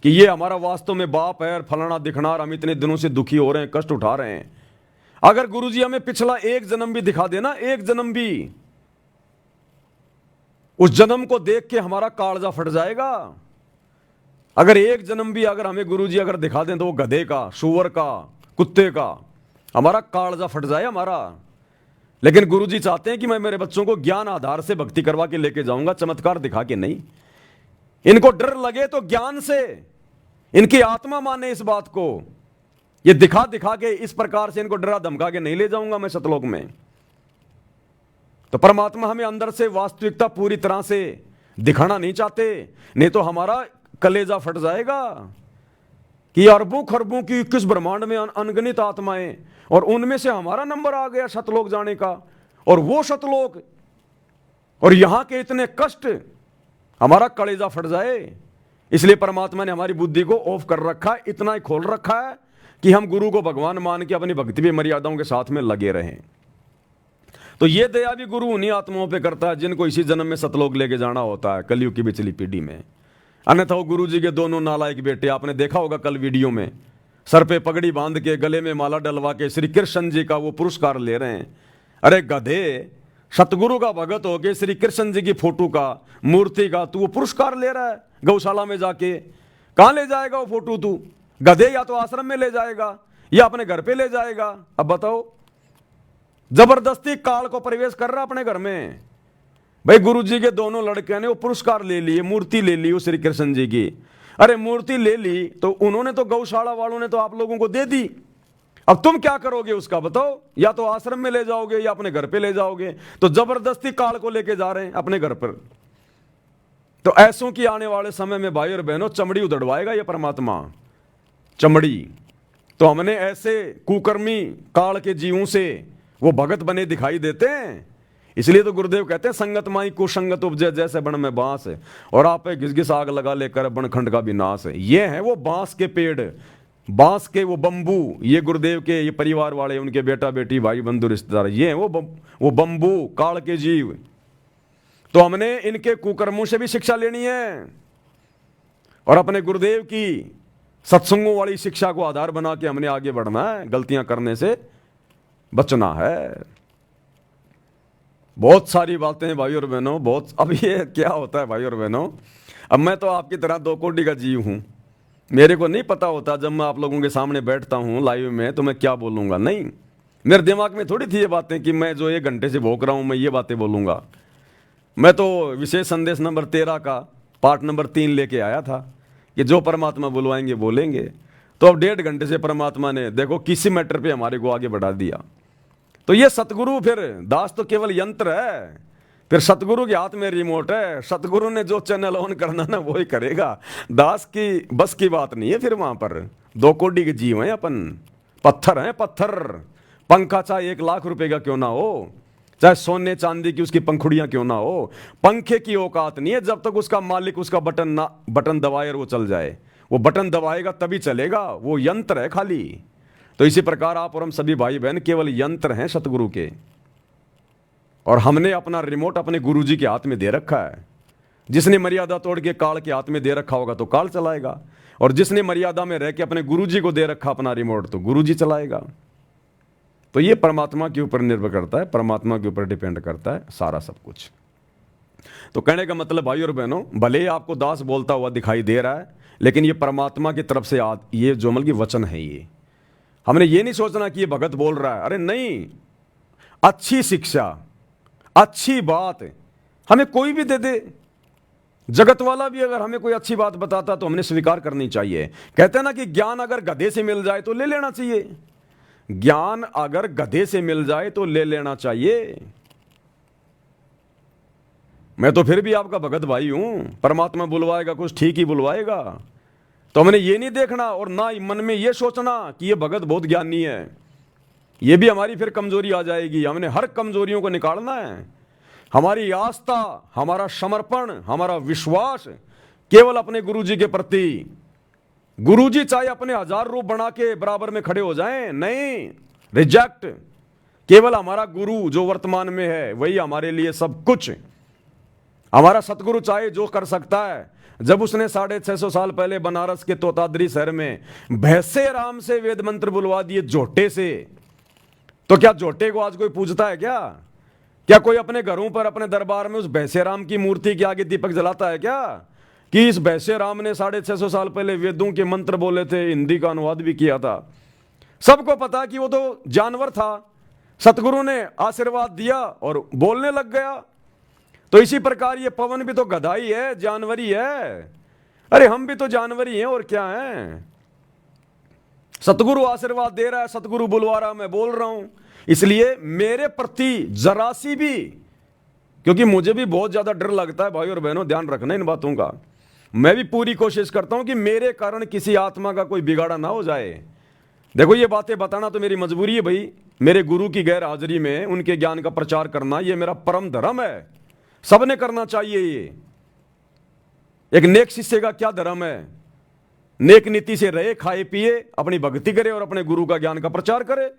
कि ये हमारा वास्तव में बाप है, फलाना दिखना, हम इतने दिनों से दुखी हो रहे हैं, कष्ट उठा रहे हैं, अगर गुरुजी हमें पिछला एक जन्म भी दिखा देना, एक जन्म भी, उस जन्म को देख के हमारा कालजा फट जाएगा। अगर एक जन्म भी अगर हमें गुरुजी अगर दिखा दें तो वो गधे का, सूअर का, कुत्ते का, हमारा कालजा फट जाए हमारा। लेकिन गुरुजी चाहते हैं कि मैं मेरे बच्चों को ज्ञान आधार से भक्ति करवा के लेके जाऊंगा, चमत्कार दिखा के नहीं। इनको डर लगे तो ज्ञान से, इनकी आत्मा माने इस बात को। ये दिखा दिखा के इस प्रकार से इनको डरा धमका के नहीं ले जाऊंगा मैं सतलोक में। तो परमात्मा हमें अंदर से वास्तविकता पूरी तरह से दिखाना नहीं चाहते, नहीं तो हमारा कलेजा फट जाएगा कि अरबों खरबों की किस ब्रह्मांड में अनगिनत आत्माएं, और उनमें से हमारा नंबर आ गया सतलोक जाने का, और वो सतलोक और यहां के इतने कष्ट, हमारा कलेजा फट जाए। इसलिए परमात्मा ने हमारी बुद्धि को ऑफ कर रखा है, इतना ही खोल रखा है कि हम गुरु को भगवान मान के अपनी भक्ति में मर्यादाओं के साथ में लगे रहें। तो ये दया भी गुरु उन्हीं आत्माओं पे करता है जिनको इसी जन्म में सतलोक लेके जाना होता है, कलयुग की पिछली पीढ़ी में। अन्यथा वो गुरु जी के दोनों नालायक बेटे, आपने देखा होगा कल वीडियो में, सर पे पगड़ी बांध के गले में माला डलवा के श्री कृष्ण जी का वो पुरस्कार ले रहे हैं। अरे गधे, सतगुरु का भगत हो के श्री कृष्ण जी की फोटो का, मूर्ति का तू वो पुरस्कार ले रहा है गौशाला में जाके। कहां ले जाएगा वो फोटो तू? गधे, या तो आश्रम में ले जाएगा या अपने घर पे ले जाएगा। अब बताओ, जबरदस्ती काल को प्रवेश कर रहा अपने घर में। भाई गुरु जी के दोनों लड़के ने वो पुरस्कार ले लिए, मूर्ति ले ली वो श्री कृष्ण जी की। अरे मूर्ति ले ली तो उन्होंने तो, गौशाला वालों ने तो आप लोगों को दे दी। अब तुम क्या करोगे उसका बताओ? या तो आश्रम में ले जाओगे या अपने घर पे ले जाओगे। तो जबरदस्ती काल को लेके जा रहे हैं अपने घर पर। तो ऐसों की आने वाले समय में भाई और बहनों चमड़ी उधड़वाएगा ये परमात्मा, चमड़ी। तो हमने ऐसे कुकर्मी काल के जीवों से वो भगत बने दिखाई देते हैं। इसलिए तो गुरुदेव कहते हैं संगत माई कुसंगत उपजे जैसे बन में बांस है, और आप घिस घिस आग लगा लेकर बनखंड का भी नाश है। ये है वो बांस के पेड़, बांस के वो बंबू, ये गुरुदेव के ये परिवार वाले, उनके बेटा बेटी भाई बंधु रिश्तेदार, ये है वो बंबू काल के जीव। तो हमने इनके कुकर्मों से भी शिक्षा लेनी है और अपने गुरुदेव की सत्संगों वाली शिक्षा को आधार बना के हमने आगे बढ़ना है, गलतियां करने से बचना है। बहुत सारी बातें हैं भाई और बहनों, बहुत। अब ये क्या होता है भाई और बहनों, अब मैं तो आपकी तरह 2 कोड़ी का जीव हूं। मेरे को नहीं पता होता जब मैं आप लोगों के सामने बैठता हूं लाइव में तो मैं क्या बोलूंगा। नहीं, मेरे दिमाग में थोड़ी थी ये बातें कि मैं जो 1 घंटे से भोग रहा हूं मैं ये बातें बोलूंगा। मैं तो विशेष संदेश नंबर 13 का पार्ट नंबर 3 लेके आया था कि जो परमात्मा बुलवाएंगे बोलेंगे। तो अब 1.5 घंटे से परमात्मा ने देखो किसी मैटर पे हमारे को आगे बढ़ा दिया। तो ये सतगुरु, फिर दास तो केवल यंत्र है, फिर सतगुरु के हाथ में रिमोट है। सतगुरु ने जो चैनल ऑन करना ना वही करेगा, दास की बस की बात नहीं है। फिर वहां पर 2 कोड़ी के जीव हैं अपन, पत्थर हैं पत्थर। पंखा चाहे 1 लाख रुपए का क्यों ना हो, चाहे सोने चांदी की उसकी पंखुड़ियां क्यों ना हो, पंखे की औकात नहीं है जब तक उसका मालिक उसका बटन दबाए और वो चल जाए। वो बटन दबाएगा तभी चलेगा, वो यंत्र है खाली। तो इसी प्रकार आप और हम सभी भाई बहन केवल यंत्र हैं सतगुरु के, और हमने अपना रिमोट अपने गुरुजी के हाथ में दे रखा है। जिसने मर्यादा तोड़ के काल के हाथ में दे रखा होगा तो काल चलाएगा, और जिसने मर्यादा में रह के अपने गुरुजी को दे रखा अपना रिमोट तो गुरुजी चलाएगा। तो ये परमात्मा के ऊपर निर्भर करता है, परमात्मा के ऊपर डिपेंड करता है सारा सब कुछ। तो कहने का मतलब भाई और बहनों, भले ही आपको दास बोलता हुआ दिखाई दे रहा है, लेकिन ये परमात्मा की तरफ से ये जो मतलब की वचन है। ये हमने ये नहीं सोचना कि ये भगत बोल रहा है। अरे नहीं, अच्छी शिक्षा, अच्छी बात हमें कोई भी दे दे, जगत वाला भी अगर हमें कोई अच्छी बात बताता तो हमने स्वीकार करनी चाहिए। कहते हैं ना कि ज्ञान अगर गधे से मिल जाए तो ले लेना चाहिए। ज्ञान अगर गधे से मिल जाए तो ले लेना चाहिए। मैं तो फिर भी आपका भगत भाई हूं, परमात्मा बुलवाएगा कुछ ठीक ही बुलवाएगा। तो हमने ये नहीं देखना और ना मन में ये सोचना कि ये भगत बहुत ज्ञानी है। ये भी हमारी फिर कमजोरी आ जाएगी। हमने हर कमजोरियों को निकालना है। हमारी आस्था, हमारा समर्पण, हमारा विश्वास केवल अपने गुरुजी के प्रति। गुरुजी चाहे अपने 1000 रूप बना के बराबर में खड़े हो जाएं, नहीं, रिजेक्ट। केवल हमारा गुरु जो वर्तमान में है वही हमारे लिए सब कुछ। हमारा सतगुरु चाहे जो कर सकता है। जब उसने 650 साल पहले बनारस के तोतादरी शहर में भैंसे राम से वेद मंत्र बुलवा दिए झोटे से, तो क्या झोटे को आज कोई पूजता है क्या? क्या कोई अपने घरों पर, अपने दरबार में उस भैंसे राम की मूर्ति के आगे दीपक जलाता है क्या? कि इस भैंसे राम ने 650 साल पहले वेदों के मंत्र बोले थे, हिंदी का अनुवाद भी किया था। सबको पता कि वो तो जानवर था, सतगुरु ने आशीर्वाद दिया और बोलने लग गया। तो इसी प्रकार ये पवन भी तो गधा ही है, जानवर ही है। अरे हम भी तो जानवर ही हैं, और क्या है। सतगुरु आशीर्वाद दे रहा है, सतगुरु बुलवा रहा, मैं बोल रहा हूं। इसलिए मेरे प्रति जरा सी भी, क्योंकि मुझे भी बहुत ज्यादा डर लगता है भाई और बहनों, ध्यान रखना इन बातों का। मैं भी पूरी कोशिश करता हूं कि मेरे कारण किसी आत्मा का कोई बिगाड़ा ना हो जाए। देखो ये बातें बताना तो मेरी मजबूरी है भाई, मेरे गुरु की गैर हाजिरी में उनके ज्ञान का प्रचार करना ये मेरा परम धर्म है, सबने करना चाहिए। ये एक नेक शिष्य का क्या धर्म है, नेक नीति से रहे, खाए पिए, अपनी भक्ति करे और अपने गुरु का ज्ञान का प्रचार करे।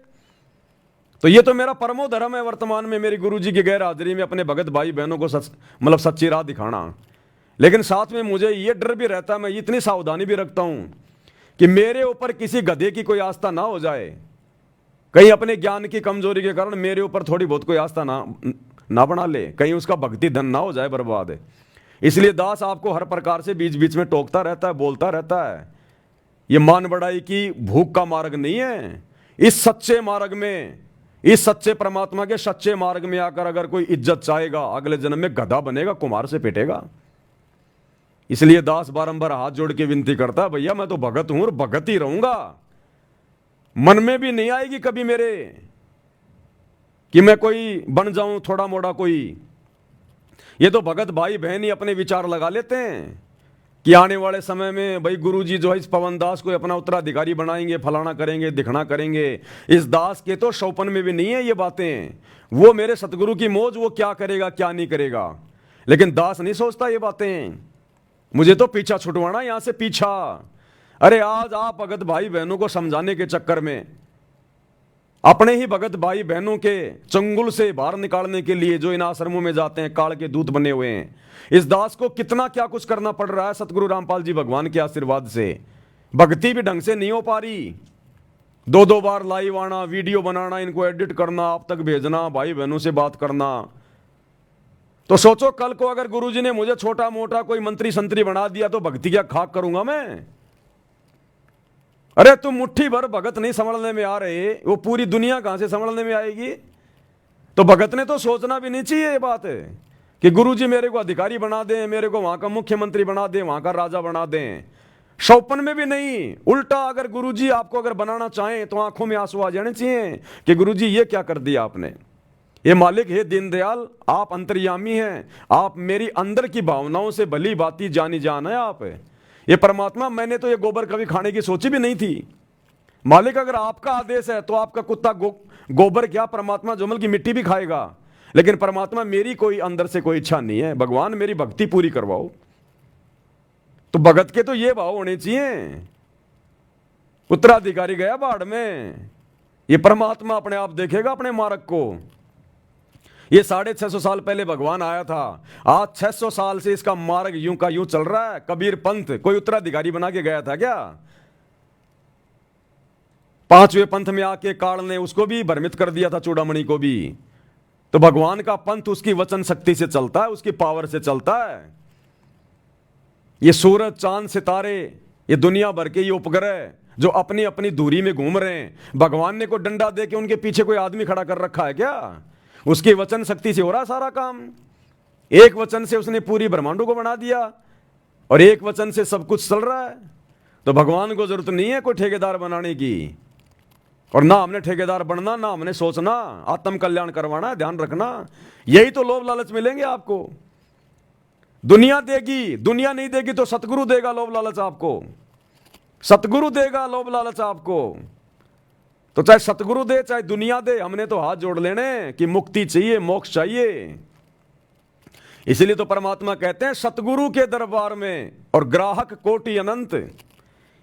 तो ये तो मेरा परमो धर्म है वर्तमान में, मेरे गुरु जी की गैर हाजिरी में अपने भगत भाई बहनों को मतलब सच्ची राह दिखाना। लेकिन साथ में मुझे ये डर भी रहता है, मैं इतनी सावधानी भी रखता हूं कि मेरे ऊपर किसी गधे की कोई आस्था ना हो जाए, कहीं अपने ज्ञान की कमजोरी के कारण मेरे ऊपर थोड़ी बहुत कोई आस्था ना बना ले, कहीं उसका भक्ति धन ना हो जाए बर्बाद। इसलिए दास आपको हर प्रकार से बीच बीच में टोकता रहता है, बोलता रहता है। ये मान बढ़ाई की भूख का मार्ग नहीं है। इस सच्चे मार्ग में, इस सच्चे परमात्मा के सच्चे मार्ग में आकर अगर कोई इज्जत चाहेगा, अगले जन्म में गधा बनेगा, कुम्हार से पिटेगा। इसलिए दास बारंबार हाथ जोड़ के विनती करता है, भैया मैं तो भगत हूं और भगत ही रहूंगा। मन में भी नहीं आएगी कभी मेरे कि मैं कोई बन जाऊं थोड़ा मोड़ा कोई। ये तो भगत भाई बहन ही अपने विचार लगा लेते हैं कि आने वाले समय में भाई गुरुजी जो है इस पवन दास को अपना उत्तराधिकारी बनाएंगे, फलाना करेंगे, दिखना करेंगे। इस दास के तो शौपन में भी नहीं है ये बातें। वो मेरे सतगुरु की मौज, वो क्या करेगा क्या नहीं करेगा। लेकिन दास नहीं सोचता ये बातें, मुझे तो पीछा छुटवाना यहां से पीछा। अरे आज आप भगत भाई बहनों को समझाने के चक्कर में, अपने ही भगत भाई बहनों के चंगुल से बाहर निकालने के लिए जो इन आश्रमों में जाते हैं, काल के दूत बने हुए हैं, इस दास को कितना क्या कुछ करना पड़ रहा है सतगुरु रामपाल जी भगवान के आशीर्वाद से। भक्ति भी ढंग से नहीं हो पा रही, 2-2 बार लाइव आना, वीडियो बनाना, इनको एडिट करना, आप तक भेजना, भाई बहनों से बात करना। तो सोचो कल को अगर गुरुजी ने मुझे छोटा मोटा कोई मंत्री संतरी बना दिया तो भक्ति क्या खाक करूंगा मैं। अरे तुम मुट्ठी भर भगत नहीं संभलने में आ रहे, वो पूरी दुनिया कहां से संभलने में आएगी। तो भगत ने तो सोचना भी नहीं चाहिए ये बात है कि गुरुजी मेरे को अधिकारी बना दें, मेरे को वहां का मुख्यमंत्री बना दें, वहां का राजा बना दें। शौपन में भी नहीं, उल्टा अगर गुरुजी आपको अगर बनाना चाहें तो आंखों में आंसू आ जाने चाहिए कि गुरुजी ये क्या कर दिया आपने। ये मालिक है दीनदयाल, आप अंतर्यामी हैं, आप मेरी अंदर की भावनाओं से भली बाती जानी जान है आप। ये परमात्मा, मैंने तो ये गोबर कभी खाने की सोची भी नहीं थी। मालिक अगर आपका आदेश है तो आपका कुत्ता गोबर क्या, परमात्मा जमल की मिट्टी भी खाएगा। लेकिन परमात्मा मेरी कोई अंदर से कोई इच्छा नहीं है, भगवान मेरी भक्ति पूरी करवाओ। तो भगत के तो ये भाव होने चाहिए। उत्तराधिकारी गया बाढ़ में, ये परमात्मा अपने आप देखेगा अपने मार्ग को। ये 650 साल पहले भगवान आया था, आज 600 साल से इसका मार्ग यूं का यूं चल रहा है। कबीर पंथ कोई उत्तराधिकारी बना के गया था क्या? 5वें पंथ में आके काल ने उसको भी भ्रमित कर दिया था, चूड़ामणि को भी। तो भगवान का पंथ उसकी वचन शक्ति से चलता है, उसकी पावर से चलता है। ये सूरज चांद सितारे, ये दुनिया भर के ये उपग्रह जो अपनी अपनी दूरी में घूम रहे हैं, भगवान ने को डंडा दे के उनके पीछे कोई आदमी खड़ा कर रखा है क्या? उसकी वचन शक्ति से हो रहा सारा काम। एक वचन से उसने पूरी ब्रह्मांडों को बना दिया और एक वचन से सब कुछ चल रहा है। तो भगवान को जरूरत नहीं है कोई ठेकेदार बनाने की, और ना हमने ठेकेदार बनना, ना हमने सोचना आत्म कल्याण करवाना। ध्यान रखना, यही तो लोभ लालच मिलेंगे आपको। दुनिया देगी, दुनिया नहीं देगी तो सतगुरु देगा लोभ लालच आपको, सतगुरु देगा लोभ लालच आपको। तो चाहे सतगुरु दे चाहे दुनिया दे, हमने तो हाथ जोड़ लेने कि मुक्ति चाहिए, मोक्ष चाहिए। इसीलिए तो परमात्मा कहते हैं सतगुरु के दरबार में और ग्राहक कोटि अनंत,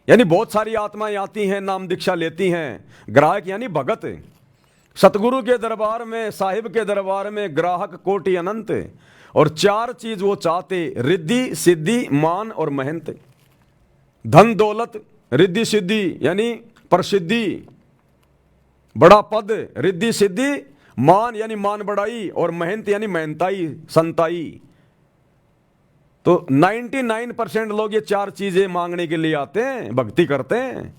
यानी बहुत सारी आत्माएं आती हैं, नाम दीक्षा लेती हैं। ग्राहक यानी भगत। सतगुरु के दरबार में, साहिब के दरबार में ग्राहक कोटि अनंत, और 4 चीज वो चाहते, रिद्धि सिद्धि मान और महंत। धन दौलत, रिद्धि सिद्धि यानी प्रसिद्धि, बड़ा पद, रिद्धि सिद्धि मान यानी मान बढ़ाई, और मेहनत यानी मेहनताई, संताई। तो 99% लोग ये चार चीजें मांगने के लिए आते हैं, भक्ति करते हैं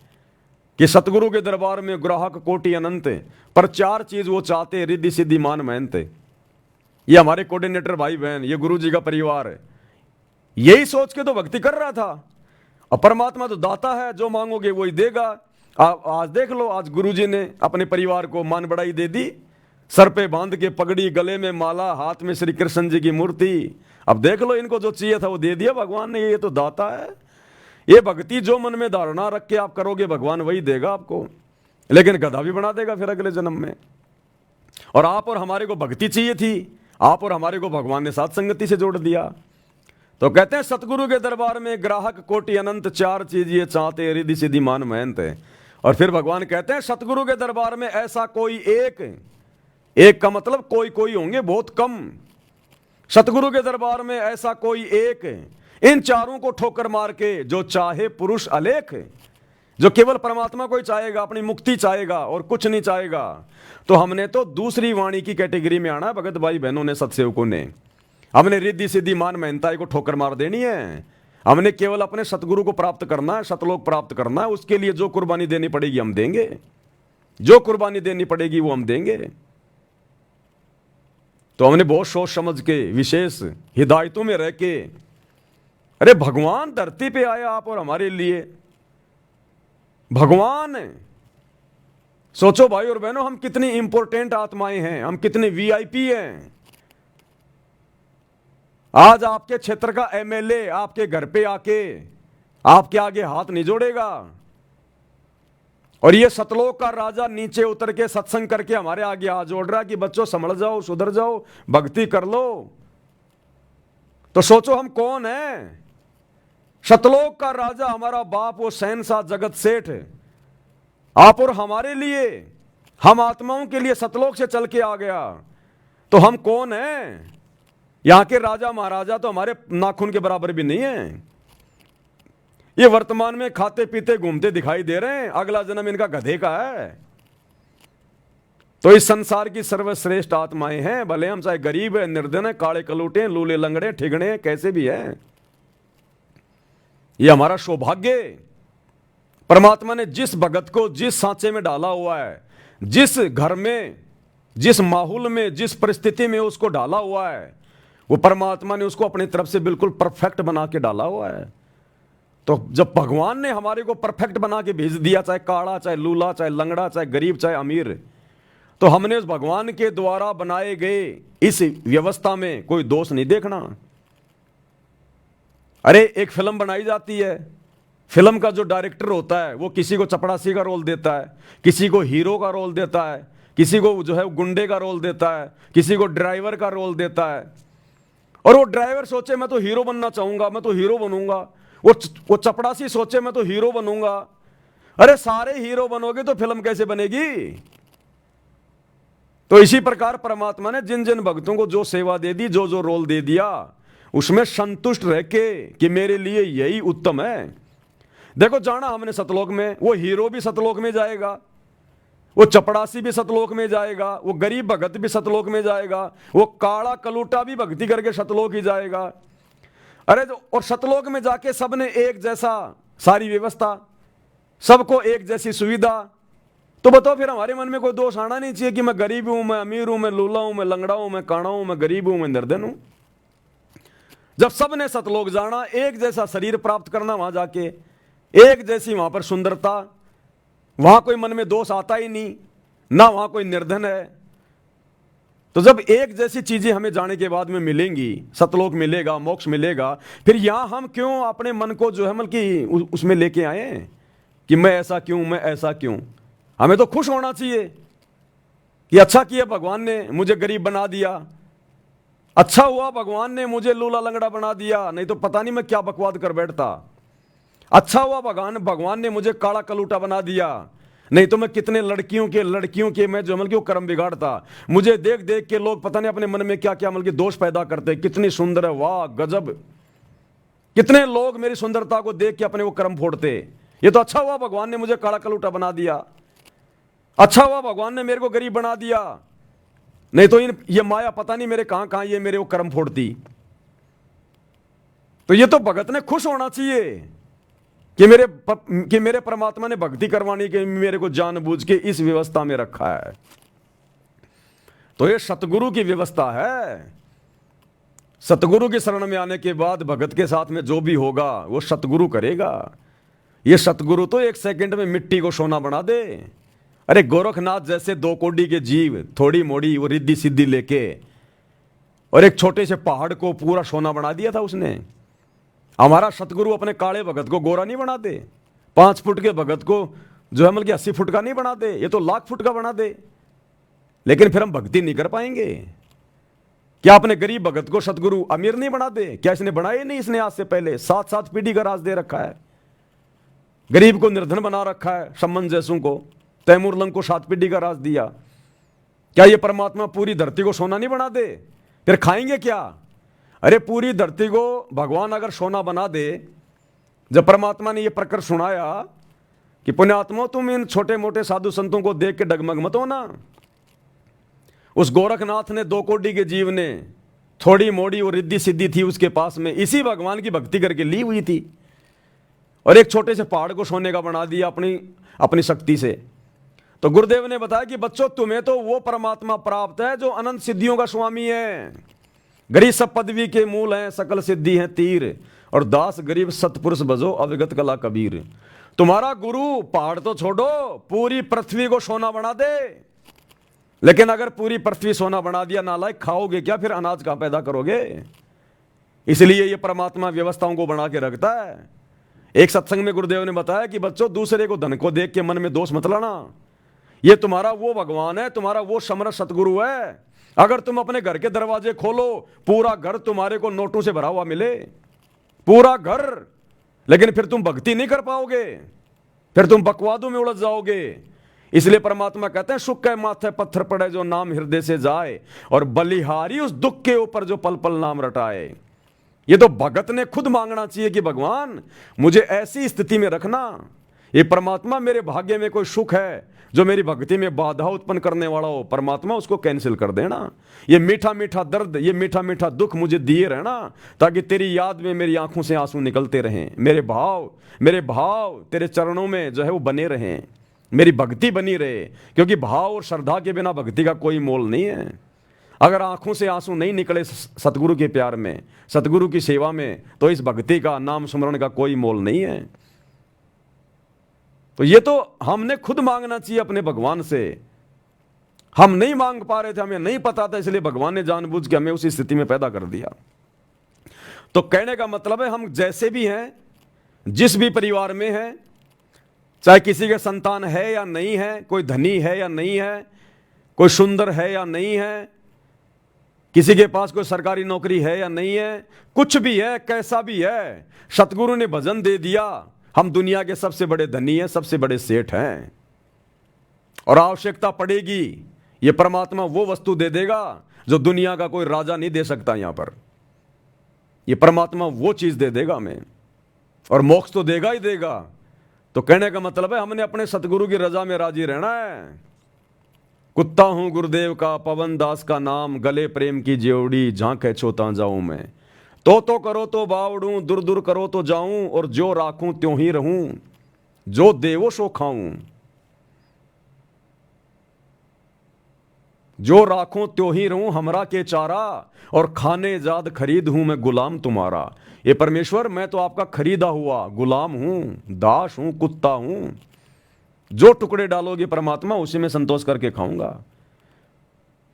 कि सतगुरु के दरबार में ग्राहक कोटि अनंत, पर चार चीज वो चाहते हैं, रिद्धि सिद्धि मान मेहनत। ये हमारे कोऑर्डिनेटर भाई बहन, ये गुरु जी का परिवार है, यही सोच के तो भक्ति कर रहा था। और परमात्मा तो दाता है, जो मांगोगे वही देगा। आज देख लो, आज गुरु जी ने अपने परिवार को मान बढ़ाई दे दी, सर पे बांध के पगड़ी, गले में माला, हाथ में श्री कृष्ण जी की मूर्ति। अब देख लो, इनको जो चाहिए था वो दे दिया भगवान ने। ये तो दाता है। ये भक्ति जो मन में धारणा रख के आप करोगे, भगवान वही देगा आपको, लेकिन गधा भी बना देगा फिर अगले जन्म में। और आप और हमारे को भक्ति चाहिए थी, आप और हमारे को भगवान ने साथ संगति से जोड़ दिया। तो कहते हैं सतगुरु के दरबार में ग्राहक कोटि अनंत, चार चीज ये चाहते, रिद्धि सिद्धि मान मेहनत है। और फिर भगवान कहते हैं सतगुरु के दरबार में ऐसा कोई एक का मतलब कोई कोई होंगे, बहुत कम। सतगुरु के दरबार में ऐसा कोई एक, इन चारों को ठोकर मार के जो चाहे पुरुष अलेख, जो केवल परमात्मा को ही चाहेगा, अपनी मुक्ति चाहेगा और कुछ नहीं चाहेगा। तो हमने तो दूसरी वाणी की कैटेगरी में आना है भगत भाई बहनों ने, सत्सेवकों ने। हमने रिद्धि सिद्धि मान मेहनताई को ठोकर मार देनी है। हमने केवल अपने सतगुरु को प्राप्त करना है, सतलोक प्राप्त करना है। उसके लिए जो कुर्बानी देनी पड़ेगी हम देंगे, जो कुर्बानी देनी पड़ेगी वो हम देंगे। तो हमने बहुत सोच समझ के, विशेष हिदायतों में रह के, अरे भगवान धरती पे आया आप और हमारे लिए, भगवान। सोचो भाई और बहनों, हम कितनी इंपॉर्टेंट आत्माएं हैं, हम कितने वीआईपी हैं। आज आपके क्षेत्र का एमएलए आपके घर पे आके आपके आगे हाथ नहीं जोड़ेगा, और ये सतलोक का राजा नीचे उतर के सत्संग करके हमारे आगे हाथ जोड़ रहा कि बच्चों संभल जाओ, सुधर जाओ, भक्ति कर लो। तो सोचो हम कौन हैं। सतलोक का राजा हमारा बाप, वो शहंशाह जगत सेठ, आप और हमारे लिए, हम आत्माओं के लिए सतलोक से चल के आ गया। तो हम कौन हैं। यहां के राजा महाराजा तो हमारे नाखून के बराबर भी नहीं है। ये वर्तमान में खाते पीते घूमते दिखाई दे रहे हैं, अगला जन्म इनका गधे का है। तो इस संसार की सर्वश्रेष्ठ आत्माएं हैं, भले हम चाहे गरीब है, निर्धन है, काले कलूटे, लूले लंगड़े, ठिगणे, कैसे भी हैं। ये हमारा सौभाग्य। परमात्मा ने जिस भगत को जिस सांचे में डाला हुआ है, जिस घर में, जिस माहौल में, जिस परिस्थिति में उसको डाला हुआ है, वो परमात्मा ने उसको अपनी तरफ से बिल्कुल परफेक्ट बना के डाला हुआ है। तो जब भगवान ने हमारे को परफेक्ट बना के भेज दिया, चाहे काड़ा, चाहे लूला, चाहे लंगड़ा, चाहे गरीब, चाहे अमीर, तो हमने उस भगवान के द्वारा बनाए गए इस व्यवस्था में कोई दोष नहीं देखना। अरे एक फिल्म बनाई जाती है, फिल्म का जो डायरेक्टर होता है वो किसी को चपड़ासी का रोल देता है, किसी को हीरो का रोल देता है, किसी को जो है गुंडे का रोल देता है, किसी को ड्राइवर का रोल देता है। और वो ड्राइवर सोचे मैं तो हीरो बनना चाहूंगा, मैं तो हीरो बनूंगा। वो चपड़ासी सोचे मैं तो हीरो बनूंगा। अरे सारे हीरो बनोगे तो फिल्म कैसे बनेगी। तो इसी प्रकार परमात्मा ने जिन जिन भक्तों को जो सेवा दे दी, जो जो रोल दे दिया, उसमें संतुष्ट रह के कि मेरे लिए यही उत्तम है। देखो जाना हमने सतलोक में, वो हीरो भी सतलोक में जाएगा, वो चपड़ासी भी सतलोक में जाएगा, वो गरीब भगत भी सतलोक में जाएगा, वो काड़ा कलूटा भी भक्ति करके सतलोक ही जाएगा। अरे तो और सतलोक में जाके सबने एक जैसा सारी व्यवस्था, सबको एक जैसी सुविधा। तो बताओ फिर हमारे मन में कोई दोष आना नहीं चाहिए कि मैं गरीब हूं, मैं अमीर हूं, मैं लूला हूं, मैं लंगड़ा हूं, मैं काणा हूं, मैं गरीब हूं, मैं निर्धन हूं। जब सबने सतलोक जाना, एक जैसा शरीर प्राप्त करना, वहां जाके एक जैसी वहां पर सुंदरता, वहां कोई मन में दोष आता ही नहीं, ना वहां कोई निर्धन है। तो जब एक जैसी चीजें हमें जाने के बाद में मिलेंगी, सतलोक मिलेगा, मोक्ष मिलेगा, फिर यहां हम क्यों अपने मन को जो है मतलब कि उसमें लेके आए कि मैं ऐसा क्यों, मैं ऐसा क्यों। हमें तो खुश होना चाहिए कि अच्छा किया भगवान ने मुझे गरीब बना दिया, अच्छा हुआ भगवान ने मुझे लूला लंगड़ा बना दिया, नहीं तो पता नहीं मैं क्या बकवाद कर बैठता। अच्छा हुआ भगवान ने मुझे काड़ा कलूटा बना दिया, नहीं तो मैं कितने लड़कियों के मैं जो अमल के कर्म बिगाड़ता। मुझे देख देख के लोग पता नहीं अपने मन में क्या क्या अमल के दोष पैदा करते, कितनी सुंदर है, वाह गजब। कितने लोग मेरी सुंदरता को देख के अपने वो कर्म फोड़ते। ये तो अच्छा हुआ भगवान ने मुझे काड़ा कलूटा बना दिया, अच्छा हुआ भगवान ने मेरे को गरीब बना दिया। नहीं तो ये माया पता नहीं मेरे कहां कहां ये मेरे वो कर्म फोड़ती। तो ये तो भगत ने खुश होना चाहिए कि मेरे परमात्मा ने भक्ति करवाने के मेरे को जानबूझ के इस व्यवस्था में रखा है। तो ये सतगुरु की व्यवस्था है। सतगुरु की शरण में आने के बाद भगत के साथ में जो भी होगा वो सतगुरु करेगा। ये सतगुरु तो एक सेकंड में मिट्टी को सोना बना दे। अरे गोरखनाथ जैसे 2 कोड़ी के जीव थोड़ी मोड़ी वो रिद्धि सिद्धि लेके और एक छोटे से पहाड़ को पूरा सोना बना दिया था उसने। हमारा सतगुरु अपने काले भगत को गोरा नहीं बना दे, 5 फुट के भगत को जो है मतलब 80 फुट का नहीं बना दे, ये तो लाख फुट का बना दे। लेकिन फिर हम भक्ति नहीं कर पाएंगे। क्या अपने गरीब भगत को सतगुरु अमीर नहीं बना दे? क्या इसने बनाया नहीं? इसने आज से पहले 7-7 पीढ़ी का राज दे रखा है। गरीब को निर्धन बना रखा है। सम्मन जैसों को, तैमूर लंग को 7 पीढ़ी का राज दिया। क्या ये परमात्मा पूरी धरती को सोना नहीं बना दे? फिर खाएंगे क्या? अरे पूरी धरती को भगवान अगर सोना बना दे, जब परमात्मा ने ये प्रकरण सुनाया कि पुण्यात्मा तुम इन छोटे मोटे साधु संतों को देख के डगमग मत होना। उस गोरखनाथ ने 2 कोड़ी के जीव ने थोड़ी मोड़ी और रिद्धि सिद्धि थी उसके पास में, इसी भगवान की भक्ति करके ली हुई थी और एक छोटे से पहाड़ को सोने का बना दिया अपनी शक्ति से। तो गुरुदेव ने बताया कि बच्चों तुम्हें तो वो परमात्मा प्राप्त है जो अनंत सिद्धियों का स्वामी है। गरीब सब पदवी के मूल हैं, सकल सिद्धि हैं तीर, और दास गरीब सतपुरुष बजो अविगत कला कबीर। तुम्हारा गुरु पहाड़ तो छोड़ो, पूरी पृथ्वी को सोना बना दे। लेकिन अगर पूरी पृथ्वी सोना बना दिया नालायक, खाओगे क्या? फिर अनाज कहां पैदा करोगे? इसलिए ये परमात्मा व्यवस्थाओं को बना के रखता है। एक सत्संग में गुरुदेव ने बताया कि बच्चों दूसरे को धन को देख के मन में दोष मत लाना। ये तुम्हारा वो भगवान है, तुम्हारा वो समर्थ सतगुरु है। अगर तुम अपने घर के दरवाजे खोलो, पूरा घर तुम्हारे को नोटों से भरा हुआ मिले, पूरा घर, लेकिन फिर तुम भक्ति नहीं कर पाओगे, फिर तुम बकवादों में उलझ जाओगे। इसलिए परमात्मा कहते हैं सुख के माथे पत्थर पड़े जो नाम हृदय से जाए, और बलिहारी उस दुख के ऊपर जो पल पल नाम रटाए। ये तो भगत ने खुद मांगना चाहिए कि भगवान मुझे ऐसी स्थिति में रखना, ये परमात्मा मेरे भाग्य में कोई सुख है जो मेरी भक्ति में बाधा उत्पन्न करने वाला हो, परमात्मा उसको कैंसिल कर देना। ये मीठा मीठा दर्द, ये मीठा मीठा दुख मुझे दिए रहना, ताकि तेरी याद में मेरी आंखों से आंसू निकलते रहें। मेरे भाव तेरे चरणों में जो है वो बने रहें, मेरी भक्ति बनी रहे। क्योंकि भाव और श्रद्धा के बिना भक्ति का कोई मोल नहीं है। अगर आंखों से आंसू नहीं निकले सतगुरु के प्यार में, सतगुरु की सेवा में, तो इस भक्ति का, नाम स्मरण का कोई मोल नहीं है। तो ये तो हमने खुद मांगना चाहिए अपने भगवान से। हम नहीं मांग पा रहे थे, हमें नहीं पता था, इसलिए भगवान ने जानबूझ के हमें उसी स्थिति में पैदा कर दिया। तो कहने का मतलब है हम जैसे भी हैं, जिस भी परिवार में हैं, चाहे किसी के संतान है या नहीं है, कोई धनी है या नहीं है, कोई सुंदर है या नहीं है, किसी के पास कोई सरकारी नौकरी है या नहीं है, कुछ भी है, कैसा भी है, सतगुरु ने भजन दे दिया, हम दुनिया के सबसे बड़े धनी हैं, सबसे बड़े सेठ हैं। और आवश्यकता पड़ेगी ये परमात्मा वो वस्तु दे देगा जो दुनिया का कोई राजा नहीं दे सकता। यहां पर ये परमात्मा वो चीज दे देगा हमें, और मोक्ष तो देगा ही देगा। तो कहने का मतलब है हमने अपने सतगुरु की रजा में राजी रहना है। कुत्ता हूं गुरुदेव का, पवन दास का नाम, गले प्रेम की जेवड़ी, झांके छोता जाऊं मैं। तो करो तो बावड़ूं, दूर दूर करो तो जाऊं, और जो राखूं त्यों ही रहूं, जो देवो सो खाऊं। जो राखूं त्यों ही रहूं हमरा के चारा, और खाने जाद खरीद हूं मैं गुलाम तुम्हारा। ये परमेश्वर मैं तो आपका खरीदा हुआ गुलाम हूं, दास हूं, कुत्ता हूं। जो टुकड़े डालोगे परमात्मा उसी में संतोष करके खाऊंगा।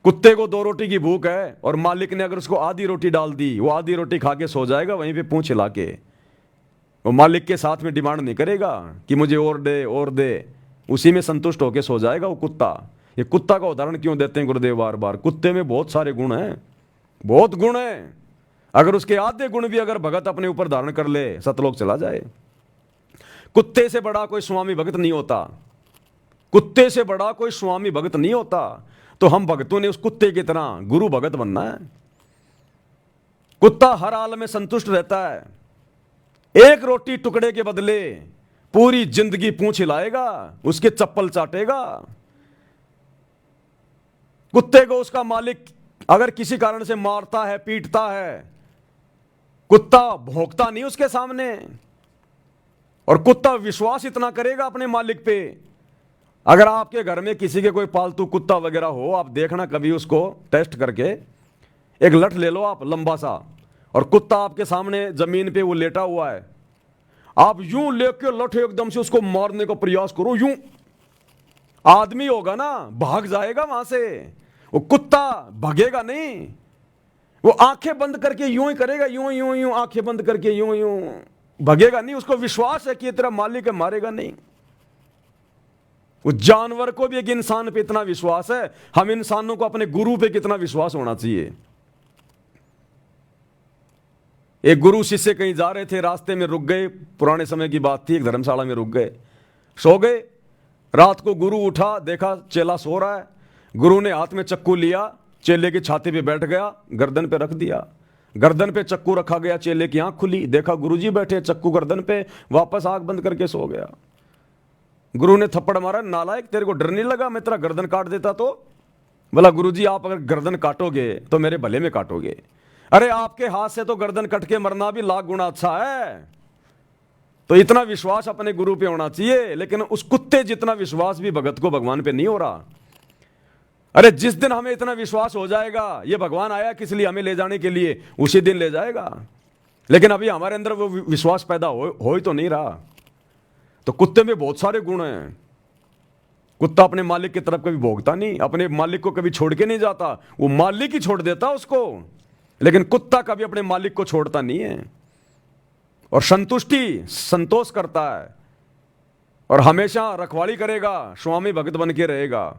कुत्ते को 2 रोटी की भूख है और मालिक ने अगर उसको आधी रोटी डाल दी, वो आधी रोटी खा के सो जाएगा वहीं पे पूंछ हिला के। वो मालिक के साथ में डिमांड नहीं करेगा कि मुझे और दे, उसी में संतुष्ट होकर सो जाएगा वो कुत्ता। ये कुत्ता का उदाहरण क्यों देते हैं गुरुदेव बार बार? कुत्ते में बहुत सारे गुण हैं, बहुत गुण हैं। अगर उसके आधे गुण भी अगर भगत अपने ऊपर धारण कर ले, सतलोक चला जाए। कुत्ते से बड़ा कोई स्वामी भगत नहीं होता, कुत्ते से बड़ा कोई स्वामी भगत नहीं होता। तो हम भक्तों ने उस कुत्ते की तरह गुरु भगत बनना है। कुत्ता हर हाल में संतुष्ट रहता है, एक रोटी टुकड़े के बदले पूरी जिंदगी पूंछ हिलाएगा, उसके चप्पल चाटेगा। कुत्ते को उसका मालिक अगर किसी कारण से मारता है, पीटता है, कुत्ता भौंकता नहीं उसके सामने, और कुत्ता विश्वास इतना करेगा अपने मालिक पे। अगर आपके घर में किसी के कोई पालतू कुत्ता वगैरह हो, आप देखना कभी उसको टेस्ट करके, एक लठ ले लो आप लंबा सा, और कुत्ता आपके सामने जमीन पे वो लेटा हुआ है, आप यूं लेके लठ एकदम से उसको मारने का प्रयास करो, यूं, आदमी होगा ना भाग जाएगा वहां से, वो कुत्ता भागेगा नहीं, वो आंखें बंद करके यूं ही करेगा, यूं यूं यूं आंखें बंद करके यूं यूं, भागेगा नहीं। उसको विश्वास है कि ये तेरा मालिक है, मारेगा नहीं। उस जानवर को भी एक इंसान पे इतना विश्वास है, हम इंसानों को अपने गुरु पे कितना विश्वास होना चाहिए। एक गुरु शिष्य कहीं जा रहे थे, रास्ते में रुक गए, पुराने समय की बात थी, एक धर्मशाला में रुक गए, सो गए। रात को गुरु उठा, देखा चेला सो रहा है, गुरु ने हाथ में चक्कू लिया, चेले की छाती पे बैठ गया, गर्दन पे रख दिया, गर्दन पे चक्कू रखा गया, चेले की आंख खुली, देखा गुरुजी बैठे, चक्कू गर्दन पे, वापस आंख बंद करके सो गया। गुरु ने थप्पड़ मारा, नालायक तेरे को डर नहीं लगा, मैं तेरा गर्दन काट देता तो? बोला गुरुजी आप अगर गर्दन काटोगे तो मेरे भले में काटोगे। अरे आपके हाथ से तो गर्दन कट के मरना भी लाख गुना अच्छा है। तो इतना विश्वास अपने गुरु पे होना चाहिए, लेकिन उस कुत्ते जितना विश्वास भी भगत को भगवान पे नहीं हो रहा। अरे जिस दिन हमें इतना विश्वास हो जाएगा ये भगवान आया किस लिए, हमें ले जाने के लिए, उसी दिन ले जाएगा। लेकिन अभी हमारे अंदर वो विश्वास पैदा हो ही तो नहीं रहा। तो कुत्ते में बहुत सारे गुण हैं। कुत्ता अपने मालिक की तरफ कभी भोगता नहीं, अपने मालिक को कभी छोड़ के नहीं जाता, वो मालिक ही छोड़ देता उसको, लेकिन कुत्ता कभी अपने मालिक को छोड़ता नहीं है, और संतोष करता है, और हमेशा रखवाली करेगा, स्वामी भक्त बन के रहेगा।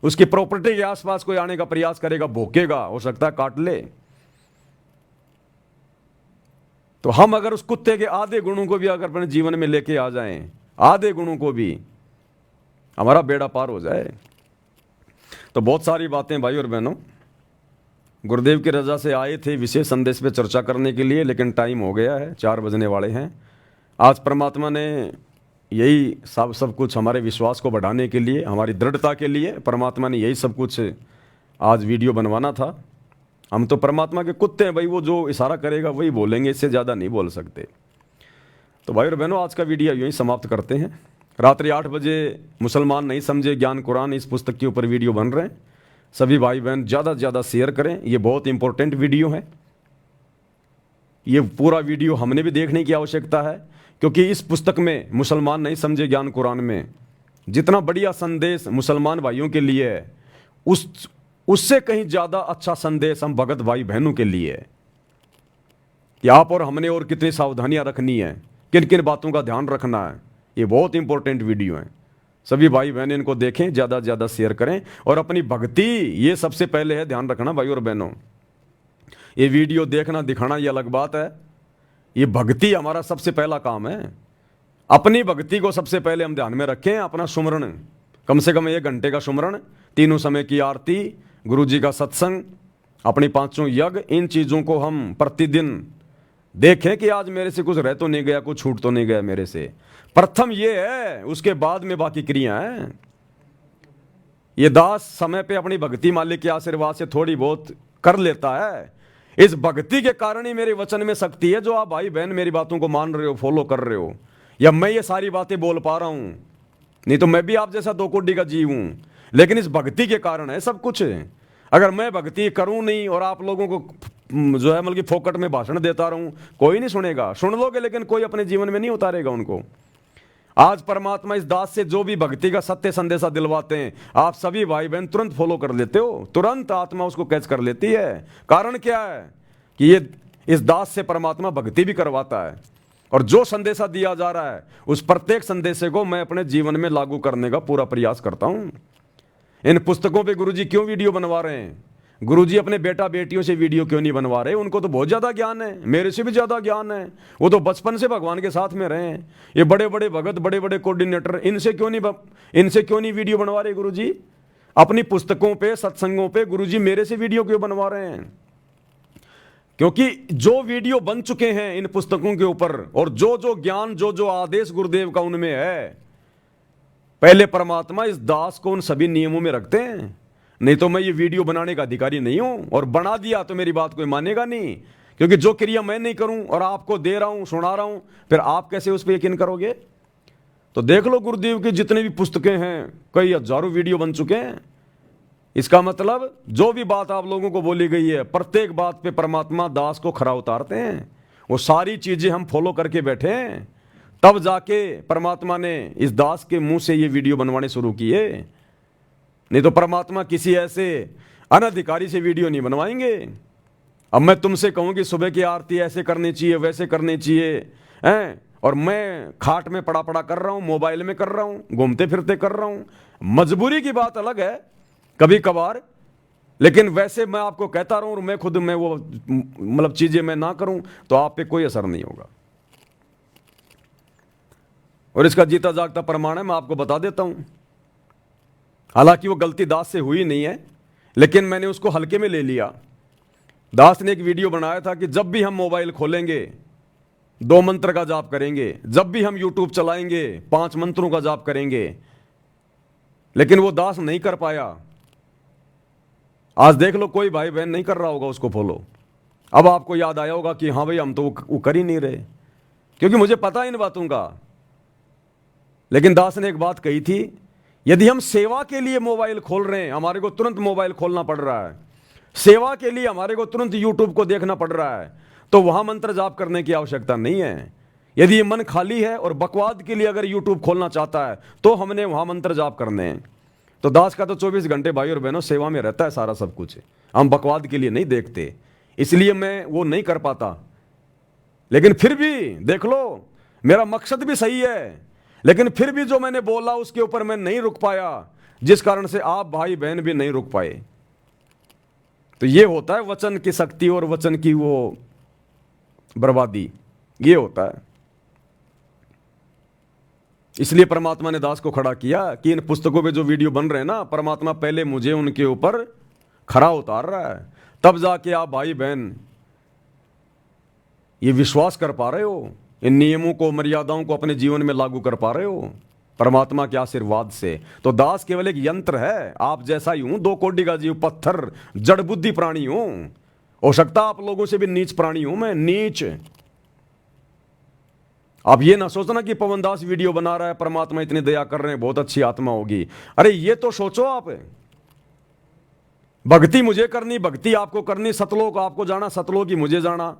उसकी प्रॉपर्टी के आसपास कोई आने का प्रयास करेगा, भोंकेगा, हो सकता है काट ले। तो हम अगर उस कुत्ते के आधे गुणों को भी अगर अपने जीवन में लेके आ जाएं, आधे गुणों को भी, हमारा बेड़ा पार हो जाए। तो बहुत सारी बातें भाई और बहनों, गुरुदेव की रजा से आए थे विशेष संदेश पे चर्चा करने के लिए, लेकिन टाइम हो गया है, 4 बजने वाले हैं। आज परमात्मा ने यही सब कुछ हमारे विश्वास को बढ़ाने के लिए, हमारी दृढ़ता के लिए परमात्मा ने यही सब कुछ आज वीडियो बनवाना था। हम तो परमात्मा के कुत्ते हैं भाई, वो जो इशारा करेगा वही बोलेंगे, इससे ज़्यादा नहीं बोल सकते। तो भाई और बहनों आज का वीडियो यहीं समाप्त करते हैं। रात्रि 8 बजे मुसलमान नहीं समझे ज्ञान कुरान इस पुस्तक के ऊपर वीडियो बन रहे हैं। सभी भाई बहन ज़्यादा से ज़्यादा शेयर करें, ये बहुत इंपॉर्टेंट वीडियो है। ये पूरा वीडियो हमने भी देखने की आवश्यकता है, क्योंकि इस पुस्तक में मुसलमान नहीं समझे ज्ञान कुरान में जितना बढ़िया संदेश मुसलमान भाइयों के लिए है, उससे कहीं ज़्यादा अच्छा संदेश हम भगत भाई बहनों के लिए है। कि आप और हमने और कितनी सावधानियां रखनी है, किन किन बातों का ध्यान रखना है, ये बहुत इंपॉर्टेंट वीडियो है। सभी भाई बहन इनको देखें, ज़्यादा से ज़्यादा शेयर करें, और अपनी भक्ति ये सबसे पहले है, ध्यान रखना भाई और बहनों। ये वीडियो देखना दिखाना ये अलग बात है, ये भक्ति हमारा सबसे पहला काम है। अपनी भक्ति को सबसे पहले हम ध्यान में रखें। अपना सुमरण, कम से कम 1 घंटे का सुमरण, 3 समय की आरती, गुरु जी का सत्संग, अपनी 5 यज्ञ, इन चीज़ों को हम प्रतिदिन देखें कि आज मेरे से कुछ रह तो नहीं गया, कुछ छूट तो नहीं गया मेरे से। प्रथम ये है, उसके बाद में बाकी क्रिया है। ये दास समय पे अपनी भक्ति मालिक के आशीर्वाद से थोड़ी बहुत कर लेता है। इस भक्ति के कारण ही मेरे वचन में शक्ति है, जो आप भाई बहन मेरी बातों को मान रहे हो, फॉलो कर रहे हो, या मैं ये सारी बातें बोल पा रहा हूं। नहीं तो मैं भी आप जैसा 2 कोड़ी का जीव हूं, लेकिन इस भक्ति के कारण है सब कुछ। अगर मैं भक्ति करूं नहीं और आप लोगों को जो है मतलब फोकट में भाषण देता रहूं, कोई नहीं सुनेगा। सुन लोगे लेकिन कोई अपने जीवन में नहीं उतारेगा उनको। आज परमात्मा इस दास से जो भी भक्ति का सत्य संदेशा दिलवाते हैं, आप सभी भाई बहन तुरंत फॉलो कर लेते हो, तुरंत आत्मा उसको कैच कर लेती है। कारण क्या है कि ये इस दास से परमात्मा भक्ति भी करवाता है, और जो संदेशा दिया जा रहा है उस प्रत्येक संदेशे को मैं अपने जीवन में लागू करने का पूरा प्रयास करता हूं। इन पुस्तकों पे गुरुजी क्यों वीडियो बनवा रहे हैं? गुरुजी अपने बेटा बेटियों से वीडियो क्यों नहीं बनवा रहे? उनको तो बहुत ज़्यादा ज्ञान है, मेरे से भी ज़्यादा ज्ञान है। वो तो बचपन से भगवान के साथ में रहे हैं। ये बड़े बड़े भगत, बड़े बड़े कोऑर्डिनेटर, इनसे क्यों नहीं वीडियो बनवा रहे गुरुजी? अपनी पुस्तकों पे, सत्संगों पे गुरुजी मेरे से वीडियो क्यों बनवा रहे हैं? क्योंकि जो वीडियो बन चुके हैं इन पुस्तकों के ऊपर, और जो जो ज्ञान, जो जो आदेश गुरुदेव का उनमें है, पहले परमात्मा इस दास को उन सभी नियमों में रखते हैं। नहीं तो मैं ये वीडियो बनाने का अधिकारी नहीं हूं, और बना दिया तो मेरी बात कोई मानेगा नहीं, क्योंकि जो क्रिया मैं नहीं करूं और आपको दे रहा हूं, सुना रहा हूं, फिर आप कैसे उस पर यकीन करोगे? तो देख लो गुरुदेव की जितनी भी पुस्तकें हैं, कई हजारों वीडियो बन चुके हैं। इसका मतलब जो भी बात आप लोगों को बोली गई है, प्रत्येक बात पे परमात्मा दास को खरा उतारते हैं। वो सारी चीजें हम फॉलो करके बैठे हैं, तब जाके परमात्मा ने इस दास के मुंह से ये वीडियो बनवाने शुरू किए। नहीं तो परमात्मा किसी ऐसे अनधिकारी से वीडियो नहीं बनवाएंगे। अब मैं तुमसे कहूं कि सुबह की आरती ऐसे करनी चाहिए, वैसे करनी चाहिए, हैं, और मैं खाट में पड़ा पड़ा कर रहा हूं, मोबाइल में कर रहा हूं, घूमते फिरते कर रहा हूं। मजबूरी की बात अलग है कभी कभार, लेकिन वैसे मैं आपको कहता रहूं और मैं खुद में वो मतलब चीजें मैं ना करूं तो आप पे कोई असर नहीं होगा। और इसका जीता जागता प्रमाण है, मैं आपको बता देता हूं। हालांकि वो गलती दास से हुई नहीं है, लेकिन मैंने उसको हल्के में ले लिया। दास ने एक वीडियो बनाया था कि जब भी हम मोबाइल खोलेंगे 2 मंत्र का जाप करेंगे, जब भी हम यूट्यूब चलाएंगे 5 मंत्रों का जाप करेंगे, लेकिन वो दास नहीं कर पाया। आज देख लो कोई भाई बहन नहीं कर रहा होगा उसको फॉलो। अब आपको याद आया होगा कि हाँ भाई हम तो वो कर ही नहीं रहे, क्योंकि मुझे पता इन बातों का। लेकिन दास ने एक बात कही थी, यदि हम सेवा के लिए मोबाइल खोल रहे हैं, हमारे को तुरंत मोबाइल खोलना पड़ रहा है, सेवा के लिए हमारे को तुरंत यूट्यूब को देखना पड़ रहा है, तो वहां मंत्र जाप करने की आवश्यकता नहीं है। यदि ये मन खाली है और बकवाद के लिए अगर यूट्यूब खोलना चाहता है तो हमने वहां मंत्र जाप करने हैं। तो दास का तो 24 घंटे भाई और बहनों सेवा में रहता है सारा सब कुछ, हम बकवाद के लिए नहीं देखते, इसलिए मैं वो नहीं कर पाता। लेकिन फिर भी देख लो, मेरा मकसद भी सही है, लेकिन फिर भी जो मैंने बोला उसके ऊपर मैं नहीं रुक पाया, जिस कारण से आप भाई बहन भी नहीं रुक पाए। तो ये होता है वचन की शक्ति और वचन की वो बर्बादी, ये होता है। इसलिए परमात्मा ने दास को खड़ा किया कि इन पुस्तकों पे जो वीडियो बन रहे हैं ना, परमात्मा पहले मुझे उनके ऊपर खरा उतार रहा है, तब जाके आप भाई बहन ये विश्वास कर पा रहे हो, इन नियमों को मर्यादाओं को अपने जीवन में लागू कर पा रहे हो परमात्मा के आशीर्वाद से। तो दास केवल एक यंत्र है, आप जैसा ही हूं, 2 कोटि का जीव, पत्थर, जड़ बुद्धि प्राणी हूं। हो सकता आप लोगों से भी नीच प्राणी हूं मैं, नीच। आप ये ना सोचना कि पवन दास वीडियो बना रहा है, परमात्मा इतनी दया कर रहे हैं, बहुत अच्छी आत्मा होगी। अरे ये तो सोचो आप, भक्ति मुझे करनी, भक्ति आपको करनी, सतलोक आपको जाना, सतलोक ही मुझे जाना,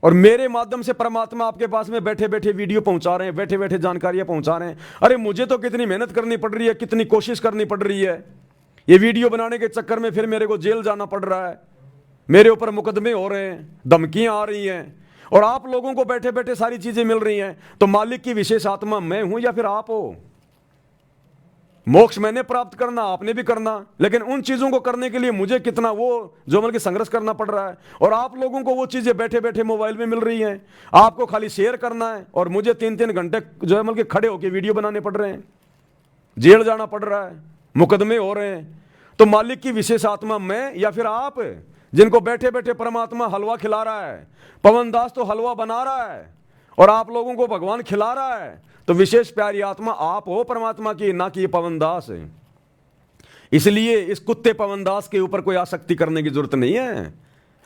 और मेरे माध्यम से परमात्मा आपके पास में बैठे बैठे वीडियो पहुंचा रहे हैं, बैठे बैठे जानकारियां पहुंचा रहे हैं। अरे मुझे तो कितनी मेहनत करनी पड़ रही है, कितनी कोशिश करनी पड़ रही है, ये वीडियो बनाने के चक्कर में फिर मेरे को जेल जाना पड़ रहा है, मेरे ऊपर मुकदमे हो रहे हैं, धमकियां आ रही हैं, और आप लोगों को बैठे बैठे सारी चीजें मिल रही हैं। तो मालिक की विशेष आत्मा मैं हूं या फिर आप हो? मोक्ष मैंने प्राप्त करना, आपने भी करना, लेकिन उन चीजों को करने के लिए मुझे कितना वो जो मतलब कि संघर्ष करना पड़ रहा है, और आप लोगों को वो चीजें बैठे बैठे मोबाइल में मिल रही हैं। आपको खाली शेयर करना है और मुझे 3-3 घंटे जो है मतलब कि खड़े होकर वीडियो बनाने पड़ रहे हैं, जेल जाना पड़ रहा है, मुकदमे हो रहे हैं। तो मालिक की विशेष आत्मा मैं या फिर आप, जिनको बैठे बैठे परमात्मा हलवा खिला रहा है, पवन दास तो हलवा बना रहा है और आप लोगों को भगवान खिला रहा है, तो विशेष प्यारी आत्मा आप हो परमात्मा की, ना कि पवन दास है। इसलिए इस कुत्ते पवन दास के ऊपर कोई आसक्ति करने की जरूरत नहीं है।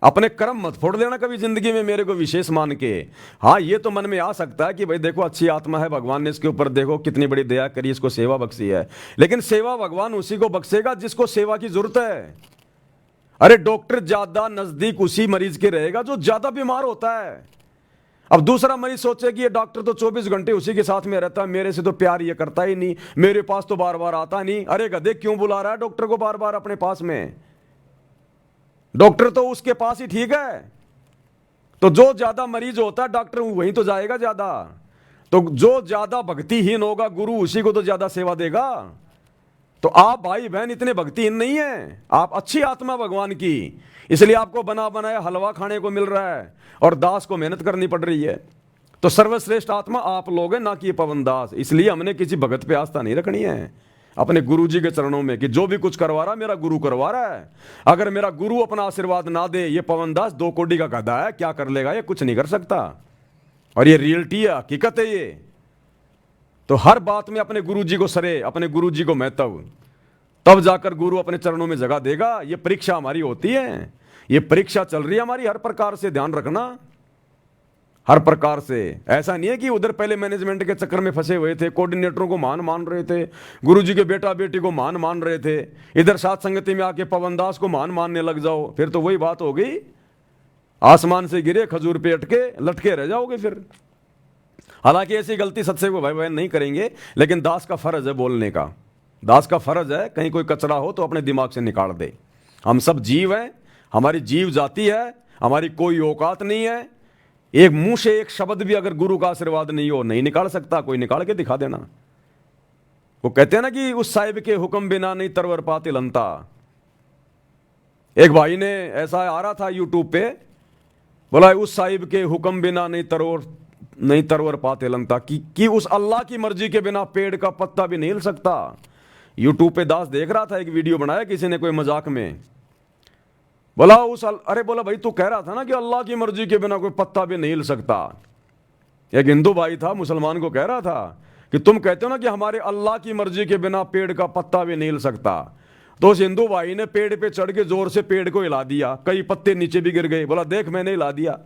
अपने कर्म मत फोड़ लेना कभी जिंदगी में मेरे को विशेष मान के। हाँ, ये तो मन में आ सकता है कि भाई देखो अच्छी आत्मा है, भगवान ने इसके ऊपर देखो कितनी बड़ी दया करी, इसको सेवा बख्शी है, लेकिन सेवा भगवान उसी को बख्शेगा जिसको सेवा की जरूरत है। अरे डॉक्टर ज्यादा नजदीक उसी मरीज के रहेगा जो ज्यादा बीमार होता है। अब दूसरा मरीज सोचे कि ये डॉक्टर तो 24 घंटे उसी के साथ में रहता है, मेरे से तो प्यार ये करता ही नहीं, मेरे पास तो बार बार आता नहीं। अरे गधे, क्यों बुला रहा है डॉक्टर को बार बार अपने पास में? डॉक्टर तो उसके पास ही ठीक है। तो जो ज्यादा मरीज होता है डॉक्टर वहीं तो जाएगा ज्यादा। तो जो ज्यादा भक्तिहीन होगा गुरु उसी को तो ज्यादा सेवा देगा। तो आप भाई बहन इतने भक्तिहीन नहीं है, आप अच्छी आत्मा भगवान की, इसलिए आपको बना बनाया हलवा खाने को मिल रहा है और दास को मेहनत करनी पड़ रही है। तो सर्वश्रेष्ठ आत्मा आप लोग हैं, ना कि पवन दास। इसलिए हमने किसी भगत पे आस्था नहीं रखनी है, अपने गुरु जी के चरणों में, कि जो भी कुछ करवा रहा मेरा गुरु करवा रहा है। अगर मेरा गुरु अपना आशीर्वाद ना दे, ये पवन दास 2 कोड़ी का गधा है, क्या कर लेगा? ये कुछ नहीं कर सकता। और ये रियलिटी है, हकीकत है ये। तो हर बात में अपने गुरु जी को सरे, अपने गुरु जी को महत्व। तब जाकर गुरु अपने चरणों में जगह देगा। ये परीक्षा हमारी होती है, ये परीक्षा चल रही है हमारी, हर प्रकार से ध्यान रखना, हर प्रकार से। ऐसा नहीं है कि उधर पहले मैनेजमेंट के चक्कर में फंसे हुए थे, कोऑर्डिनेटरों को मान मान रहे थे, गुरुजी के बेटा बेटी को मान मान रहे थे, इधर साथ संगति में आके पवन दास को मान मानने लग जाओ, फिर तो वही बात हो गई, आसमान से गिरे खजूर पे अटके लटके रह जाओगे फिर। हालांकि ऐसी गलती सत्संग को भाई बहन नहीं करेंगे, लेकिन दास का फर्ज है बोलने का, दास का फर्ज है कहीं कोई कचरा हो तो अपने दिमाग से निकाल दे। हम सब जीव हैं, हमारी जीव जाती है, हमारी कोई औकात नहीं है। एक मुंह से एक शब्द भी अगर गुरु का आशीर्वाद नहीं हो नहीं निकाल सकता, कोई निकाल के दिखा देना। वो कहते हैं ना कि उस साहिब के हुक्म बिना नहीं तरवर पाते लंता। एक भाई ने ऐसा आ रहा था यूट्यूब पे, बोला उस साहिब के हुक्म बिना नहीं तरवर पाते लंता, कि उस अल्लाह की मर्जी के बिना पेड़ का पत्ता भी नहीं हिल सकता। यूट्यूब पे दास देख रहा था, एक वीडियो बनाया किसी ने कोई मजाक में, बोला अरे बोला भाई तू कह रहा था ना कि अल्लाह की मर्जी के बिना कोई पत्ता भी नहीं हिल सकता। एक हिंदू भाई था मुसलमान को कह रहा था कि तुम कहते हो ना कि हमारे अल्लाह की मर्जी के बिना पेड़ का पत्ता भी नहीं हिल सकता। तो उस हिंदू भाई ने पेड़ पे चढ़ के जोर से पेड़ को हिला दिया, कई पत्ते नीचे भी गिर गए। बोला देख मैंने हिला दिया।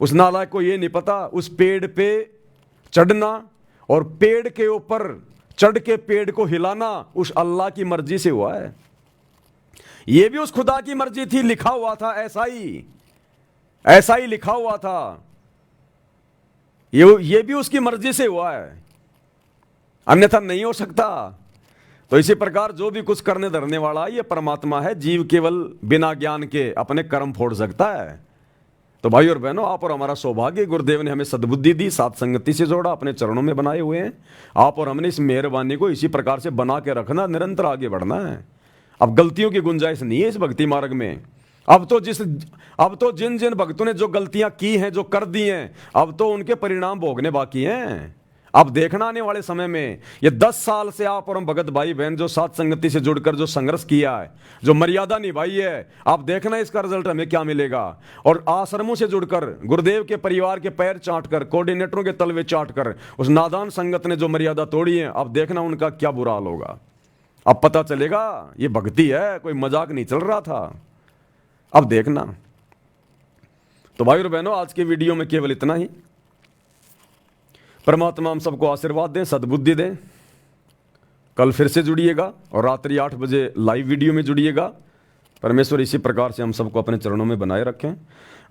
उस नालायक को ये नहीं पता उस पेड़ पे चढ़ना और पेड़ के ऊपर चढ़ के पेड़ को हिलाना उस अल्लाह की मर्जी से हुआ है। ये भी उस खुदा की मर्जी थी, लिखा हुआ था ऐसा ही लिखा हुआ था, ये भी उसकी मर्जी से हुआ है, अन्यथा नहीं हो सकता। तो इसी प्रकार जो भी कुछ करने धरने वाला ये परमात्मा है, जीव केवल बिना ज्ञान के अपने कर्म फोड़ सकता है। तो भाई और बहनों, आप और हमारा सौभाग्य, गुरुदेव ने हमें सद्बुद्धि दी, साथ संगति से जोड़ा, अपने चरणों में बनाए हुए हैं। आप और हमने इस मेहरबानी को इसी प्रकार से बना के रखना, निरंतर आगे बढ़ना है। अब गलतियों की गुंजाइश नहीं है इस भक्ति मार्ग में। अब तो जिन जिन भक्तों ने जो गलतियां की हैं, जो कर दी हैं, अब तो उनके परिणाम भोगने बाकी हैं। अब देखना आने वाले समय में, ये 10 साल से आप और हम भगत भाई बहन जो साथ संगति से जुड़कर जो संघर्ष किया है, जो मर्यादा निभाई है, आप देखना इसका रिजल्ट हमें क्या मिलेगा। और आश्रमों से जुड़कर गुरुदेव के परिवार के पैर चाटकर, कोऑर्डिनेटरों के तलवे चाटकर उस नादान संगत ने जो मर्यादा तोड़ी है, अब देखना उनका क्या बुरा हाल होगा। अब पता चलेगा ये भक्ति है, कोई मजाक नहीं चल रहा था। अब देखना। तो भाई और बहनों, आज के वीडियो में केवल इतना ही। परमात्मा हम सबको आशीर्वाद दें, सद्बुद्धि दें। कल फिर से जुड़िएगा और रात्रि 8 बजे लाइव वीडियो में जुड़िएगा। परमेश्वर इसी प्रकार से हम सबको अपने चरणों में बनाए रखें।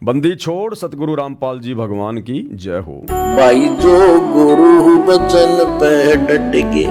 बंदी छोड़ सतगुरु रामपाल जी भगवान की जय हो। भाई जो गुरु बचन पे डट गए